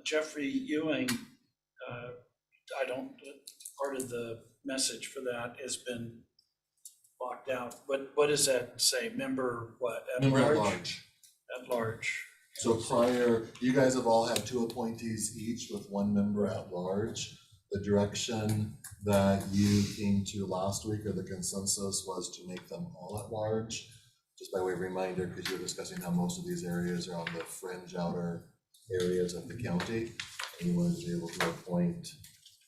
Jeffrey Ewing, part of the message for that has been locked out. What does that say? Member what? Member at large. At large. So prior, you guys have all had 2 appointees each with 1 member at large. The direction that you came to last week, or the consensus, was to make them all at large. Just by way of reminder, because you're discussing how most of these areas are on the fringe outer areas of the county, and you wanted to be able to appoint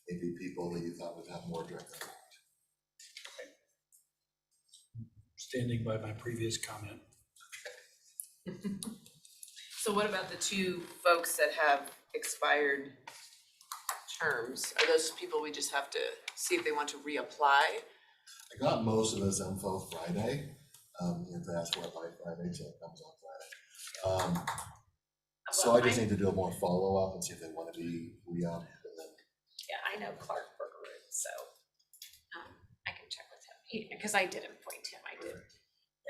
maybe people that you thought would have more direct impact. Standing by my previous comment. So what about the 2 folks that have expired terms? Are those people we just have to see if they want to reapply? I got most of this info Friday. You have to ask for it by Friday, so it comes on Friday. So I just need to do a more follow-up and see if they want to be re-up. Yeah, I know Clark Bergerud, so I can check with him, because I did appoint him. I did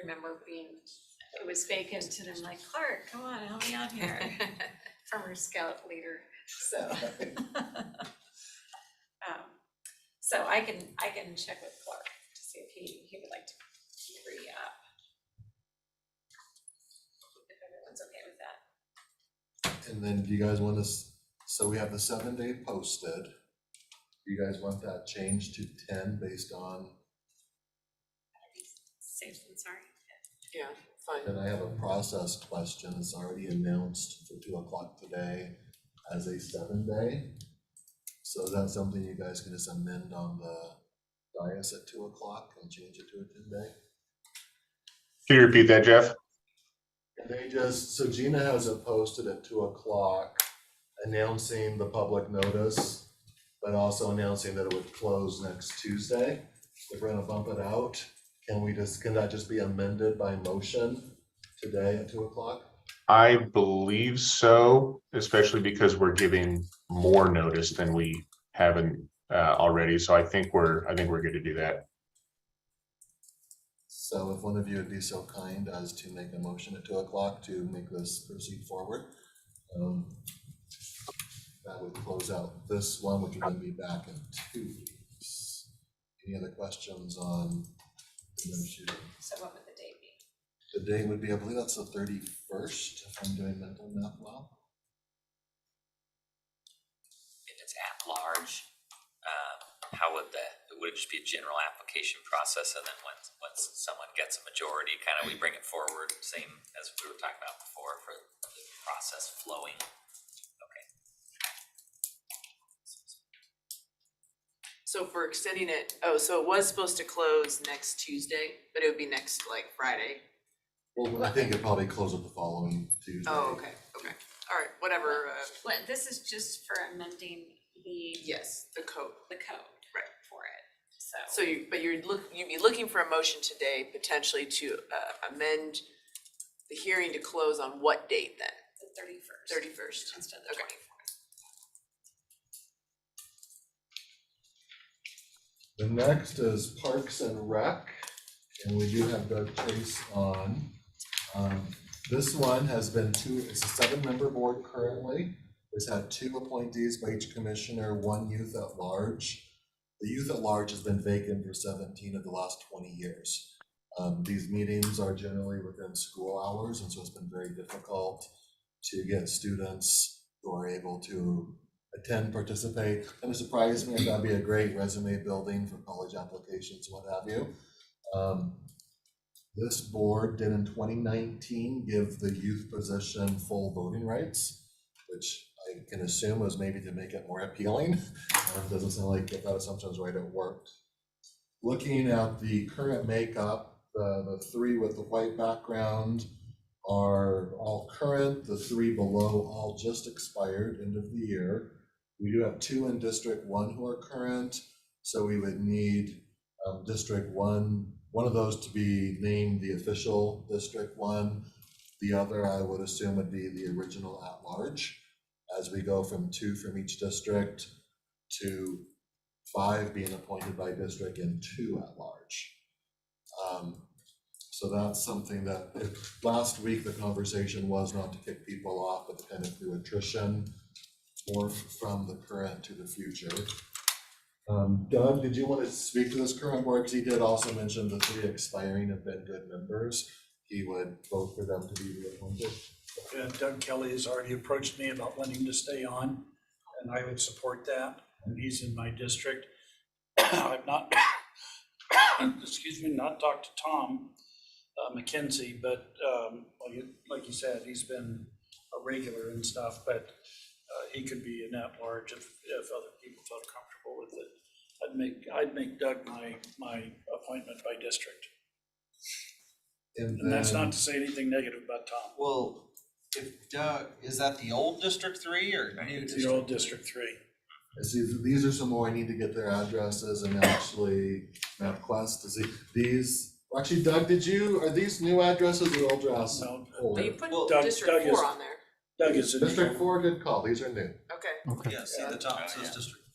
remember it was vacant, and I'm like, Clark, come on, help me out here. Former scout leader, so. So I can check with Clark to see if he would like to And then do you guys want us, so we have the 7-day posted. Do you guys want that changed to 10 based on, Sorry. Yeah, fine. then I have a process question. It's already announced for 2 o'clock today as a 7-day. So is that something you guys can just amend on the dais at 2 o'clock and change it to a 10-day? Can you repeat that, Jeff? And they just, so Gina has it posted at 2 o'clock, announcing the public notice, but also announcing that it would close next Tuesday. If we're gonna bump it out, can that just be amended by motion today at 2 o'clock? I believe so, especially because we're giving more notice than we haven't already. So I think we're good to do that. So if one of you would be so kind as to make a motion at 2 o'clock to make this proceed forward, that would close out this one, which would then be back in 2 weeks. Any other questions on administrative? So what would the date be? The date would be, I believe that's the 31st, if I'm doing mental math well. If it's at large, would it just be a general application process, and then once someone gets a majority, kind of we bring it forward, same as we were talking about before for the process flowing? Okay. So for extending it, so it was supposed to close next Tuesday, but it would be next like Friday. Well, I think it probably closes the following Tuesday. Oh, okay, all right, whatever, Well, this is just for amending the yes, the code. right for it, So you'd be looking for a motion today potentially to amend the hearing to close on what date then? the 31st. 31st. Instead of the 24th. The next is Parks and Rec, and we do have Doug Chase on. This one has been it's a 7-member board currently. It's had 2 appointees by each commissioner, 1 youth at large. The youth at large has been vacant for 17 of the last 20 years. These meetings are generally within school hours, and so it's been very difficult to get students who are able to attend, participate. And it surprised me, that'd be a great resume building for college applications, what have you. This board did in 2019 give the youth position full voting rights, which I can assume was maybe to make it more appealing. Doesn't sound like, if that assumption is right, it worked. Looking at the current makeup, the 3 with the white background are all current, the 3 below all just expired, end of the year. We do have 2 in District 1 who are current, so we would need District 1, one of those to be named the official District 1. The other, I would assume, would be the original at-large, as we go from 2 from each district to 5 being appointed by district and 2 at-large. So that's something that, last week the conversation was not to kick people off, but to kind of through attrition, more from the current to the future. Doug, did you want to speak to this current board? Because he did also mention the 3 expiring have been good members. He would vote for them to be reappointed. Doug Kelly has already approached me about wanting to stay on, and I would support that. And he's in my district. I've not, excuse me, not talked to Tom McKenzie, but like you said, he's been a regular and stuff, but he could be an at-large if other people felt comfortable with it. I'd make Doug my appointment by district. And that's not to say anything negative about Tom. Well, if Doug, is that the old District 3 or new It's District? the old District 3. See, these are some more I need to get their addresses and actually MapQuest. Actually, Doug, are these new addresses or old addresses? No. Older? You put Doug District is- 4 on there. Doug is in District 4, good call. These are new. Okay, Yeah, see the top says District.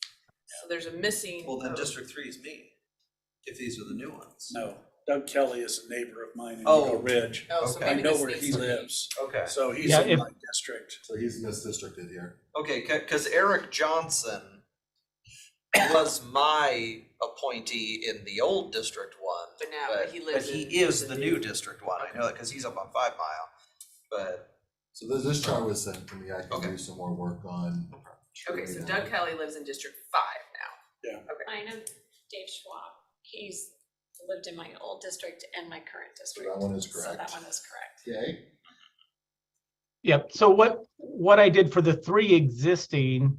so there's a missing. Well, then District 3 is me, if these are the new ones. No, Doug Kelly is a neighbor of mine in Oh. Eagle Ridge. Oh, so Okay. I maybe know this where needs he to be- lives, Okay. so he's Yeah, in if- my district. So he's misdistricted here. Okay, because Eric Johnson was my appointee in the old District 1. But now he But lives he in is the new District 1, I know that because he's up on 5 Mile. But So this chart was sent to me, I can do some more work on. Okay, so Doug Kelly lives in District 5 now. I know Dave Schwab, he's lived in my old district and my current district. that one is So correct. that one is correct. Okay, Yep, so what I did for the 3 existing,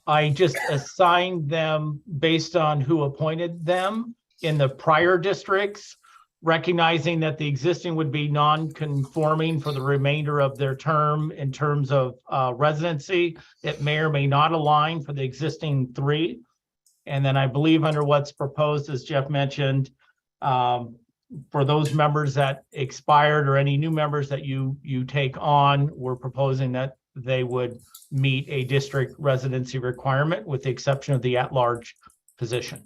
I just assigned them based on who appointed them in the prior districts, recognizing that the existing would be non-conforming for the remainder of their term in terms of residency. It may or may not align for the existing 3. And then I believe under what's proposed, as Jeff mentioned, for those members that expired or any new members that you take on, we're proposing that they would meet a district residency requirement with the exception of the at-large position.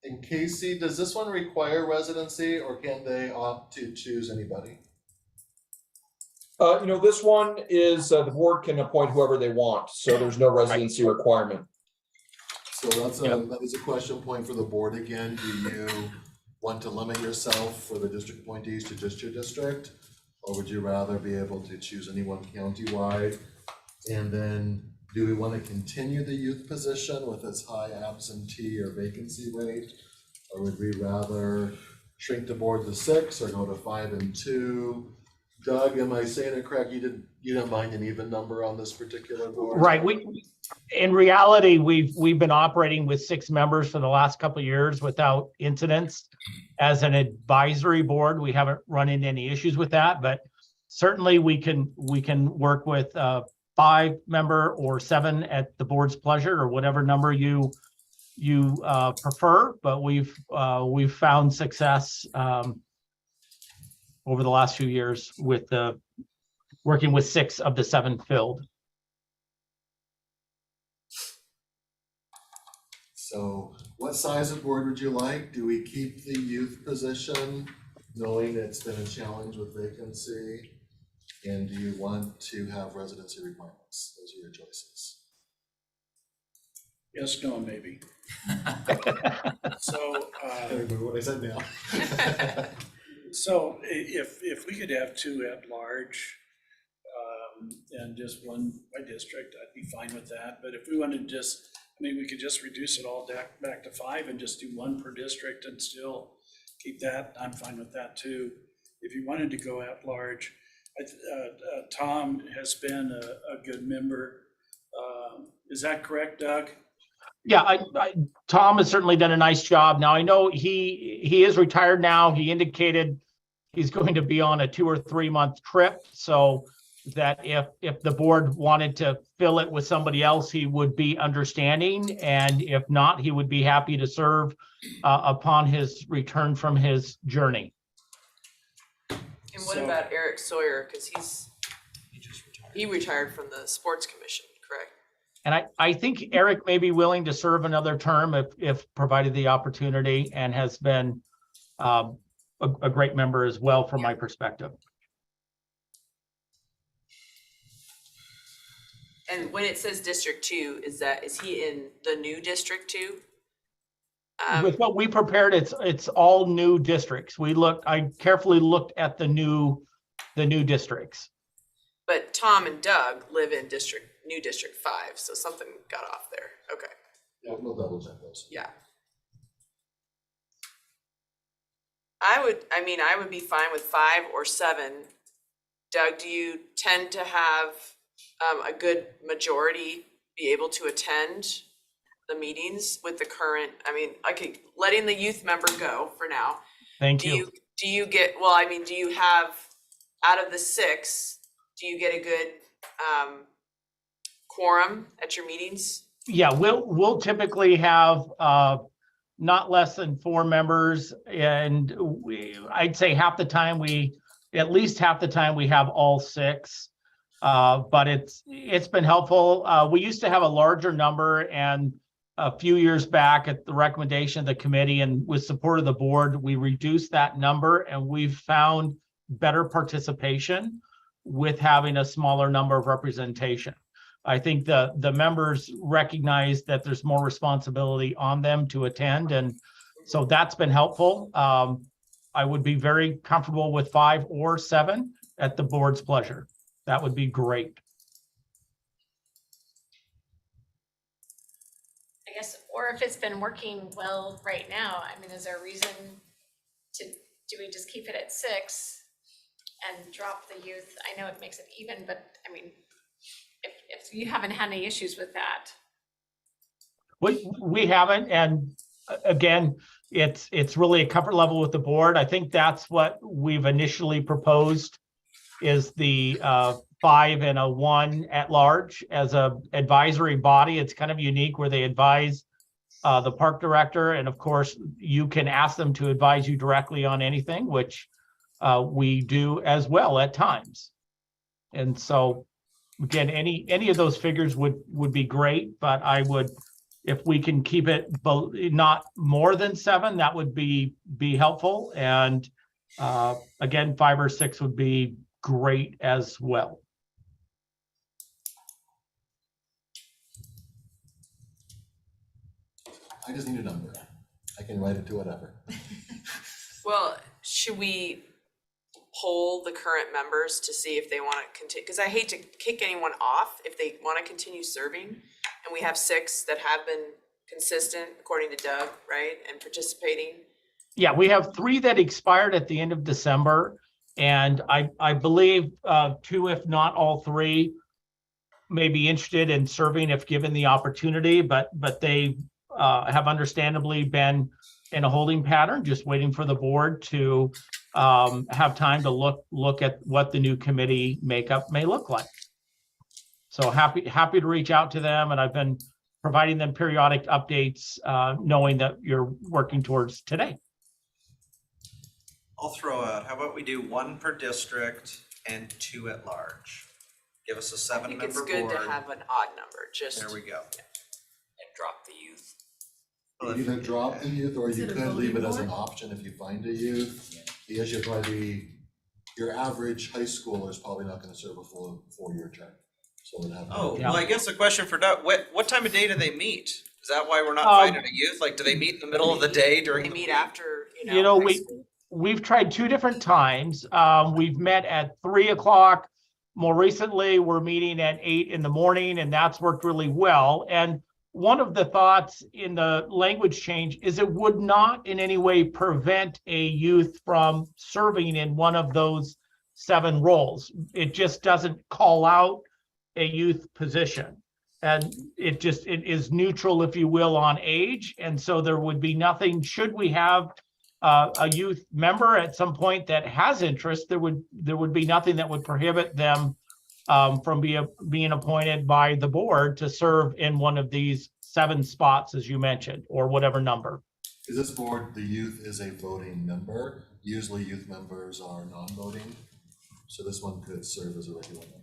and Casey, does this one require residency or can they opt to choose anybody? This one is, the board can appoint whoever they want, so there's no residency requirement. So that is a question point for the board again. Do you want to limit yourself for the district appointees to just your district? Or would you rather be able to choose anyone countywide? And then do we want to continue the youth position with its high absentee or vacancy rate? Or would we rather shrink the board to 6 or go to 5 and 2? Doug, am I saying it correct? You don't mind an even number on this particular board? Right, in reality, we've been operating with 6 members for the last couple of years without incidents. As an advisory board, we haven't run into any issues with that, but certainly we can work with 5-member or 7 at the board's pleasure, or whatever number you prefer. But we've found success over the last few years with working with 6 of the 7 filled. So what size of board would you like? Do we keep the youth position, knowing it's been a challenge with vacancy? And do you want to have residency requirements? Those are your choices. Yes, no, and maybe. So, I remember what I said now. so if we could have 2 at large, and just 1 by district, I'd be fine with that. But if we wanted to we could just reduce it all back to 5 and just do 1 per district and still keep that. I'm fine with that too. If you wanted to go at large, Tom has been a good member. Is that correct, Doug? Yeah, Tom has certainly done a nice job. Now, I know he is retired now. He indicated he's going to be on a 2 or 3 month trip. So that if the board wanted to fill it with somebody else, he would be understanding. And if not, he would be happy to serve upon his return from his journey. And what about Eric Sawyer? Because he retired from the sports commission, correct? And I think Eric may be willing to serve another term if provided the opportunity, and has been a great member as well from my perspective. And when it says District 2, is he in the new District 2? With what we prepared, it's all new districts. I carefully looked at the new districts. But Tom and Doug live in new District 5, so something got off there. Okay. Yeah, we'll double check those. Yeah. I would be fine with 5 or 7. Doug, do you tend to have a good majority be able to attend the meetings with the current, letting the youth member go for now. Thank you. Do you have, out of the 6, do you get a good quorum at your meetings? Yeah, we'll typically have not less than 4 members, and I'd say at least half the time we have all 6. But it's been helpful. We used to have a larger number, and a few years back, at the recommendation of the committee and with support of the board, we reduced that number, and we've found better participation with having a smaller number of representation. I think the members recognize that there's more responsibility on them to attend, and so that's been helpful. I would be very comfortable with 5 or 7 at the board's pleasure. that would be great. I guess, or if it's been working well right now, I mean, is there a reason do we just keep it at 6 and drop the youth? I know it makes it even, but I mean, if you haven't had any issues with that. We haven't, and again, it's really a comfort level with the board. I think that's what we've initially proposed is the 5 and a 1 at large as a advisory body. It's kind of unique where they advise the park director, and of course, you can ask them to advise you directly on anything, which we do as well at times. And so, again, any of those figures would be great, but I would, if we can keep it not more than 7, that would be helpful. And again, 5 or 6 would be great as well. I just need a number. I can write it to whatever. Well, should we poll the current members to see if they want to continue? Because I hate to kick anyone off if they want to continue serving. And we have 6 that have been consistent, according to Doug, right, and participating. Yeah, we have 3 that expired at the end of December. And I believe 2, if not all 3, may be interested in serving if given the opportunity, but they have understandably been in a holding pattern, just waiting for the board to have time to look at what the new committee makeup may look like. So happy to reach out to them, and I've been providing them periodic updates, knowing that you're working towards today. I'll throw out, how about we do 1 per district and 2 at large? Give us a I think 7-member it's board. good to have an odd number, just. There we go. And drop the youth. You either drop the youth or you Is it a could leave it voting as an board? option if you find a youth. Because you're probably, your average high schooler is probably not gonna serve a full 4-year term. So it would have. Oh, Yeah. well, I guess a question for Doug, what time of day do they meet? Is that why we're not Um, finding a youth? Like, do they meet in the middle of the day during They the meet week? after, You know, high school. we've tried 2 different times. We've met at 3 o'clock. More recently, we're meeting at 8 in the morning, and that's worked really well. And one of the thoughts in the language change is it would not in any way prevent a youth from serving in one of those 7 roles. It just doesn't call out a youth position. And it is neutral, if you will, on age. And so there would be nothing, should we have a youth member at some point that has interest, there would be nothing that would prohibit them from being appointed by the board to serve in one of these 7 spots, as you mentioned, or whatever number. Is this board, the youth is a voting member? Usually youth members are non-voting. So this one could serve as a regular member.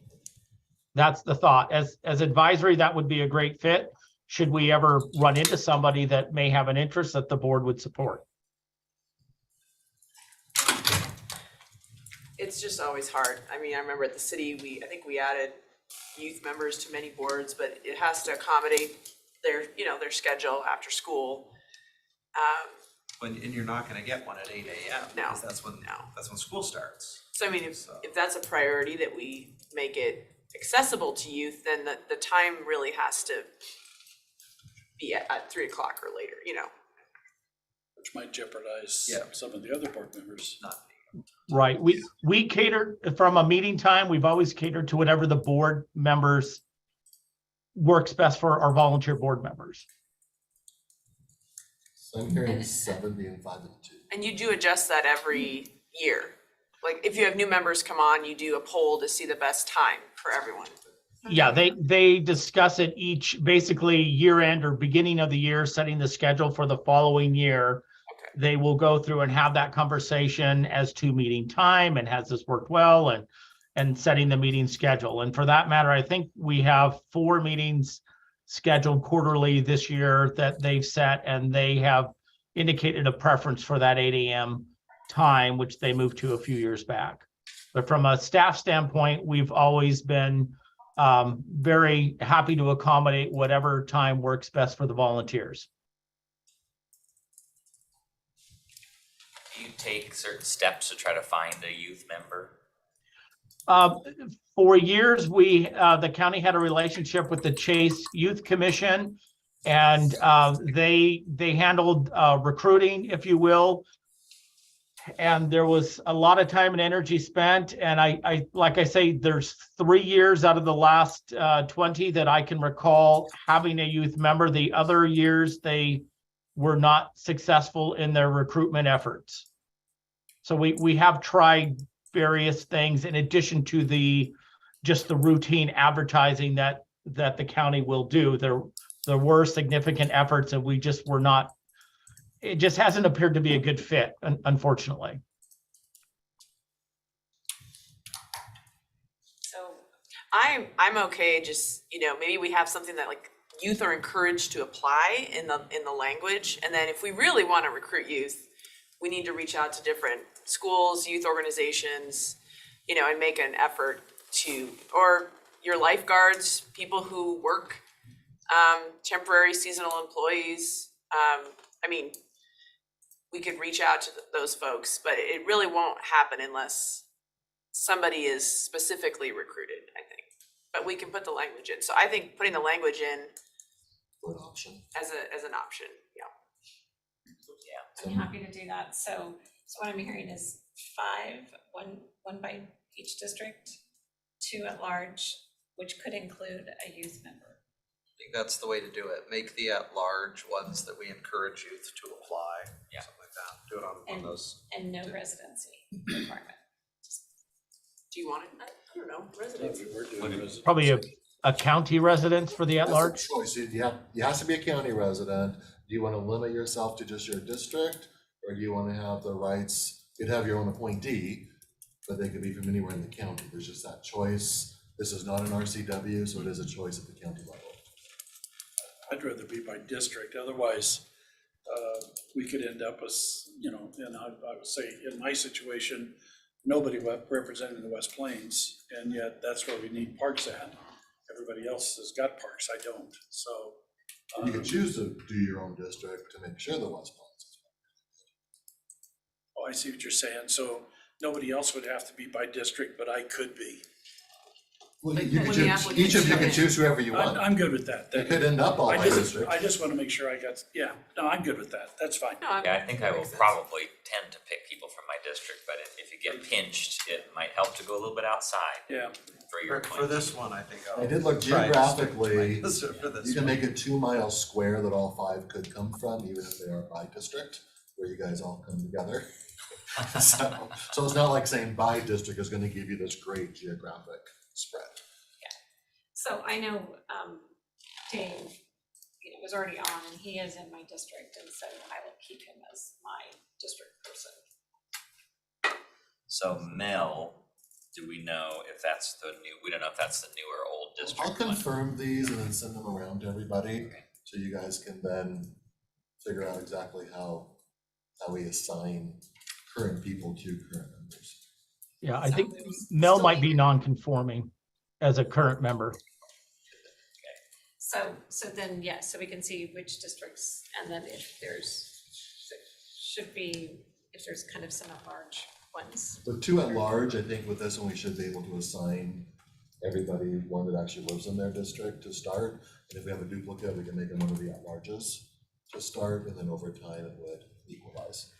That's the thought. As advisory, that would be a great fit. Should we ever run into somebody that may have an interest that the board would support? It's just always hard. I mean, I remember at the city, I think we added youth members to many boards, but it has to accommodate their schedule after school. And you're not gonna get one at 8 AM. No. Because that's when school starts. So I mean, if that's a priority that we make it accessible to youth, then the time really has to be at 3 o'clock or later, Which might jeopardize some of the other board members. Not Right. We cater from a meeting time. We've always catered to whatever the board members works best for our volunteer board members. So I'm hearing 7 being 5 and 2. And you do adjust that every year. Like if you have new members come on, you do a poll to see the best time for everyone. Yeah, they discuss it each, basically year end or beginning of the year, setting the schedule for the following year. They will go through and have that conversation as to meeting time and has this worked well and setting the meeting schedule. And for that matter, I think we have 4 meetings scheduled quarterly this year that they've set, and they have indicated a preference for that 8 AM time, which they moved to a few years back. But from a staff standpoint, we've always been very happy to accommodate whatever time works best for the volunteers. Do you take certain steps to try to find a youth member? For years, the county had a relationship with the Chase Youth Commission, and they handled recruiting, if you will. And there was a lot of time and energy spent. And I like I say, there's 3 years out of the last 20 that I can recall having a youth member. The other years, they were not successful in their recruitment efforts. So we have tried various things in addition to just the routine advertising that the county will do. There were significant efforts, and we just were not. It just hasn't appeared to be a good fit, unfortunately. So I'm okay, just, maybe we have something that like youth are encouraged to apply in the language. And then if we really want to recruit youth, we need to reach out to different schools, youth organizations, and make an effort or your lifeguards, people who work, temporary seasonal employees. We could reach out to those folks, but it really won't happen unless somebody is specifically recruited, I think. But we can put the language in. So I think putting the language in An option. as an option, yeah. I'm happy to do that. So what I'm hearing is 5, one by each district, 2 at large, which could include a youth member. I think that's the way to do it. Make the at-large ones that we encourage youth to apply. Yeah. Something like that. Do it on those. And no residency requirement. Do you want it? I don't know, residents. Probably a county residence for the at-large. That's a choice. You have to be a county resident. Do you want to limit yourself to just your district, or do you want to have the rights? You'd have your own appointee, but they could be from anywhere in the county. There's just that choice. This is not an RCW, so it is a choice at the county level. I'd rather be by district, otherwise, we could end up with, and I would say, in my situation, nobody representing the West Plains, and yet that's where we need parks at. Everybody else has got parks, I don't, so. You can choose to do your own district to make sure the West Plains is. Oh, I see what you're saying, so nobody else would have to be by district, but I could be. Well, But you can when the choose, each of you can application choose whoever you want. I'm good with that. It could end up all by district. I just want to make sure I got, I'm good with that, that's fine. Yeah, I think I will probably tend to pick people from my district, but if you get pinched, it might help to go a little bit outside. Yeah. For your For this one, I think. I did look try to stick with geographically, my district for this you can one. make a 2-mile square that all 5 could come from, even if they are by district, where you guys all come together. So it's not like saying by district is gonna give you this great geographic spread. So I know Dave, was already on, and he is in my district, and so I will keep him as my district person. So Mel, do we know if that's we don't know if that's the new or old district I'll one. confirm these and then send them around to everybody, so you guys can then figure out exactly how we assign current people to current members. Yeah, I think Mel might be non-conforming as a current member. So then, so we can see which districts, and then if there's kind of some at-large ones. With 2 at large, I think with this one, we should be able to assign everybody one that actually lives in their district to start. And if we have a duplicate, we can make them one of the at-larges to start, and then over time it would equalize.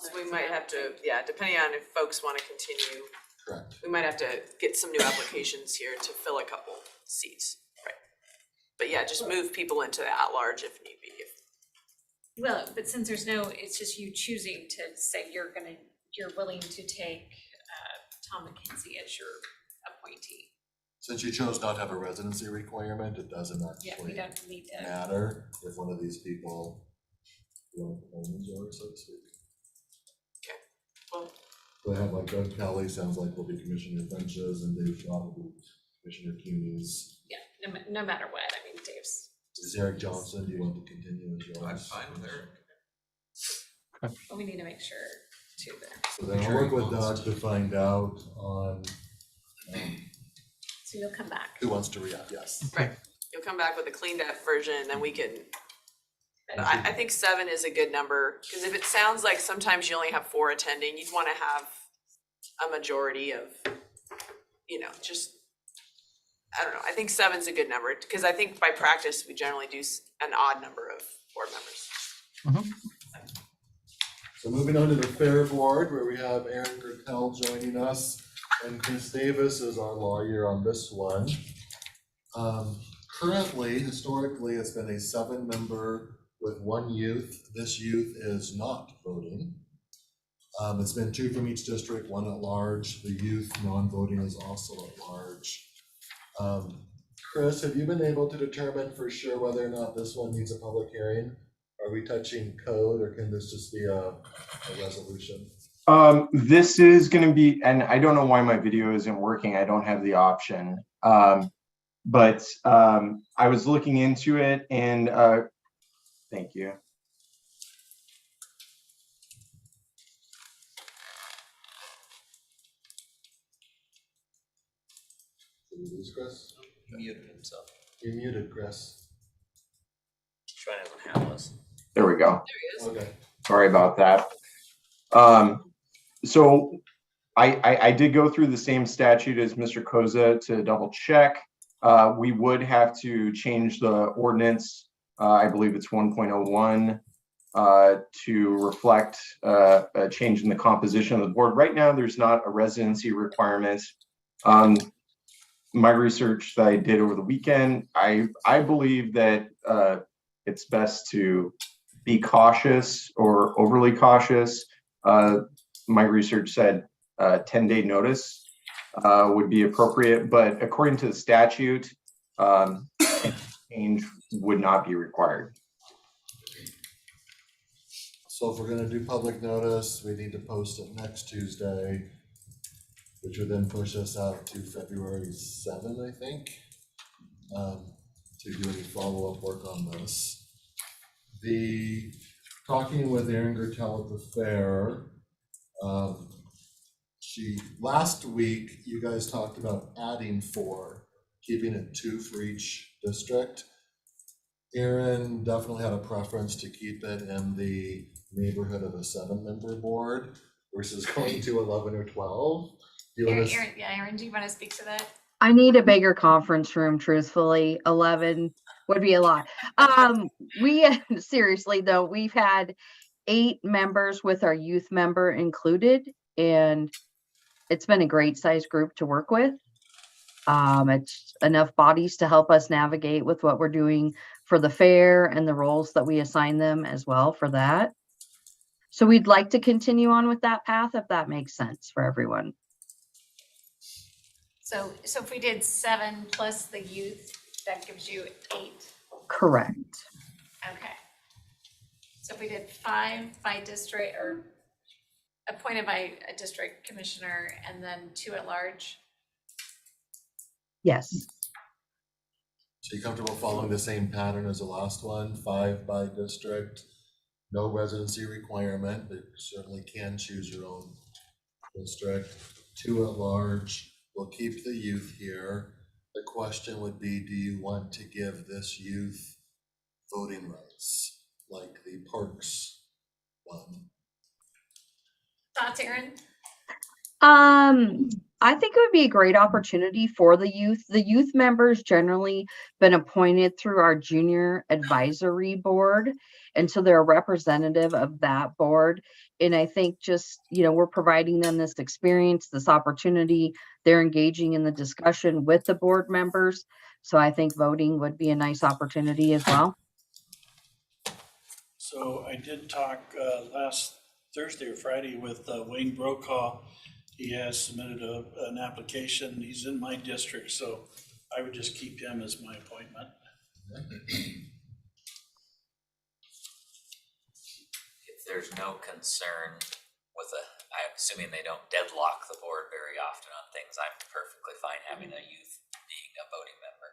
So we might have to, depending on if folks want to continue, Correct. we might have to get some new applications here to fill a couple seats. Right. But just move people into the at-large if need be. Well, but since it's just you choosing to say you're willing to take Tom McKenzie as your appointee. Since you chose not to have a residency requirement, it doesn't Yeah, we actually don't need to. matter if one of these people owns yours, so to speak. Okay, well. They have like Doug Kelly, sounds like will be Commissioner French's, and Dave Shaw will be Commissioner Cuny's. Yeah, no matter what, I mean, Dave's. Is Eric Johnson, do you want to continue as yours? I'm fine with Eric. But we need to make sure too there. So then I'll work with Doug to find out on So you'll come back. who wants to react, yes. Right, you'll come back with a cleaned up version, and then we can, I think 7 is a good number, because if it sounds like sometimes you only have 4 attending, you'd wanna have a majority of you know, just, I don't know, I think 7's a good number, because I think by practice, we generally do an odd number of board members. So moving on to the Fair Board, where we have Aaron Gertel joining us, and Chris Davis is our lawyer on this one. Currently, historically, it's been a 7-member with 1 youth. This youth is not voting. It's been 2 from each district, 1 at large. The youth non-voting is also at large. Chris, have you been able to determine for sure whether or not this one needs a public hearing? Are we touching code, or can this just be a resolution? This is gonna be, and I don't know why my video isn't working. I don't have the option. But I was looking into it, and thank you. Did we lose Chris? He muted himself. You're muted, Chris. Trying to have us. There we go. There he is. Okay. Sorry about that. So I did go through the same statute as Mr. Koza to double check. We would have to change the ordinance. I believe it's 1.01 to reflect a change in the composition of the board. Right now, there's not a residency requirement. My research that I did over the weekend, I believe that it's best to be cautious or overly cautious. My research said 10-day notice would be appropriate, but according to the statute, change would not be required. So if we're gonna do public notice, we need to post it next Tuesday, which would then push us out to February 7th, I think, to do any follow-up work on this. Talking with Aaron Gertel at the fair, last week, you guys talked about adding 4, keeping it 2 for each district. Aaron definitely had a preference to keep it in the neighborhood of a 7-member board versus going to 11 or 12. Aaron, do you want to speak to that? I need a bigger conference room, truthfully. 11 would be a lot. Seriously though, we've had 8 members with our youth member included, and it's been a great sized group to work with. It's enough bodies to help us navigate with what we're doing for the fair and the roles that we assign them as well for that. So we'd like to continue on with that path, if that makes sense for everyone. So if we did 7 plus the youth, that gives you 8. Correct. Okay. So if we did 5 by district, or appointed by a district commissioner, and then 2 at large? Yes. So you comfortable following the same pattern as the last one, 5 by district, no residency requirement, but you certainly can choose your own district, 2 at large. We'll keep the youth here. The question would be, do you want to give this youth voting rights like the Parks one? Thoughts, Aaron? I think it would be a great opportunity for the youth. The youth members generally been appointed through our junior advisory board. And so they're a representative of that board. And I think just, we're providing them this experience, this opportunity. They're engaging in the discussion with the board members. So I think voting would be a nice opportunity as well. So I did talk last Thursday or Friday with Wayne Brokaw. He has submitted an application. He's in my district, so I would just keep him as my appointment. If there's no concern with I'm assuming they don't deadlock the board very often on things, I'm perfectly fine having a youth being a voting member.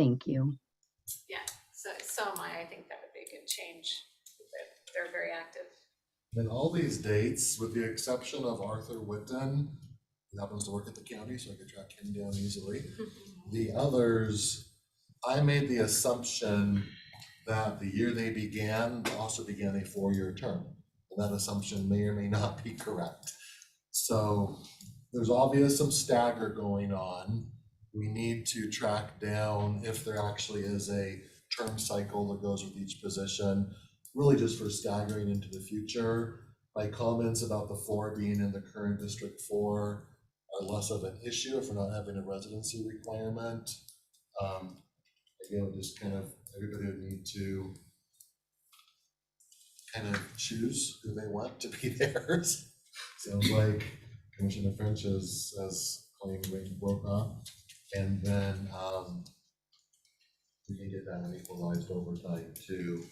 Thank you. Yeah, so am I. I think that would be a good change. They're very active. And all these dates, with the exception of Arthur Whitten, who happens to work at the county, so I could track him down easily. The others, I made the assumption that the year they began also began a 4-year term. And that assumption may or may not be correct. So there's obvious some stagger going on. We need to track down if there actually is a term cycle that goes with each position, really just for staggering into the future. My comments about the 4 being in the current District 4 are less of an issue if we're not having a residency requirement. Again, just kind of, everybody would need to kind of choose who they want to be theirs. Sounds like Commissioner French has claimed Wayne Brokaw, and then we can get that equalized over time too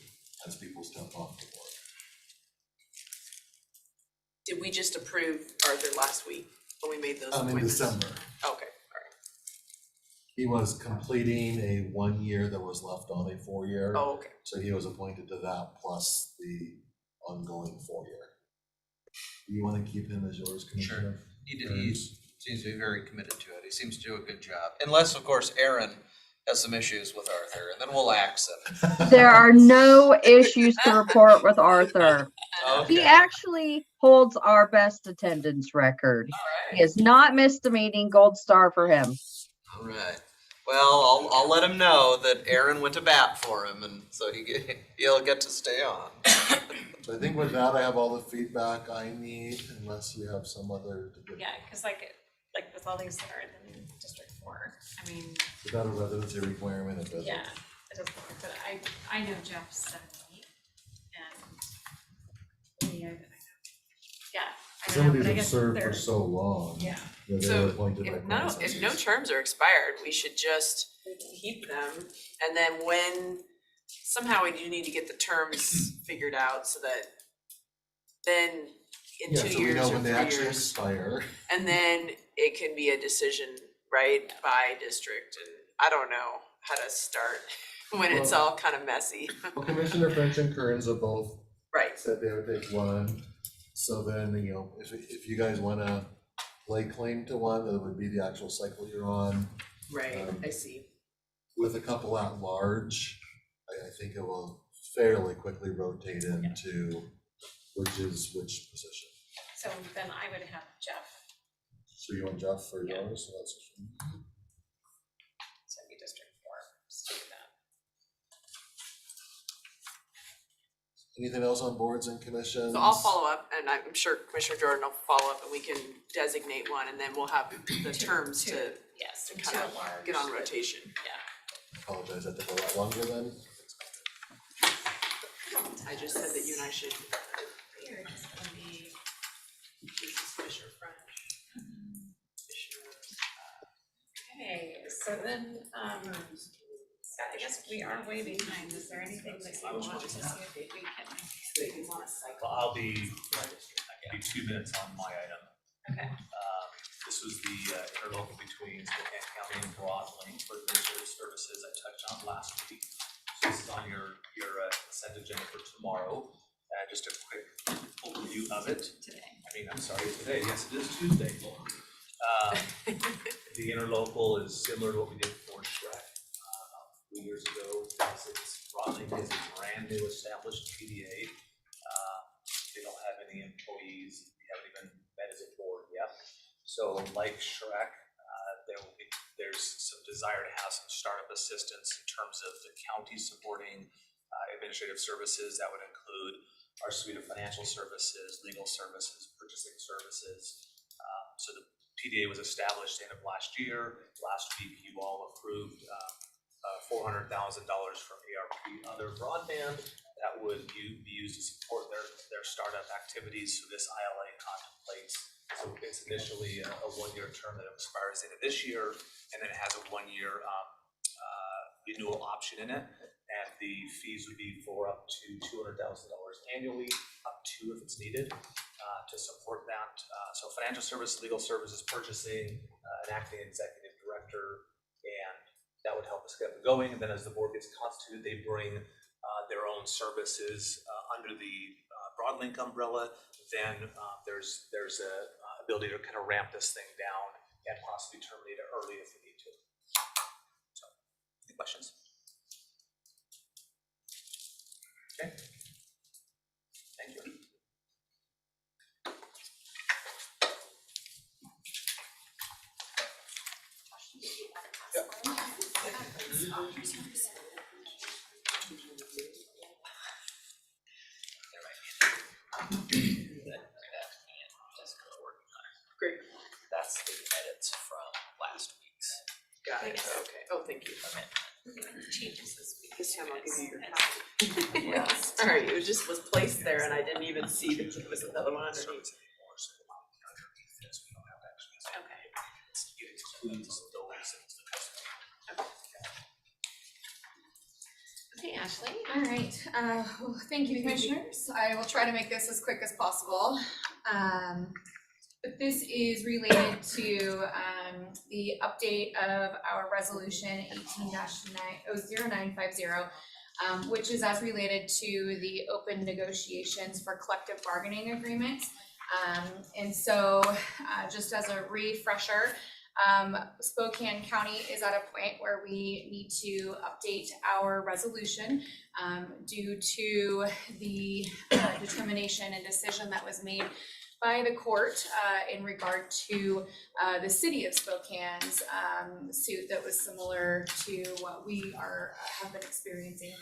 as people step off the board. Did we just approve Arthur last week when we made those In appointments? December. Okay, He was completing a 1 year that was left on a 4-year. Oh, okay. So he was appointed to that plus the ongoing 4-year. Do you want to keep him as yours, Commissioner? He seems to be very committed to it. He seems to do a good job. Unless, of course, Aaron has some issues with Arthur, and then we'll axe him. There are no issues to report with Arthur. He actually holds our best attendance record. He has not missed a meeting. Gold star for him. All right. Well, I'll let him know that Aaron went to bat for him, and so he'll get to stay on. So I think with that, I have all the feedback I need, unless you have some other. Yeah, because like with all these that are in District 4, I mean, Without a residency requirement, it doesn't. yeah, it doesn't work, but I know Jeff's 78, and yeah, I know. Yeah, I Some know, of but I these have guess served they're, for so long. yeah. that they So were appointed by if no processes. terms are expired, we should just keep them. And then when, somehow we do need to get the terms figured out so that then in Yeah, 2 so we years know or when they 3 actually years. expire. And then it can be a decision, right, by district. And I don't know how to start when it's Well- all kind of messy. Well, Commissioner French and Kearns have both Right. said they would take one. So then, if you guys wanna lay claim to one, that would be the actual cycle you're on. Right, I see. With a couple at large, I think it will fairly quickly rotate into which is which position. So then I would have Jeff, So you want Jeff for yours, so that's. so it'd be District 4, just do that. Anything else on boards and commissions? So I'll follow up, and I'm sure Commissioner Jordan will follow up, and we can designate one, and then we'll have the terms to Yes, kind two of at large. get on rotation. Yeah. Apologize, that took a lot longer then. I just said that you and I should. You're just gonna be, This is Commissioner French. okay, so then, Scott, I guess we are way behind. Is there anything that you want to see if we can, Well, I'll be 2 minutes on my item. Okay. This was the interlocal between Spokane County and Broadlink for administrative services I touched on last week. So this is on your consent agenda for tomorrow. Just a quick overview of it. Today. I mean, I'm sorry, today, yes, it is Tuesday. The interlocal is similar to what we did for Shrek 2 years ago. Broadlink is a brand new established PDA. They don't have any employees. We haven't even met as a board yet. So like Shrek, there's some desire to have some startup assistance in terms of the county supporting administrative services. That would include our suite of financial services, legal services, purchasing services. So the PDA was established end of last year. Last week, you all approved $400,000 from ARP Other Broadband that would be used to support their startup activities. So this ILA contemplates, so it's initially a 1-year term that expires into this year, and then it has a 1-year renewal option in it. And the fees would be for up to $200,000 annually, up to if it's needed, to support that. So financial services, legal services, purchasing, an acting executive director, and that would help us get going. And then as the board gets constituted, they bring their own services under the Broadlink umbrella. Then there's a ability to kind of ramp this thing down and possibly terminate it early if we need to. So, any questions? Okay. Thank you. Great. That's the edits from last week's. Got it, okay, oh, thank you. Changes this week. This time I'll give you your copy. Yeah, sorry, it was placed there and I didn't even see that there was another one underneath. Okay, Ashley. All right, well, thank you, commissioners. I will try to make this as quick as possible. But this is related to the update of our resolution 18-0950, which is as related to the open negotiations for collective bargaining agreements. And so just as a refresher, Spokane County is at a point where we need to update our resolution due to the determination and decision that was made by the court in regard to the city of Spokane's suit that was similar to what we have been experiencing.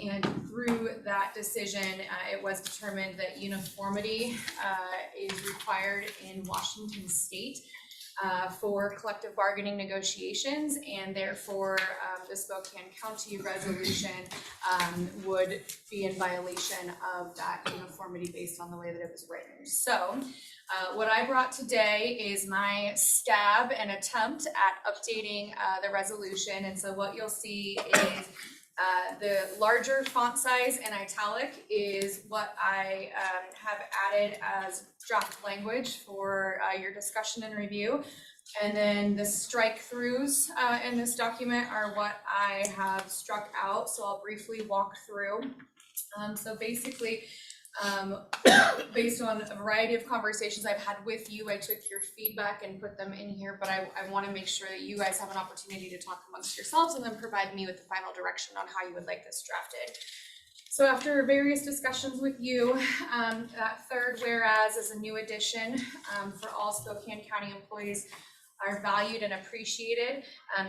And through that decision, it was determined that uniformity is required in Washington State for collective bargaining negotiations, and therefore the Spokane County resolution would be in violation of that uniformity based on the way that it was written. So what I brought today is my stab and attempt at updating the resolution. And so what you'll see is the larger font size and italic is what I have added as draft language for your discussion and review. And then the strike throughs in this document are what I have struck out. So I'll briefly walk through. So basically, based on a variety of conversations I've had with you, I took your feedback and put them in here, but I want to make sure that you guys have an opportunity to talk amongst yourselves and then provide me with the final direction on how you would like this drafted. So after various discussions with you, that third whereas is a new addition for all Spokane County employees are valued and appreciated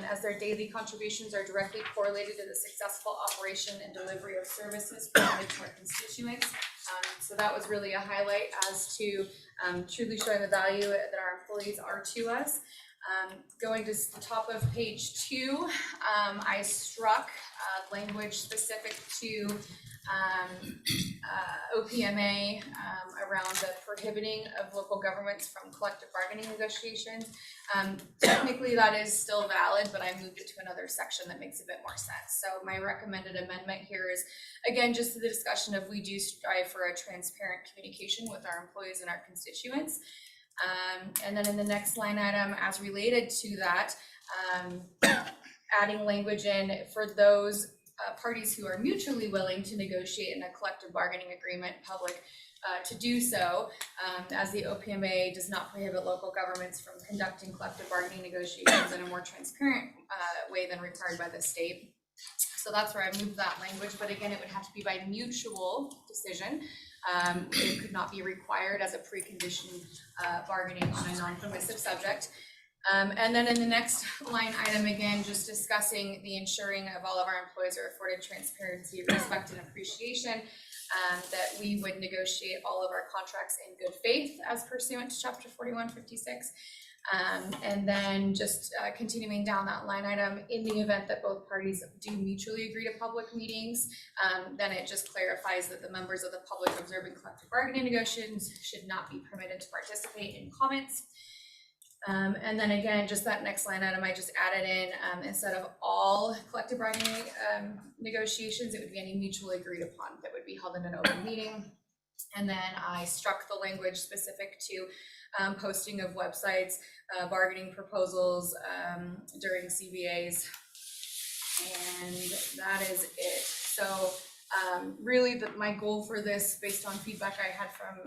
as their daily contributions are directly correlated to the successful operation and delivery of services provided to our constituents. So that was really a highlight as to truly showing the value that our employees are to us. Going to the top of page 2, I struck language specific to OPMA around the prohibiting of local governments from collective bargaining negotiations. Technically that is still valid, but I moved it to another section that makes a bit more sense. So my recommended amendment here is, again, just to the discussion of we do strive for a transparent communication with our employees and our constituents. And then in the next line item, as related to that, adding language in for those parties who are mutually willing to negotiate in a collective bargaining agreement public to do so, as the OPMA does not prohibit local governments from conducting collective bargaining negotiations in a more transparent way than required by the state. So that's where I moved that language, but again, it would have to be by mutual decision. It could not be required as a precondition bargaining on a non-permissive subject. And then in the next line item, again, just discussing the ensuring of all of our employees are afforded transparency, respect, and appreciation, that we would negotiate all of our contracts in good faith as pursuant to Chapter 4156. And then just continuing down that line item, in the event that both parties do mutually agree to public meetings, then it just clarifies that the members of the public observing collective bargaining negotiations should not be permitted to participate in comments. And then again, just that next line item, I just added in, instead of all collective bargaining negotiations, it would be any mutually agreed upon that would be held in an open meeting. And then I struck the language specific to posting of websites, bargaining proposals during CBAs, and that is it. So really my goal for this, based on feedback I had from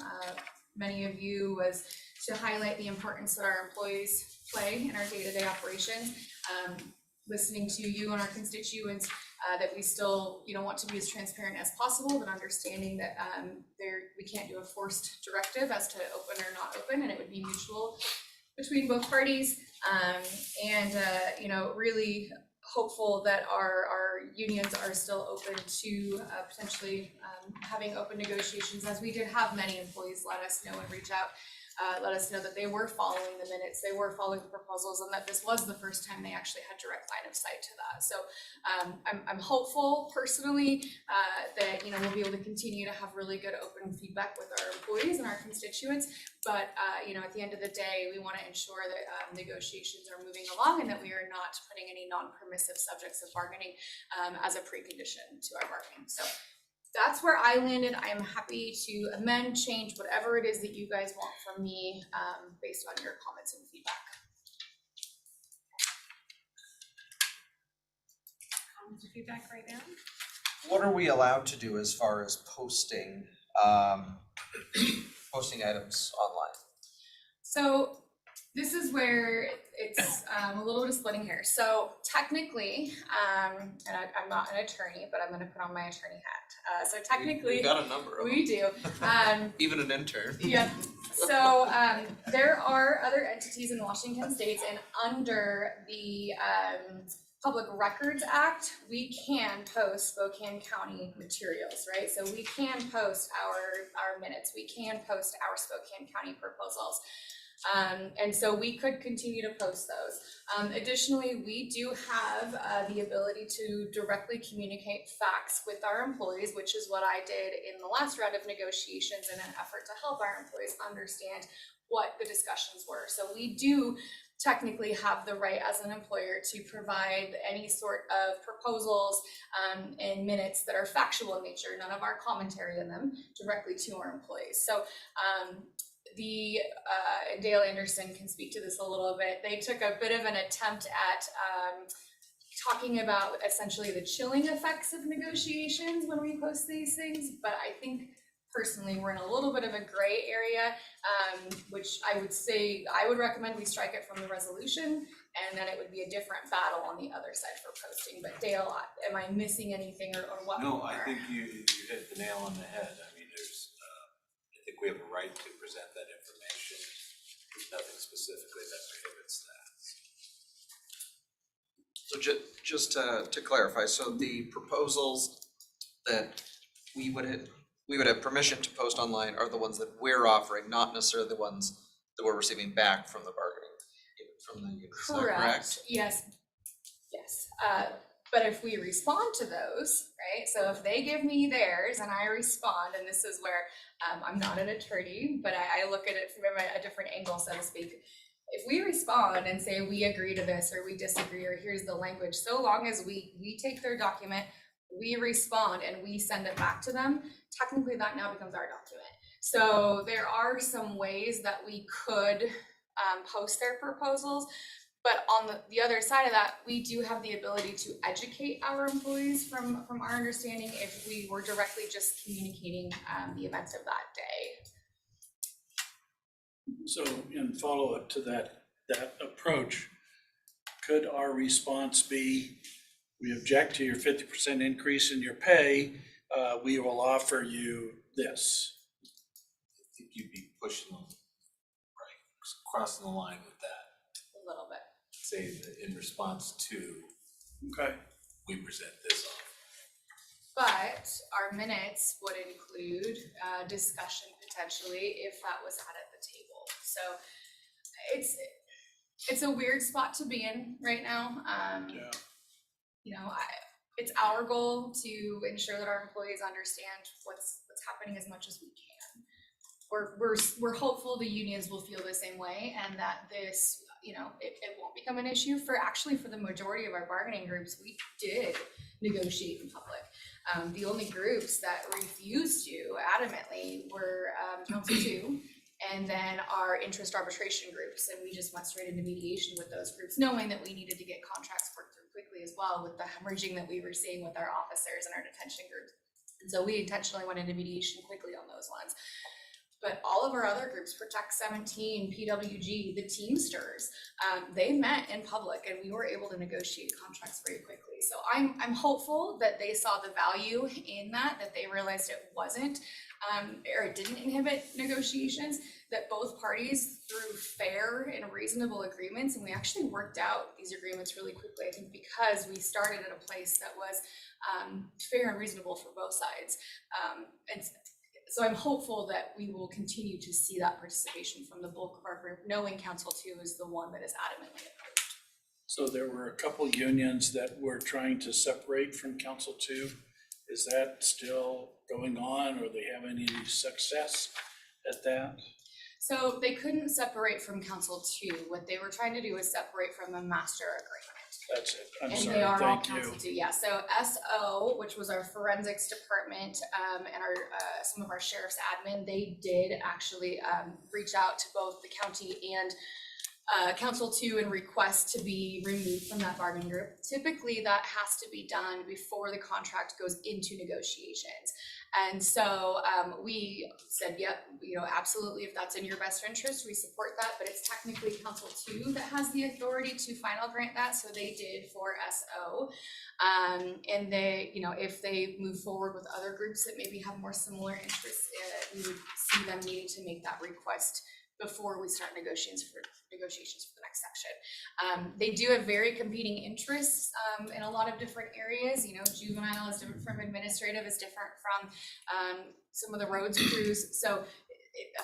many of you, was to highlight the importance that our employees play in our day-to-day operations, listening to you and our constituents, that we still want to be as transparent as possible, but understanding that we can't do a forced directive as to open or not open, and it would be mutual between both parties, and really hopeful that our unions are still open to potentially having open negotiations, as we did have many employees let us know and reach out, let us know that they were following the minutes, they were following the proposals, and that this was the first time they actually had direct line of sight to that. So I'm hopeful personally that we'll be able to continue to have really good open feedback with our employees and our constituents. But at the end of the day, we want to ensure that negotiations are moving along and that we are not putting any non-permissive subjects of bargaining as a precondition to our bargaining. So that's where I landed. I am happy to amend, change, whatever it is that you guys want from me based on your comments and feedback. Comments or feedback right now? What are we allowed to do as far as posting, posting items online? So this is where it's a little bit of splitting here. So technically, and I'm not an attorney, but I'm going to put on my attorney hat. So technically, We've got a number of we do. Even an intern. Yep. So there are other entities in Washington states, and under the Public Records Act, we can post Spokane County materials, right? So we can post our minutes, we can post our Spokane County proposals. And so we could continue to post those. Additionally, we do have the ability to directly communicate facts with our employees, which is what I did in the last round of negotiations in an effort to help our employees understand what the discussions were. So we do technically have the right as an employer to provide any sort of proposals and minutes that are factual in nature, none of our commentary in them, directly to our employees. So Dale Anderson can speak to this a little bit. They took a bit of an attempt at talking about essentially the chilling effects of negotiations when we post these things, but I think personally we're in a little bit of a gray area, which I would recommend we strike it from the resolution, and then it would be a different battle on the other side for posting. But Dale, am I missing anything or what? No, I think you hit the nail on the head. I mean, I think we have a right to present that information. There's nothing specifically that prohibits that. So just to clarify, so the proposals that we would have permission to post online are the ones that we're offering, not necessarily the ones that we're receiving back from the bargaining, from the union. Is that correct? Yes. But if we respond to those, right? So if they give me theirs and I respond, and this is where I'm not an attorney, but I look at it from a different angle, so to speak. If we respond and say we agree to this or we disagree or here's the language, so long as we take their document, we respond and we send it back to them, technically that now becomes our document. So there are some ways that we could post their proposals, but on the other side of that, we do have the ability to educate our employees from our understanding if we were directly just communicating the events of that day. So in follow-up to that approach, could our response be, we object to your 50% increase in your pay, we will offer you this? I think you'd be pushing them, right, crossing the line with that. A little bit. Say that in response to, okay, we present this off. But our minutes would include discussion potentially if that was at the table. So it's a weird spot to be in right now. It's our goal to ensure that our employees understand what's happening as much as we can. We're hopeful the unions will feel the same way, and that this, it won't become an issue. For the majority of our bargaining groups, we did negotiate in public. The only groups that refused to adamantly were Council 2 and then our interest arbitration groups, and we just went straight into mediation with those groups, knowing that we needed to get contracts worked through quickly as well with the hemorrhaging that we were seeing with our officers and our detention groups. And so we intentionally went into mediation quickly on those ones. But all of our other groups, Protect 17, PWG, the Teamsters, they met in public and we were able to negotiate contracts very quickly. So I'm hopeful that they saw the value in that they realized it wasn't or it didn't inhibit negotiations, that both parties through fair and reasonable agreements, and we actually worked out these agreements really quickly, I think because we started at a place that was fair and reasonable for both sides. And so I'm hopeful that we will continue to see that participation from the bulk of our group, knowing Council 2 is the one that is adamantly opposed. So there were a couple unions that were trying to separate from Council 2. Is that still going on, or they have any success at that? So they couldn't separate from Council 2. What they were trying to do was separate from a master agreement. That's it. I'm And sorry, they are all thank Council you. 2, yeah. So SO, which was our forensics department, and our some of our sheriff's admin, they did actually reach out to both the county and Council 2 and request to be removed from that bargaining group. Typically, that has to be done before the contract goes into negotiations. And so we said, yep, absolutely, if that's in your best interest, we support that, but it's technically Council 2 that has the authority to final grant that, so they did for SO. And they, if they move forward with other groups that maybe have more similar interests, we would see them needing to make that request before we start negotiations for the next section. They do have very competing interests in a lot of different areas. Juvenile is different from administrative, is different from some of the roads crews. So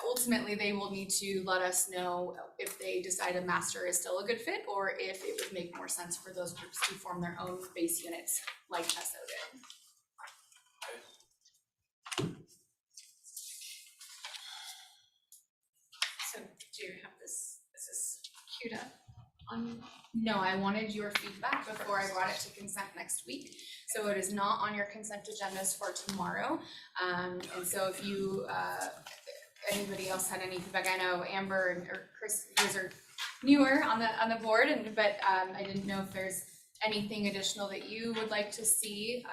ultimately, they will need to let us know if they decide a master is still a good fit, or if it would make more sense for those groups to form their own base units like SO did. So do you have this is queued up on? No, I wanted your feedback before I brought it to consent next week. So it is not on your consent agendas for tomorrow. And so if you, anybody else had any feedback, I know Amber or Chris, you guys are newer on the board, but I didn't know if there's anything additional that you would like to see,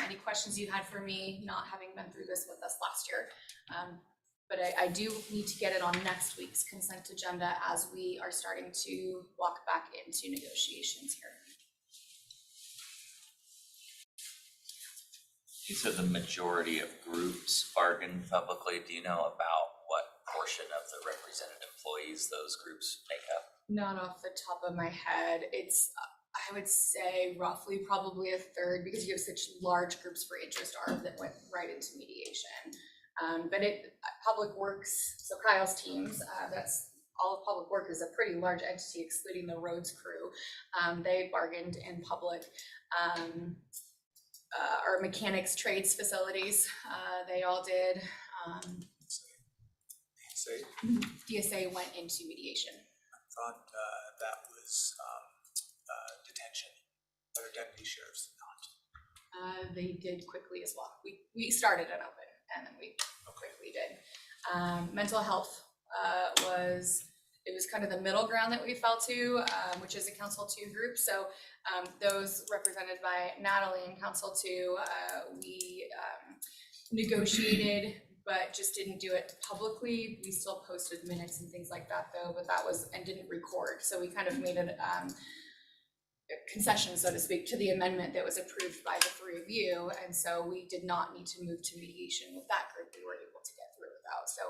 any questions you had for me, not having been through this with us last year. But I do need to get it on next week's consent agenda as we are starting to walk back into negotiations here. You said the majority of groups bargain publicly. Do you know about what portion of the represented employees those groups make up? Not off the top of my head. It's, I would say roughly probably a third, because you have such large groups for interest arb that went right into mediation. But Public Works, so Kyle's teams, that's all of Public Works is a pretty large entity excluding the roads crew. They bargained in public. Our mechanics trades facilities, they all did. DSA went into mediation. I thought that was detention, but our deputy sheriffs did not. They did quickly as well. We started an open and then we quickly did. Mental health it was kind of the middle ground that we fell to, which is a Council 2 group. So those represented by Natalie in Council 2, we negotiated, but just didn't do it publicly. We still posted minutes and things like that though, but that was, and didn't record. So we kind of made a concession, so to speak, to the amendment that was approved by the three of you. And so we did not need to move to mediation with that group. We were able to get through without. So,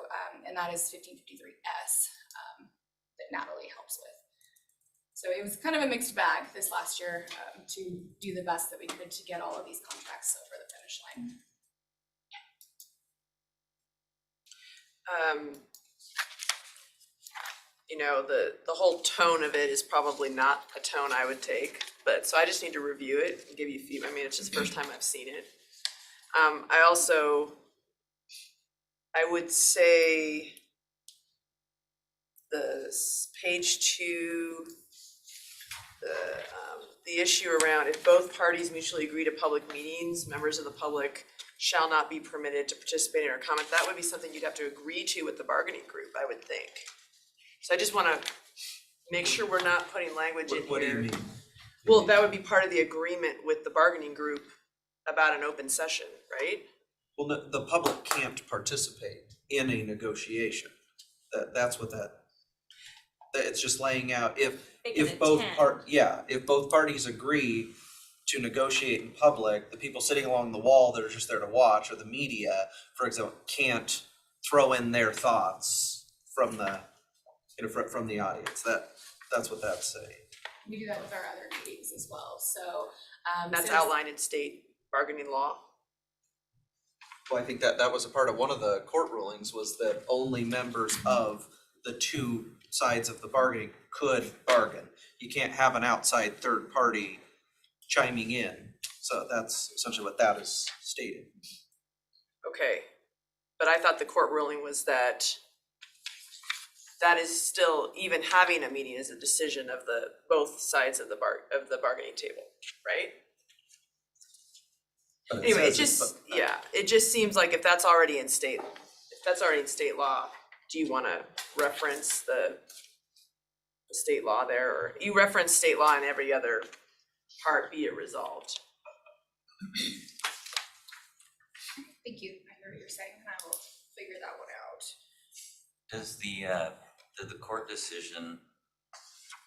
and that is 1553S that Natalie helps with. So it was kind of a mixed bag this last year to do the best that we could to get all of these contracts over the finish line. The whole tone of it is probably not a tone I would take, but so I just need to review it and give you feedback. I mean, it's just the first time I've seen it. I would say page 2, the issue around if both parties mutually agree to public meetings, members of the public shall not be permitted to participate in or comment. That would be something you'd have to agree to with the bargaining group, I would think. So I just want to make sure we're not putting language in here. What do you mean? Well, that would be part of the agreement with the bargaining group about an open session, right? Well, the public can't participate in a negotiation. That's what it's just laying out if both parties agree to negotiate in public, the people sitting along the wall that are just there to watch, or the media, for example, can't throw in their thoughts from the, from the audience. That's what that's saying. We do that with our other meetings as well, so. That's since- outlined in state bargaining law. Well, I think that was a part of one of the court rulings, was that only members of the two sides of the bargaining could bargain. You can't have an outside third party chiming in. So that's essentially what that is stating. Okay, but I thought the court ruling was that that is still, even having a meeting is a decision of the, both sides of the bargaining table, right? But it Anyway, it says just, yeah, it just seems like if that's already in state law, do you wanna reference the state law there, or you reference state law in every other part, be it resolved? Thank you, I hear what you're saying, and I will figure that one out. Does did the court decision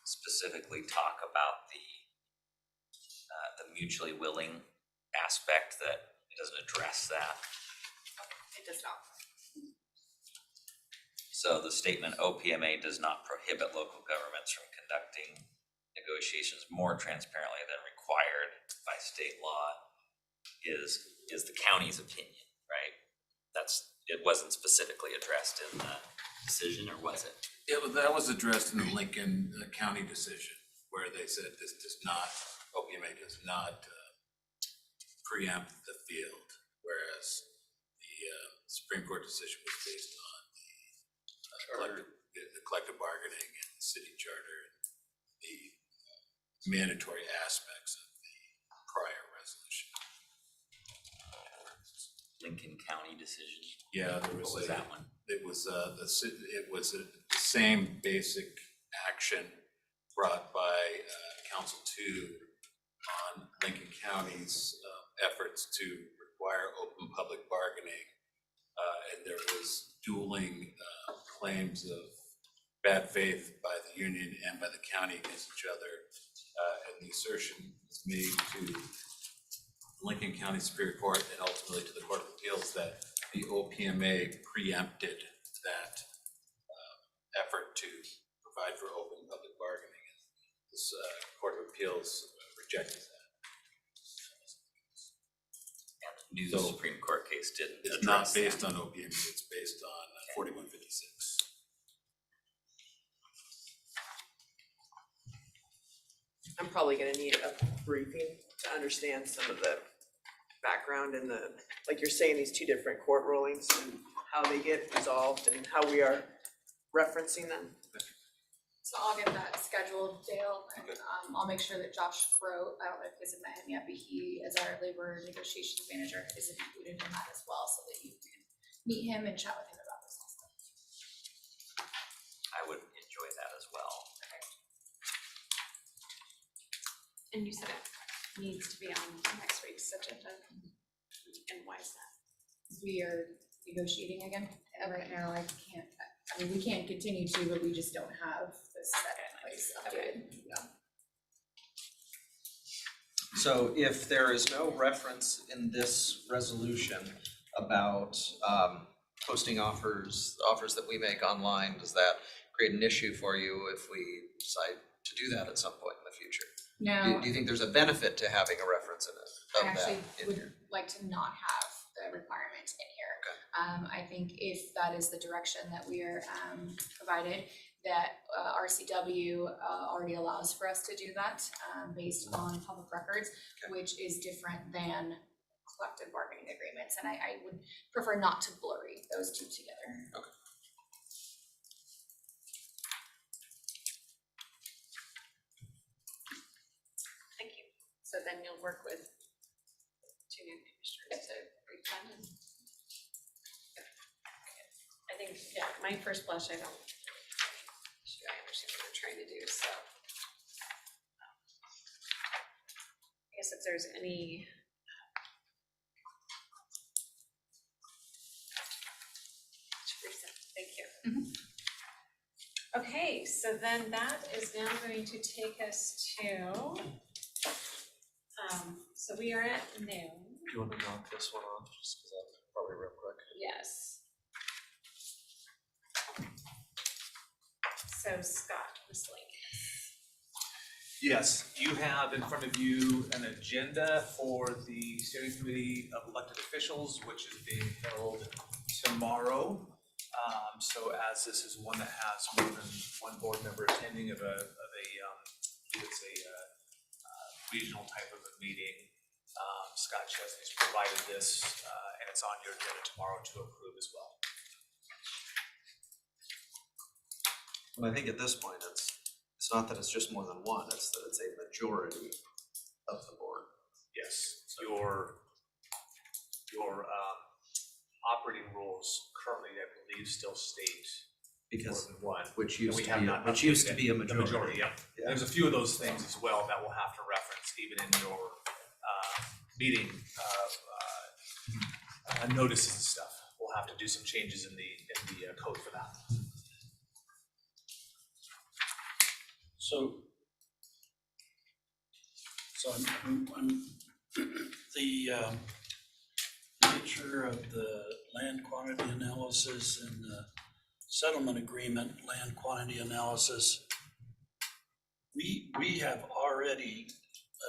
specifically talk about the mutually willing aspect, that it doesn't address that? It does not. So the statement OPMA does not prohibit local governments from conducting negotiations more transparently than required by state law is the county's opinion, right? It wasn't specifically addressed in the decision, or was it? That was addressed in the Lincoln County decision, where they said this does not, OPMA does not preempt the field, whereas the Supreme Court decision was based on the collective bargaining and the city charter, and the mandatory aspects of the prior resolution. Lincoln County decision? Yeah, there was What was that one? It was the same basic action brought by Council 2 on Lincoln County's efforts to require open public bargaining, and there was dueling claims of bad faith by the union and by the county against each other, and the assertion was made to Lincoln County Superior Court and ultimately to the Court of Appeals that the OPMA preempted that effort to provide for open public bargaining. And this Court of Appeals rejected that. And the new So, Supreme Court case didn't It's address not based that. on OPMA, it's based on 4156. I'm probably gonna need a briefing to understand some of the background and the, like you're saying, these two different court rulings and how they get resolved and how we are referencing them. So I'll get that scheduled, Dale, and I'll make sure that Josh Crow, I don't know if you guys have met him yet, but he, as our labor negotiations manager, is included in that as well, so that you can meet him and chat with him about this also. I would enjoy that as well. And you said it needs to be on next week's agenda, and why is that? We are negotiating again, and right now I can't, I mean, we can't continue to, but we just don't have this set in place updated. Yeah. So if there is no reference in this resolution about posting offers that we make online, does that create an issue for you if we decide to do that at some point in the future? No. Do you think there's a benefit to having a reference in it, I of that actually in would here? like to not have the requirement in here. I think if that is the direction that we are provided, that RCW already allows for us to do that based on public records, which is different than collective bargaining agreements, and I would prefer not to blurry those two together. Okay. Thank you. So then you'll work with two new commissioners to refund and. I think, yeah, my first blush, I understand what we're trying to do, so. I guess if there's any. Thank you. Okay, so then that is now going to take us to So we are at noon. Do you want to knock this one off, just because that's probably real quick? Yes. So Scott, miscellaneous. Yes, you have in front of you an agenda for the steering committee of elected officials, which is being held tomorrow. So as this is one that has more than one board member attending of a regional type of a meeting, Scott Chesney's provided this, and it's on your agenda tomorrow to approve as well. And I think at this point, it's not that it's just more than one, it's that it's a majority of the board. Yes, your operating rules currently, I believe, still state more than one. Which And used we to have be, not which used to updated be a the majority. majority, yeah. There's a few of those things as well that we'll have to reference even in your meeting notices and stuff. We'll have to do some changes in the code for that. So I'm the nature of the land quantity analysis and the settlement agreement land quantity analysis. We have already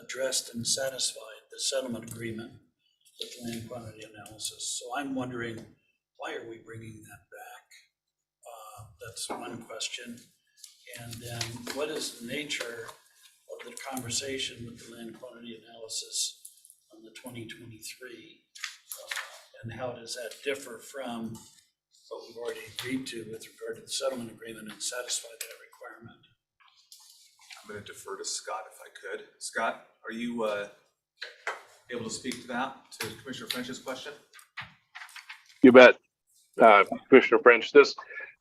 addressed and satisfied the settlement agreement with land quantity analysis. So I'm wondering, why are we bringing that back? That's one question. And then what is the nature of the conversation with the land quantity analysis on the 2023? And how does that differ from what we've already agreed to with regard to the settlement agreement and satisfy that requirement? I'm going to defer to Scott if I could. Scott, are you able to speak to that, to Commissioner French's question? You bet, Commissioner French.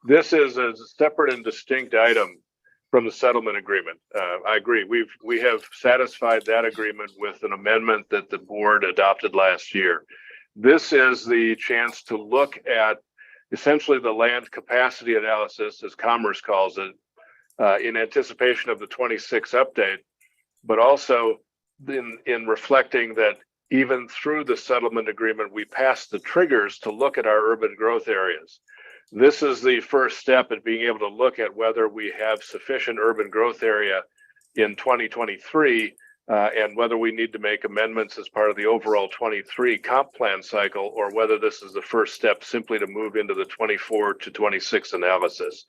This is a separate and distinct item from the settlement agreement. I agree. We have satisfied that agreement with an amendment that the board adopted last year. This is the chance to look at essentially the land capacity analysis, as Commerce calls it, in anticipation of the 26 update, but also in reflecting that even through the settlement agreement, we passed the triggers to look at our urban growth areas. This is the first step in being able to look at whether we have sufficient urban growth area in 2023 and whether we need to make amendments as part of the overall 23 comp plan cycle, or whether this is the first step simply to move into the 24 to 26 analysis.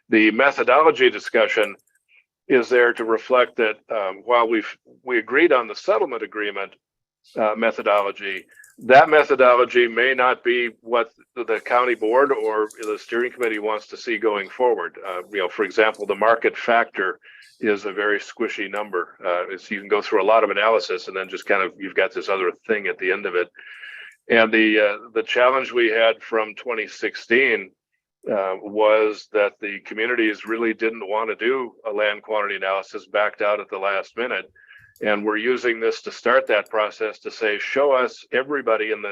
The methodology discussion is there to reflect that while we agreed on the settlement agreement methodology, that methodology may not be what the county board or the steering committee wants to see going forward. For example, the market factor is a very squishy number. So you can go through a lot of analysis and then just kind of, you've got this other thing at the end of it. And the challenge we had from 2016 was that the communities really didn't want to do a land quantity analysis, backed out at the last minute. And we're using this to start that process to say, show us, everybody in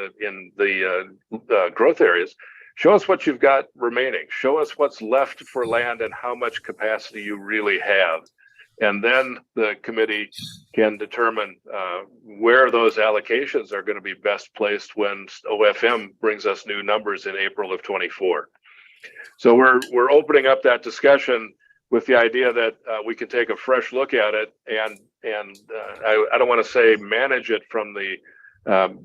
the growth areas, show us what you've got remaining, show us what's left for land and how much capacity you really have. And then the committee can determine where those allocations are going to be best placed when OFM brings us new numbers in April of 24. So we're opening up that discussion with the idea that we can take a fresh look at it and I don't want to say manage it from the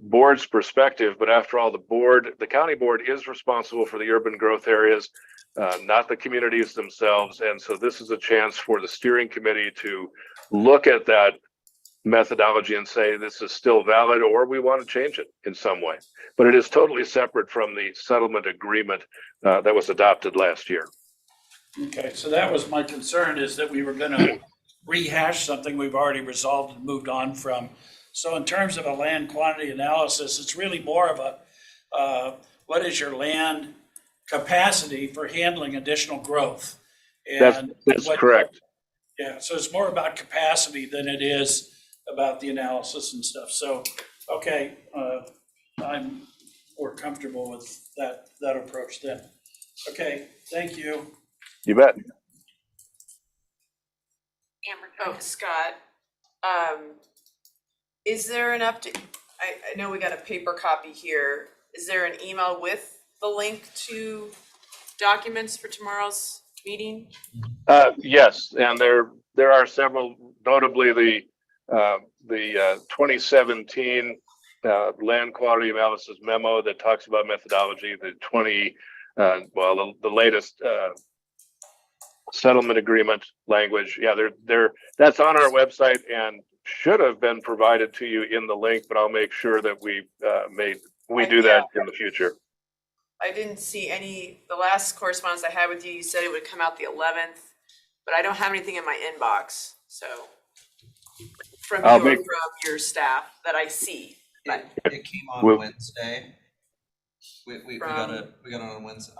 board's perspective, but after all, the county board is responsible for the urban growth areas, not the communities themselves. And so this is a chance for the steering committee to look at that methodology and say this is still valid, or we want to change it in some way. But it is totally separate from the settlement agreement that was adopted last year. Okay, so that was my concern, is that we were gonna rehash something we've already resolved and moved on from. So in terms of a land quantity analysis, it's really more of a, what is your land capacity for handling additional growth? And that's correct. Yeah, so it's more about capacity than it is about the analysis and stuff. So, okay, I'm more comfortable with that approach then. Okay, thank you. You bet. Oh, Scott, Is there an update? I know we got a paper copy here. Is there an email with the link to documents for tomorrow's meeting? Yes, and there are several, notably the 2017 land quality analysis memo that talks about methodology, the the latest settlement agreement language. Yeah, that's on our website and should have been provided to you in the link, but I'll make sure that we do that in the future. I didn't see any, the last correspondence I had with you, you said it would come out the 11th, but I don't have anything in my inbox, so. From you or from your staff that I see, but. It came on Wednesday. We got it on Wednesday.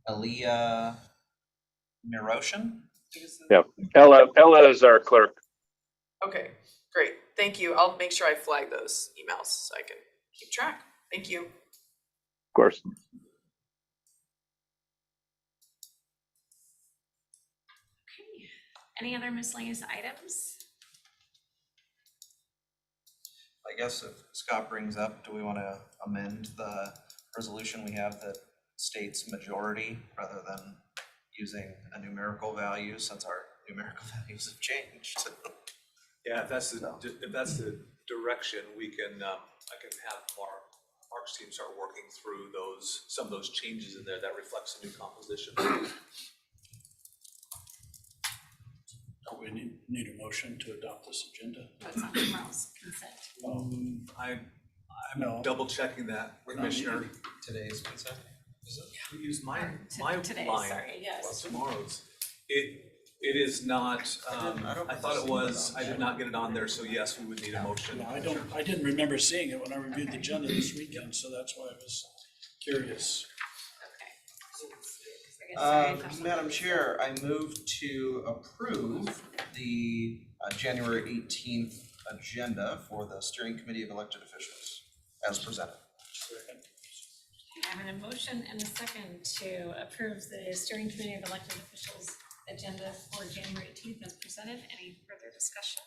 Aaliyah Miroshan? Yeah, Ella is our clerk. Okay, great, thank you. I'll make sure I flag those emails so I can keep track. Thank you. Of course. Okay. Any other miscellaneous items? I guess if Scott brings up, do we want to amend the resolution we have that states majority rather than using a numerical value since our numerical values have changed? Yeah, if that's the direction, we can, I can have Mark's team start working through some of those changes in there that reflects the new composition. Don't we need a motion to adopt this agenda? That's on tomorrow's consent. I'm double checking that, Commissioner. Today's consent? We use my Today's, line. sorry, yes. Well, tomorrow's. It is not, I thought it was, I did not get it on there, so yes, we would need a motion. No, I didn't remember seeing it when I reviewed the agenda this weekend, so that's why I was curious. Madam Chair, I move to approve the January 18th agenda for the steering committee of elected officials as presented. I have a motion and a second to approve the steering committee of elected officials agenda for January 18th as presented. Any further discussion?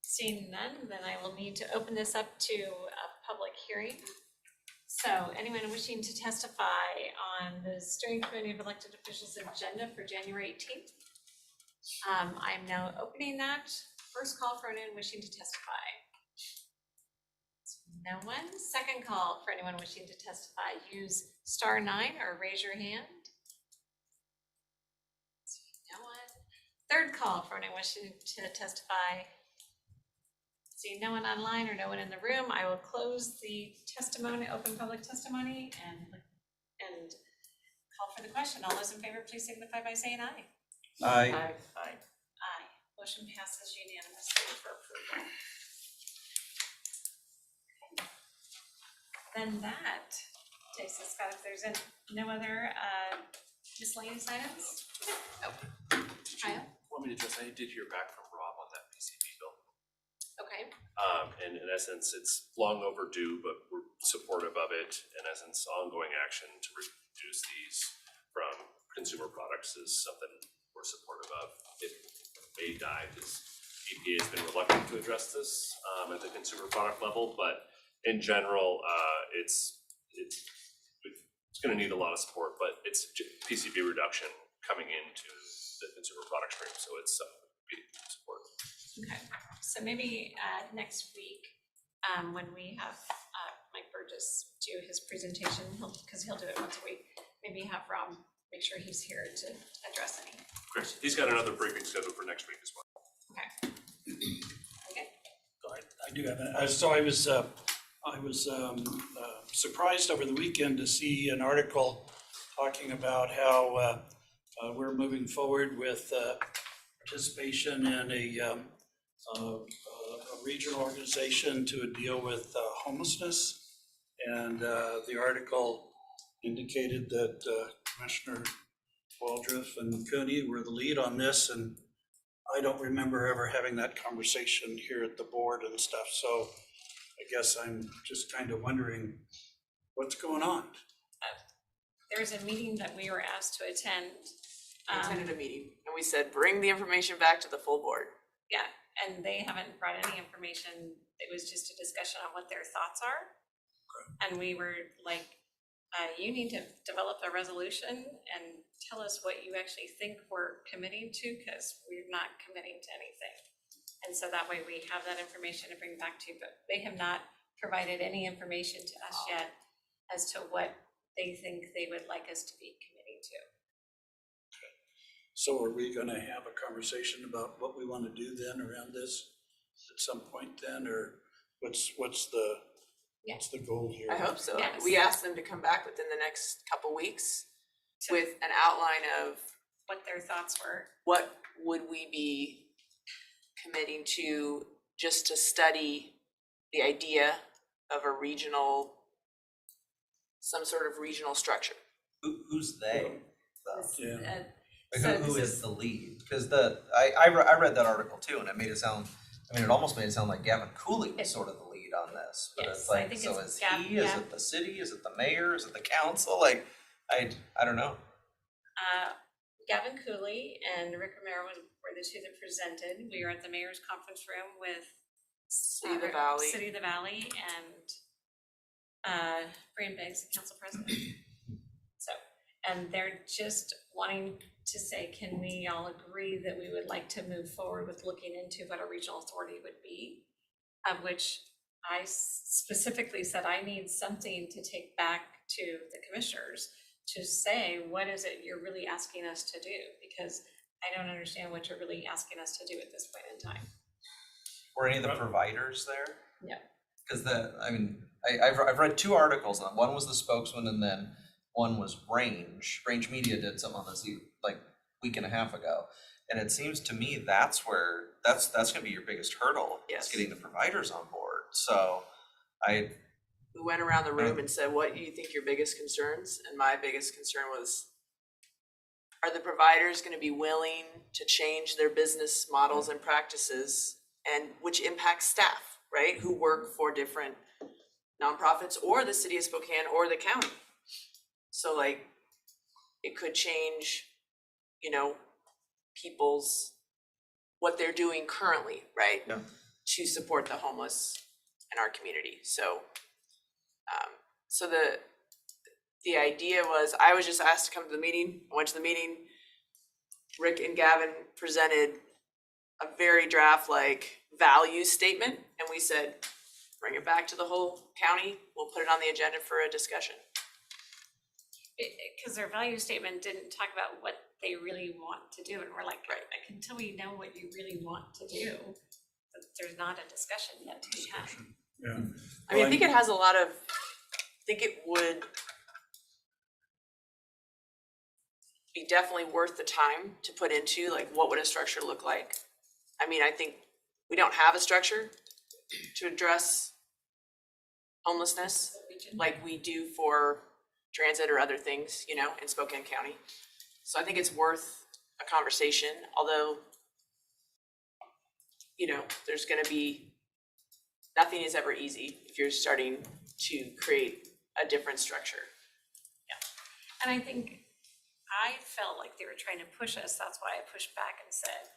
Seeing none, then I will need to open this up to a public hearing. So anyone wishing to testify on the steering committee of elected officials agenda for January 18th? I'm now opening that. First call for anyone wishing to testify. No one. Second call for anyone wishing to testify. Use *9 or raise your hand. No one. Third call for anyone wishing to testify. Seeing no one online or no one in the room, I will close the testimony, open public testimony, and call for the question. All those in favor, please signify by saying aye. Aye. Aye. Motion passes unanimously for approval. Then that takes us, Scott, if there's no other miscellaneous items? Oh, Kyle? Want me to address, I did hear back from Rob on that PCB bill. Okay. And in essence, it's long overdue, but we're supportive of it. In essence, ongoing action to reduce these from consumer products is something we're supportive of. It may die because EPA has been reluctant to address this at the consumer product level, but in general, it's going to need a lot of support, but it's PCB reduction coming into the consumer product stream, so it's we support. Okay, so maybe next week, when we have Mike Burgess do his presentation, because he'll do it once a week, maybe have Rob make sure he's here to address any. Chris, he's got another briefing scheduled for next week as well. Okay. Okay. I do have, so I was surprised over the weekend to see an article talking about how we're moving forward with participation in a regional organization to deal with homelessness. And the article indicated that Commissioner Waldrop and Cooney were the lead on this, and I don't remember ever having that conversation here at the board and stuff. So I guess I'm just kind of wondering what's going on. There was a meeting that we were asked to attend. We attended a meeting and we said, bring the information back to the full board. Yeah, and they haven't brought any information. It was just a discussion on what their thoughts are. And we were like, you need to develop a resolution and tell us what you actually think we're committing to, because we're not committing to anything. And so that way we have that information to bring back to you, but they have not provided any information to us yet as to what they think they would like us to be committing to. So are we gonna have a conversation about what we wanna do then around this at some point then, or what's the goal here? I hope so. Yes. We asked them to come back within the next couple weeks with an outline of What their thoughts were. what would we be committing to, just to study the idea of a regional, some sort of regional structure. Who's they? Yeah. Like who is the lead? Because I read that article too, and it made it sound, I mean, it almost made it sound like Gavin Cooley was sort of the lead on this. But Yes, it's I like, think so it's is Gav- he, is Gav- it the city, is it the mayor, is it the council? Like, I don't know. Gavin Cooley and Rick Romero were the two that presented. We were at the mayor's conference room with City of the Valley. City of the Valley and Brian Biggs, the council president. So, and they're just wanting to say, can we all agree that we would like to move forward with looking into what a regional authority would be? Of which I specifically said I need something to take back to the commissioners to say, what is it you're really asking us to do? Because I don't understand what you're really asking us to do at this point in time. Were any of the providers there? No. Because I've read two articles, and one was the spokesman, and then one was Range. Range Media did something on this like week and a half ago, and it seems to me that's where that's going to be your biggest hurdle. Yes. Is getting the providers on board. So We went around the room and said, what do you think your biggest concerns? And my biggest concern was, are the providers gonna be willing to change their business models and practices, and which impacts staff, right? Who work for different nonprofits or the city of Spokane or the county. So like, it could change, people's, what they're doing currently, right? Yeah. To support the homeless in our community. So the idea was, I was just asked to come to the meeting. I went to the meeting. Rick and Gavin presented a very draft value statement, and we said, bring it back to the whole county. We'll put it on the agenda for a discussion. Because their value statement didn't talk about what they really want to do, and we're like, Right. until we know what you really want to do, there's not a discussion yet to be had. Yeah. I mean, I think it has a lot of, I think it would be definitely worth the time to put into, what would a structure look like? I mean, I think we don't have a structure to address homelessness like we do for transit or other things, in Spokane County. So I think it's worth a conversation, although, there's gonna be, nothing is ever easy if you're starting to create a different structure. And I think I felt like they were trying to push us. That's why I pushed back and said,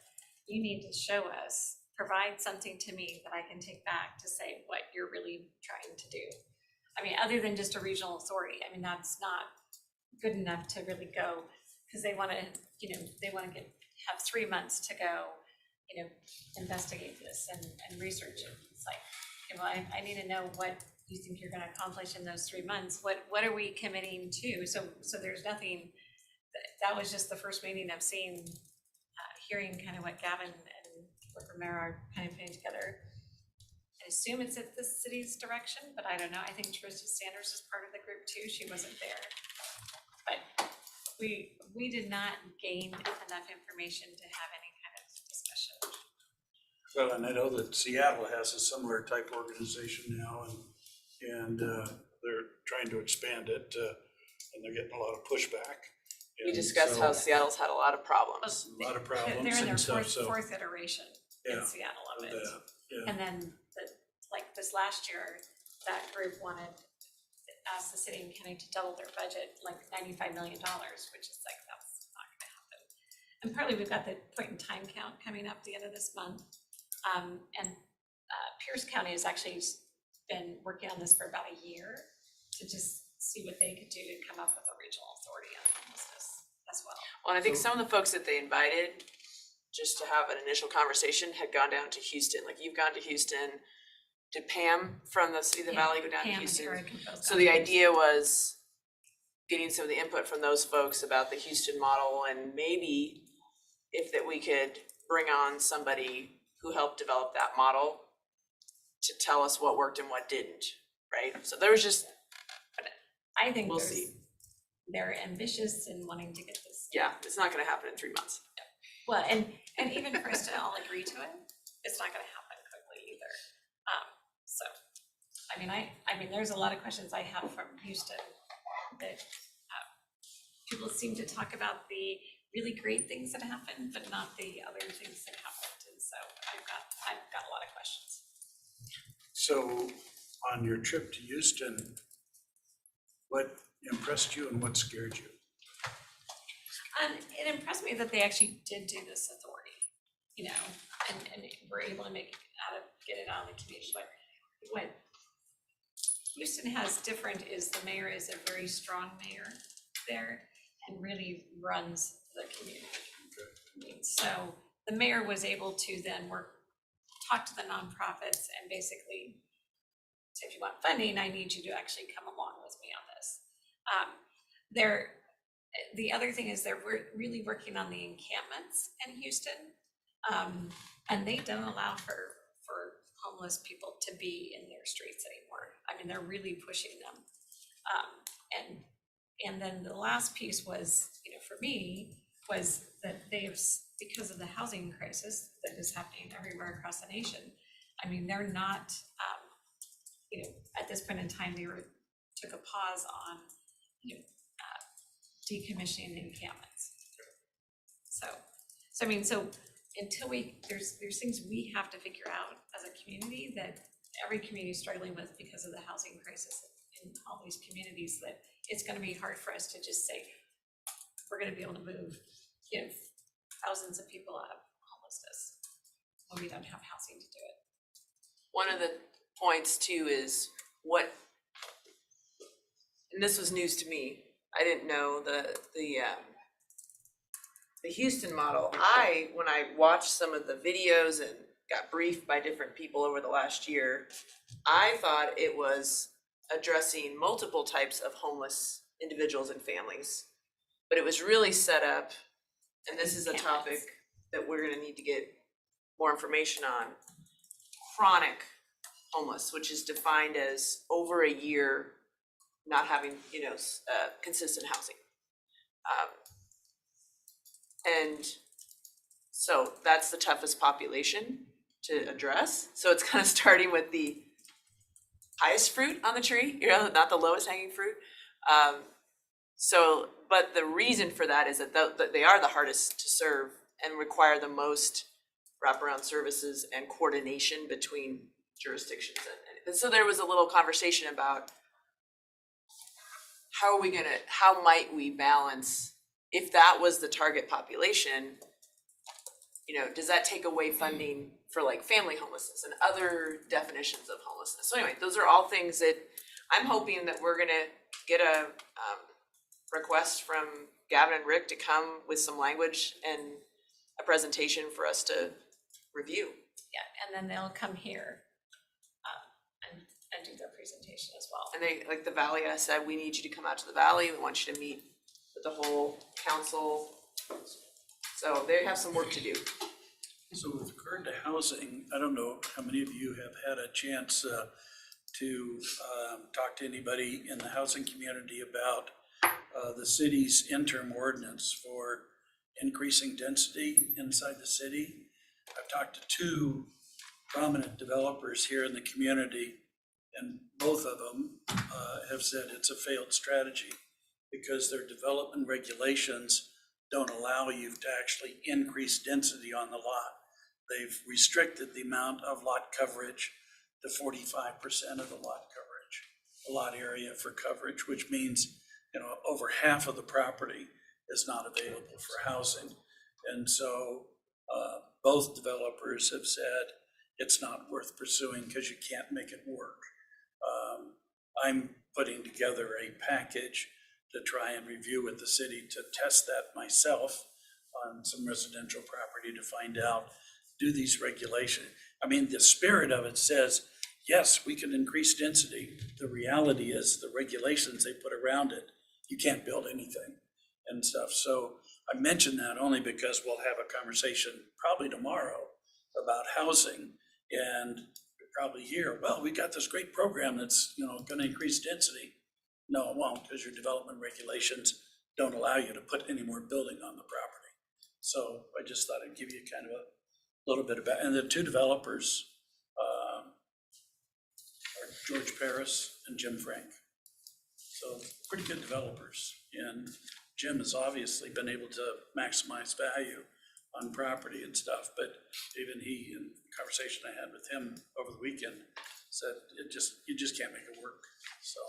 you need to show us, provide something to me that I can take back to say what you're really trying to do. I mean, other than just a regional authority, I mean, that's not good enough to really go, because they want to, have 3 months to go, investigate this and research it. It's like, okay, well, I need to know what you think you're going to accomplish in those 3 months. What are we committing to? So there's nothing. That was just the first meeting I've seen, hearing kind of what Gavin and Rick Romero are kind of putting together. I assume it's at the city's direction, but I don't know. I think Teresa Sanders is part of the group too. She wasn't there. But we did not gain enough information to have any kind of discussion. Well, and I know that Seattle has a similar type organization now, and they're trying to expand it, and they're getting a lot of pushback. We And discussed so- how Seattle's had a lot of problems. A lot of problems They're in their and stuff, so. fourth iteration in Yeah, Seattle of it. Yeah, And then, this last year, that group asked the city and county to double their budget, $95 million, which is that's not gonna happen. And partly we've got the point in time count coming up the end of this month. And Pierce County has actually been working on this for about a year to just see what they could do to come up with a regional authority on homelessness as well. Well, and I think some of the folks that they invited just to have an initial conversation had gone down to Houston. Like you've gone to Houston. Did Pam from the City of the Yeah, Valley go down to Pam and Houston? Eric and both So gone the to idea was getting some of the input from those folks about the Houston model, and maybe if that we could bring on somebody who helped develop that model to tell us what worked and what didn't, right? So there was just, I think we'll there's- see. they're ambitious in wanting to get this. Yeah, it's not gonna happen in 3 months. Well, and even for us to all agree to it, it's not gonna happen quickly either. So, I mean, there's a lot of questions I have from Houston that people seem to talk about the really great things that happen, but not the other things that happened. And so I've got a lot of questions. So on your trip to Houston, what impressed you and what scared you? It impressed me that they actually did do this authority, you know, and were able to get it out of the community. But what Houston has different is the mayor is a very strong mayor there and really runs the community. So the mayor was able to then talk to the nonprofits and basically say, if you want funding, I need you to actually come along with me on this. The other thing is they're really working on the encampments in Houston. And they don't allow for homeless people to be in their streets anymore. I mean, they're really pushing them. And then the last piece was, you know, for me, was that because of the housing crisis that is happening everywhere across the nation, I mean, they're not, you know, at this point in time, they took a pause on, you know, decommissioning the encampments. So I mean, until there's things we have to figure out as a community that every community is struggling with because of the housing crisis in all these communities, that it's gonna be hard for us to just say, we're gonna be able to move, you know, thousands of people out of homelessness when we don't have housing to do it. One of the points too is and this was news to me. I didn't know the Houston model. When I watched some of the videos and got briefed by different people over the last year, I thought it was addressing multiple types of homeless individuals and families. But it was really set up, and this is a topic that we're gonna need to get more information on, chronic homeless, which is defined as over a year not having, you know, consistent housing. And so that's the toughest population to address. So it's kind of starting with the highest fruit on the tree, you know, not the lowest hanging fruit. But the reason for that is that they are the hardest to serve and require the most wraparound services and coordination between jurisdictions. And so there was a little conversation about how might we balance, if that was the target population, you know, does that take away funding for like family homelessness and other definitions of homelessness? So anyway, those are all things that I'm hoping that we're gonna get a request from Gavin and Rick to come with some language and a presentation for us to review. Yeah, and then they'll come here and do their presentation as well. And they, like the Valley, I said, we need you to come out to the Valley. We want you to meet with the whole council. So they have some work to do. So with regard to housing, I don't know how many of you have had a chance to talk to anybody in the housing community about the city's interim ordinance for increasing density inside the city. I've talked to two prominent developers here in the community, and both of them have said it's a failed strategy because their development regulations don't allow you to actually increase density on the lot. They've restricted the amount of lot coverage to 45% of the lot area for coverage, which means, you know, over half of the property is not available for housing. And so both developers have said it's not worth pursuing because you can't make it work. I'm putting together a package to try and review with the city to test that myself on some residential property to find out, do these regulations, I mean, the spirit of it says, yes, we can increase density. The reality is the regulations they put around it, you can't build anything and stuff. So I mention that only because we'll have a conversation probably tomorrow about housing, and you'll probably hear, well, we got this great program that's, you know, gonna increase density. No, it won't, because your development regulations don't allow you to put any more building on the property. So I just thought I'd give you kind of a little bit about, and the two developers are George Paris and Jim Frank. So pretty good developers. And Jim has obviously been able to maximize value on property and stuff, but even he, in the conversation I had with him over the weekend, said you just can't make it work. So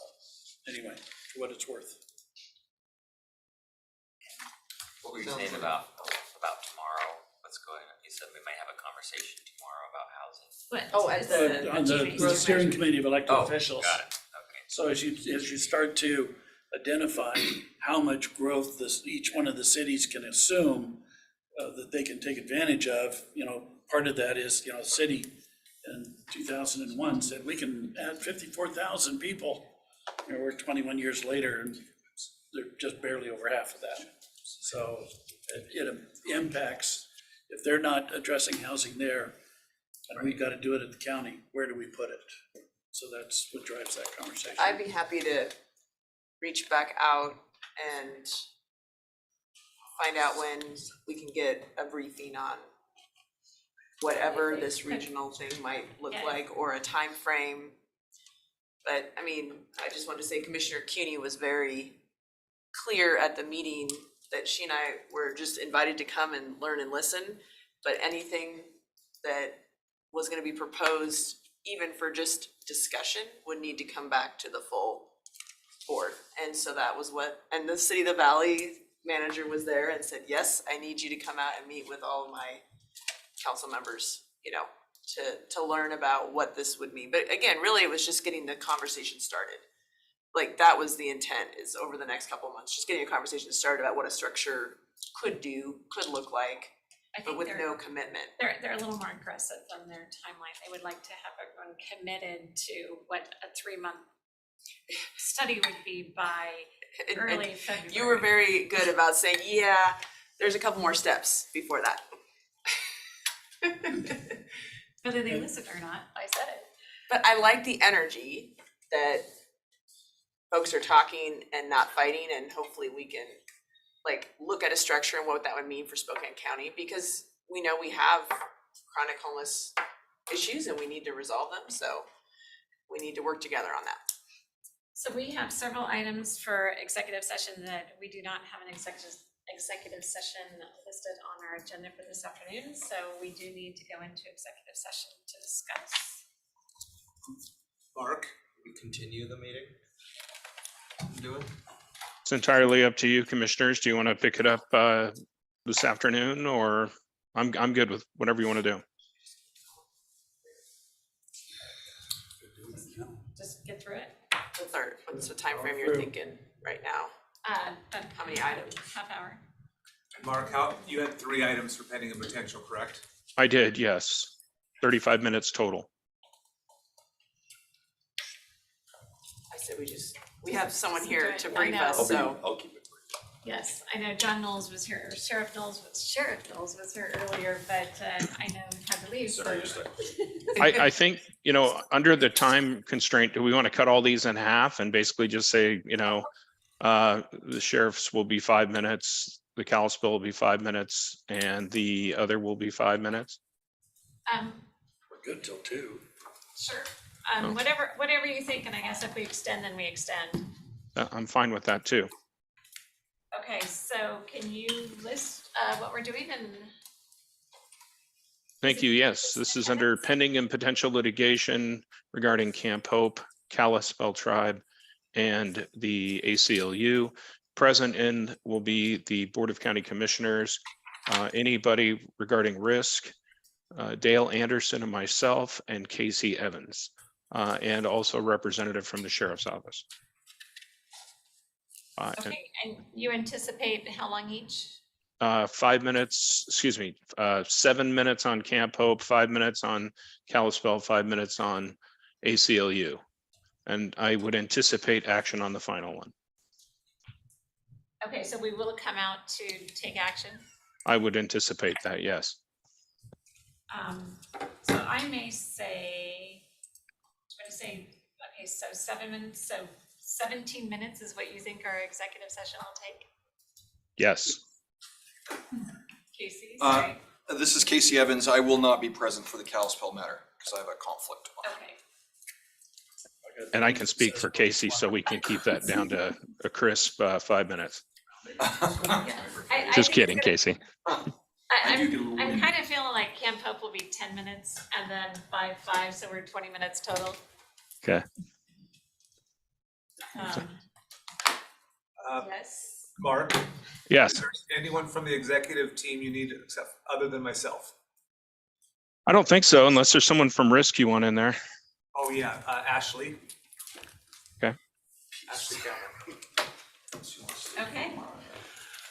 anyway, for what it's worth. What were you saying about tomorrow? What's going on? You said we might have a conversation tomorrow about housing. On the steering committee of elected officials. Got it. Okay. So as you start to identify how much growth each one of the cities can assume that they can take advantage of, you know, part of that is, you know, the city in 2001 said we can add 54,000 people. You know, we're 21 years later and they're just barely over half of that. So it impacts, if they're not addressing housing there, and we got to do it at the county, where do we put it? So that's what drives that conversation. I'd be happy to reach back out and find out when we can get a briefing on whatever this regional thing might look like, or a time frame. But I mean, I just wanted to say Commissioner CUNY was very clear at the meeting that she and I were just invited to come and learn and listen, but anything that was gonna be proposed, even for just discussion, would need to come back to the full board. And so that was and the City of the Valley manager was there and said, yes, I need you to come out and meet with all of my council members, you know, to learn about what this would mean. But again, really, it was just getting the conversation started. Like, that was the intent, is over the next couple of months, just getting a conversation started about what a structure could look like, but with no commitment. They're a little more aggressive on their timeline. They would like to have everyone committed to what a 3-month study would be by early February. You were very good about saying, yeah, there's a couple more steps before that. Whether they listen or not, I said it. But I like the energy that folks are talking and not fighting, and hopefully we can like look at a structure and what that would mean for Spokane County, because we know we have chronic homeless issues and we need to resolve them. So we need to work together on that. So we have several items for executive session that we do not have an executive session listed on our agenda for this afternoon. So we do need to go into executive session to discuss. Mark? We continue the meeting? Do it? It's entirely up to you, commissioners. Do you want to pick it up this afternoon, or I'm good with whatever you want to do. Just get through it. What's the time frame you're thinking right now? How many items? Half hour. Mark, you had 3 items for pending and potential, correct? I did, yes. 35 minutes total. I said we have someone here to I brief know. us, so. I'll keep it brief. Yes, I know John Knowles was here, Sheriff Knowles was here earlier, but I know he had to leave, so. I think, under the time constraint, do we want to cut all these in half and basically just say, the sheriff's will be 5 minutes, the Kalispell will be 5 minutes, and the other will be 5 minutes? We're good till 2. Sure. Whatever you think, and I guess if we extend, then we extend. I'm fine with that too. Okay, so can you list what we're doing and? Thank you. Yes, this is under pending and potential litigation regarding Camp Hope, Kalispell Tribe, and the ACLU. Present in will be the Board of County Commissioners, anybody regarding risk, Dale Anderson and myself, and Casey Evans, and also a representative from the sheriff's office. And, Okay, and you anticipate how long each? 5 minutes, 7 minutes on Camp Hope, 5 minutes on Kalispell, 5 minutes on ACLU. And I would anticipate action on the final one. Okay, so we will come out to take action. I would anticipate that, yes. So I may say, okay, so 7 minutes, so 17 minutes is what you think our executive session will take? Yes. Casey, sorry. This is Casey Evans. I will not be present for the Kalispell matter because I have a conflict. Okay. And I can speak for Casey, so we can keep that down to a crisp 5 minutes. Just kidding, Casey. I'm kind of feeling like Camp Hope will be 10 minutes and then 5, so we're 20 minutes total. Okay. Yes. Mark? Yes. Is there anyone from the executive team you need except other than myself? I don't think so, unless there's someone from Risk you want in there. Oh, yeah, Ashley. Okay. Ashley Cameron. Okay.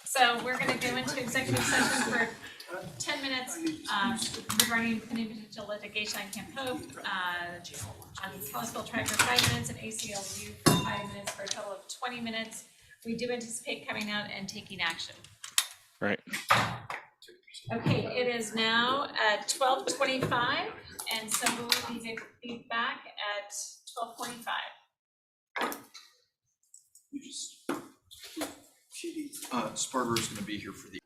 So we're going to go into executive session for 10 minutes regarding potential litigation on Camp Hope, on Kalispell Track for 5 minutes, and ACLU for 5 minutes, for a total of 20 minutes. We do anticipate coming out and taking action. Right. Okay, it is now at 12:25, and so we'll be back at 12:45. Sparter is going to be here for the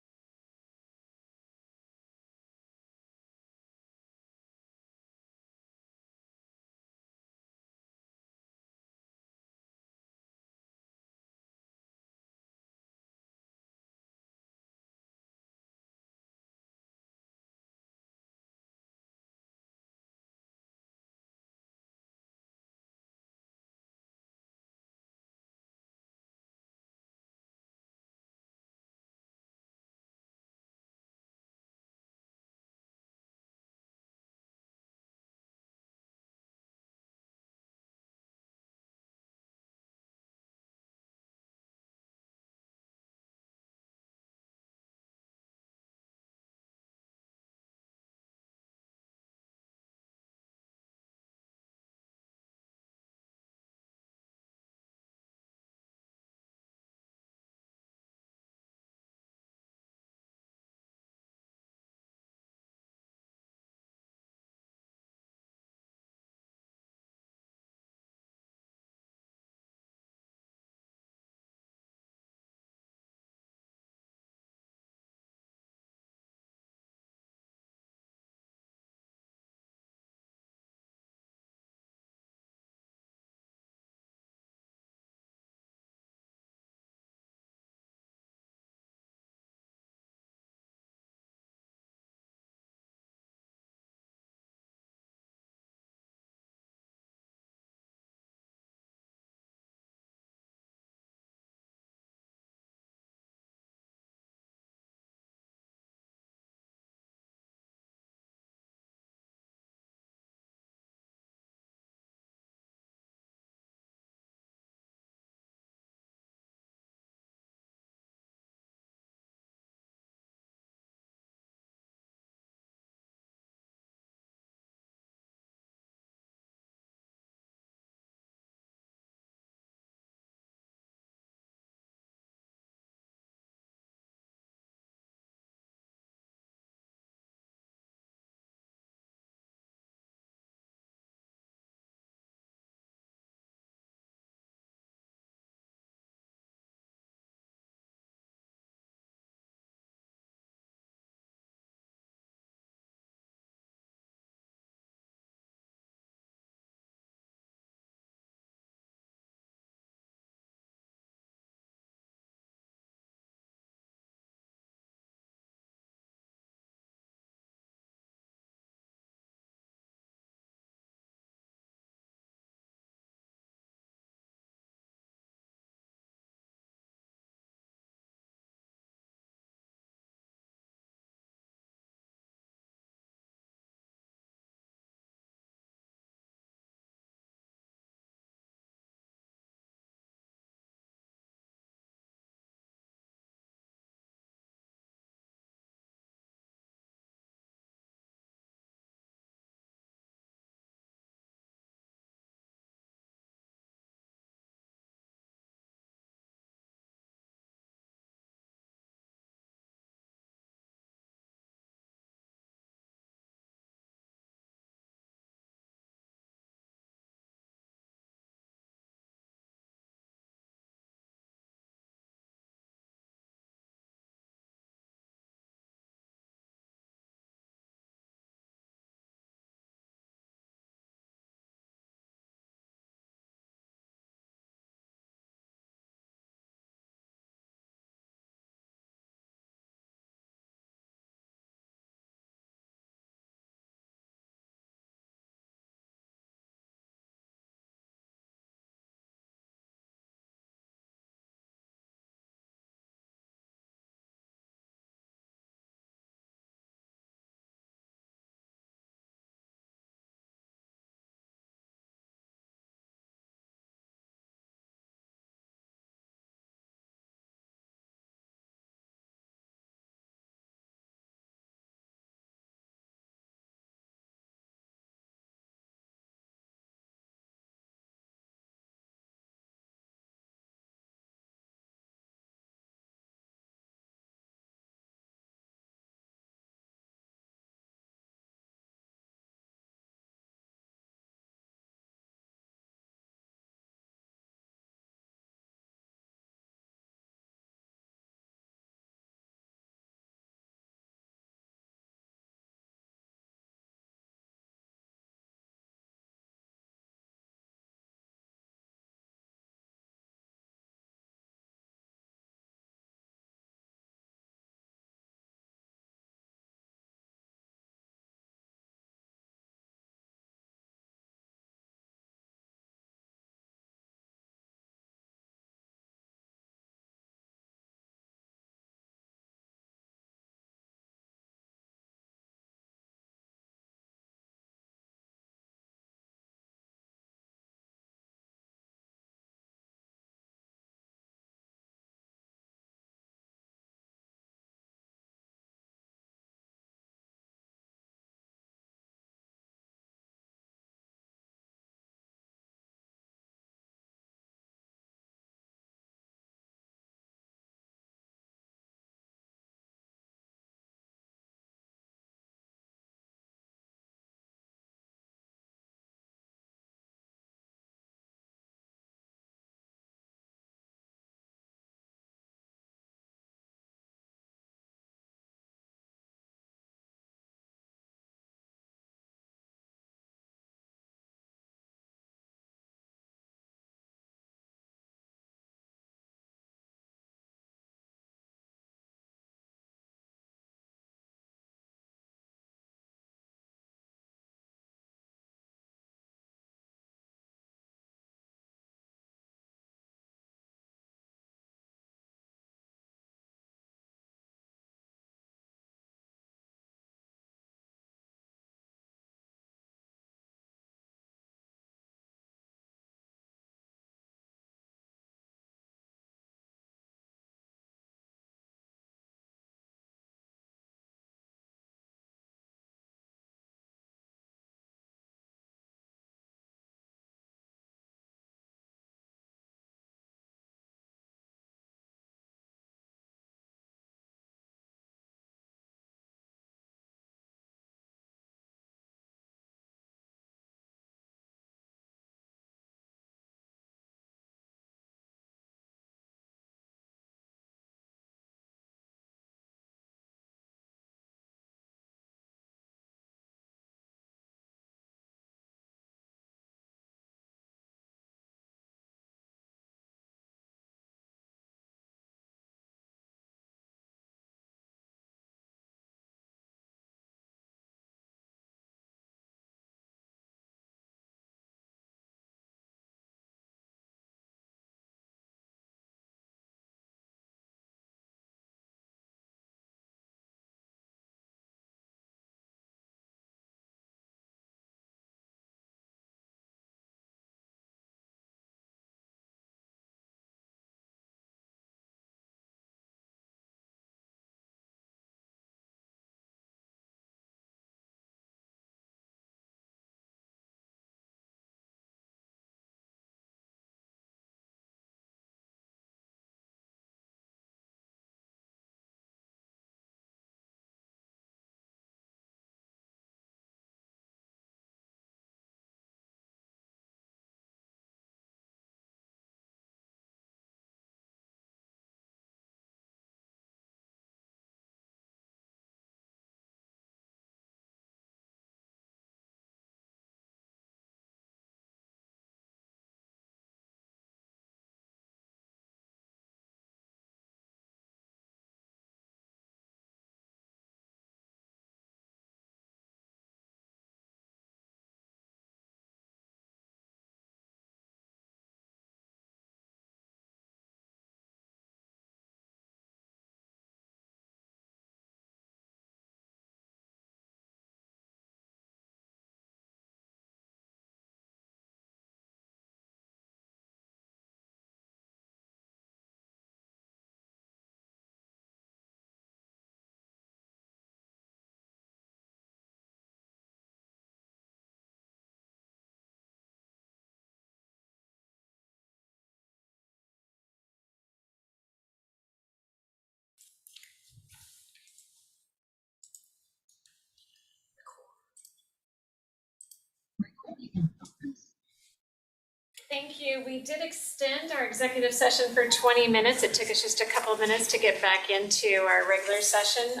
Thank you. We did extend our executive session for 20 minutes. It took us just a couple of minutes to get back into our regular session.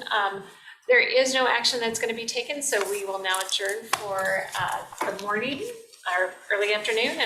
There is no action that's going to be taken, so we will now adjourn for the morning, or early afternoon,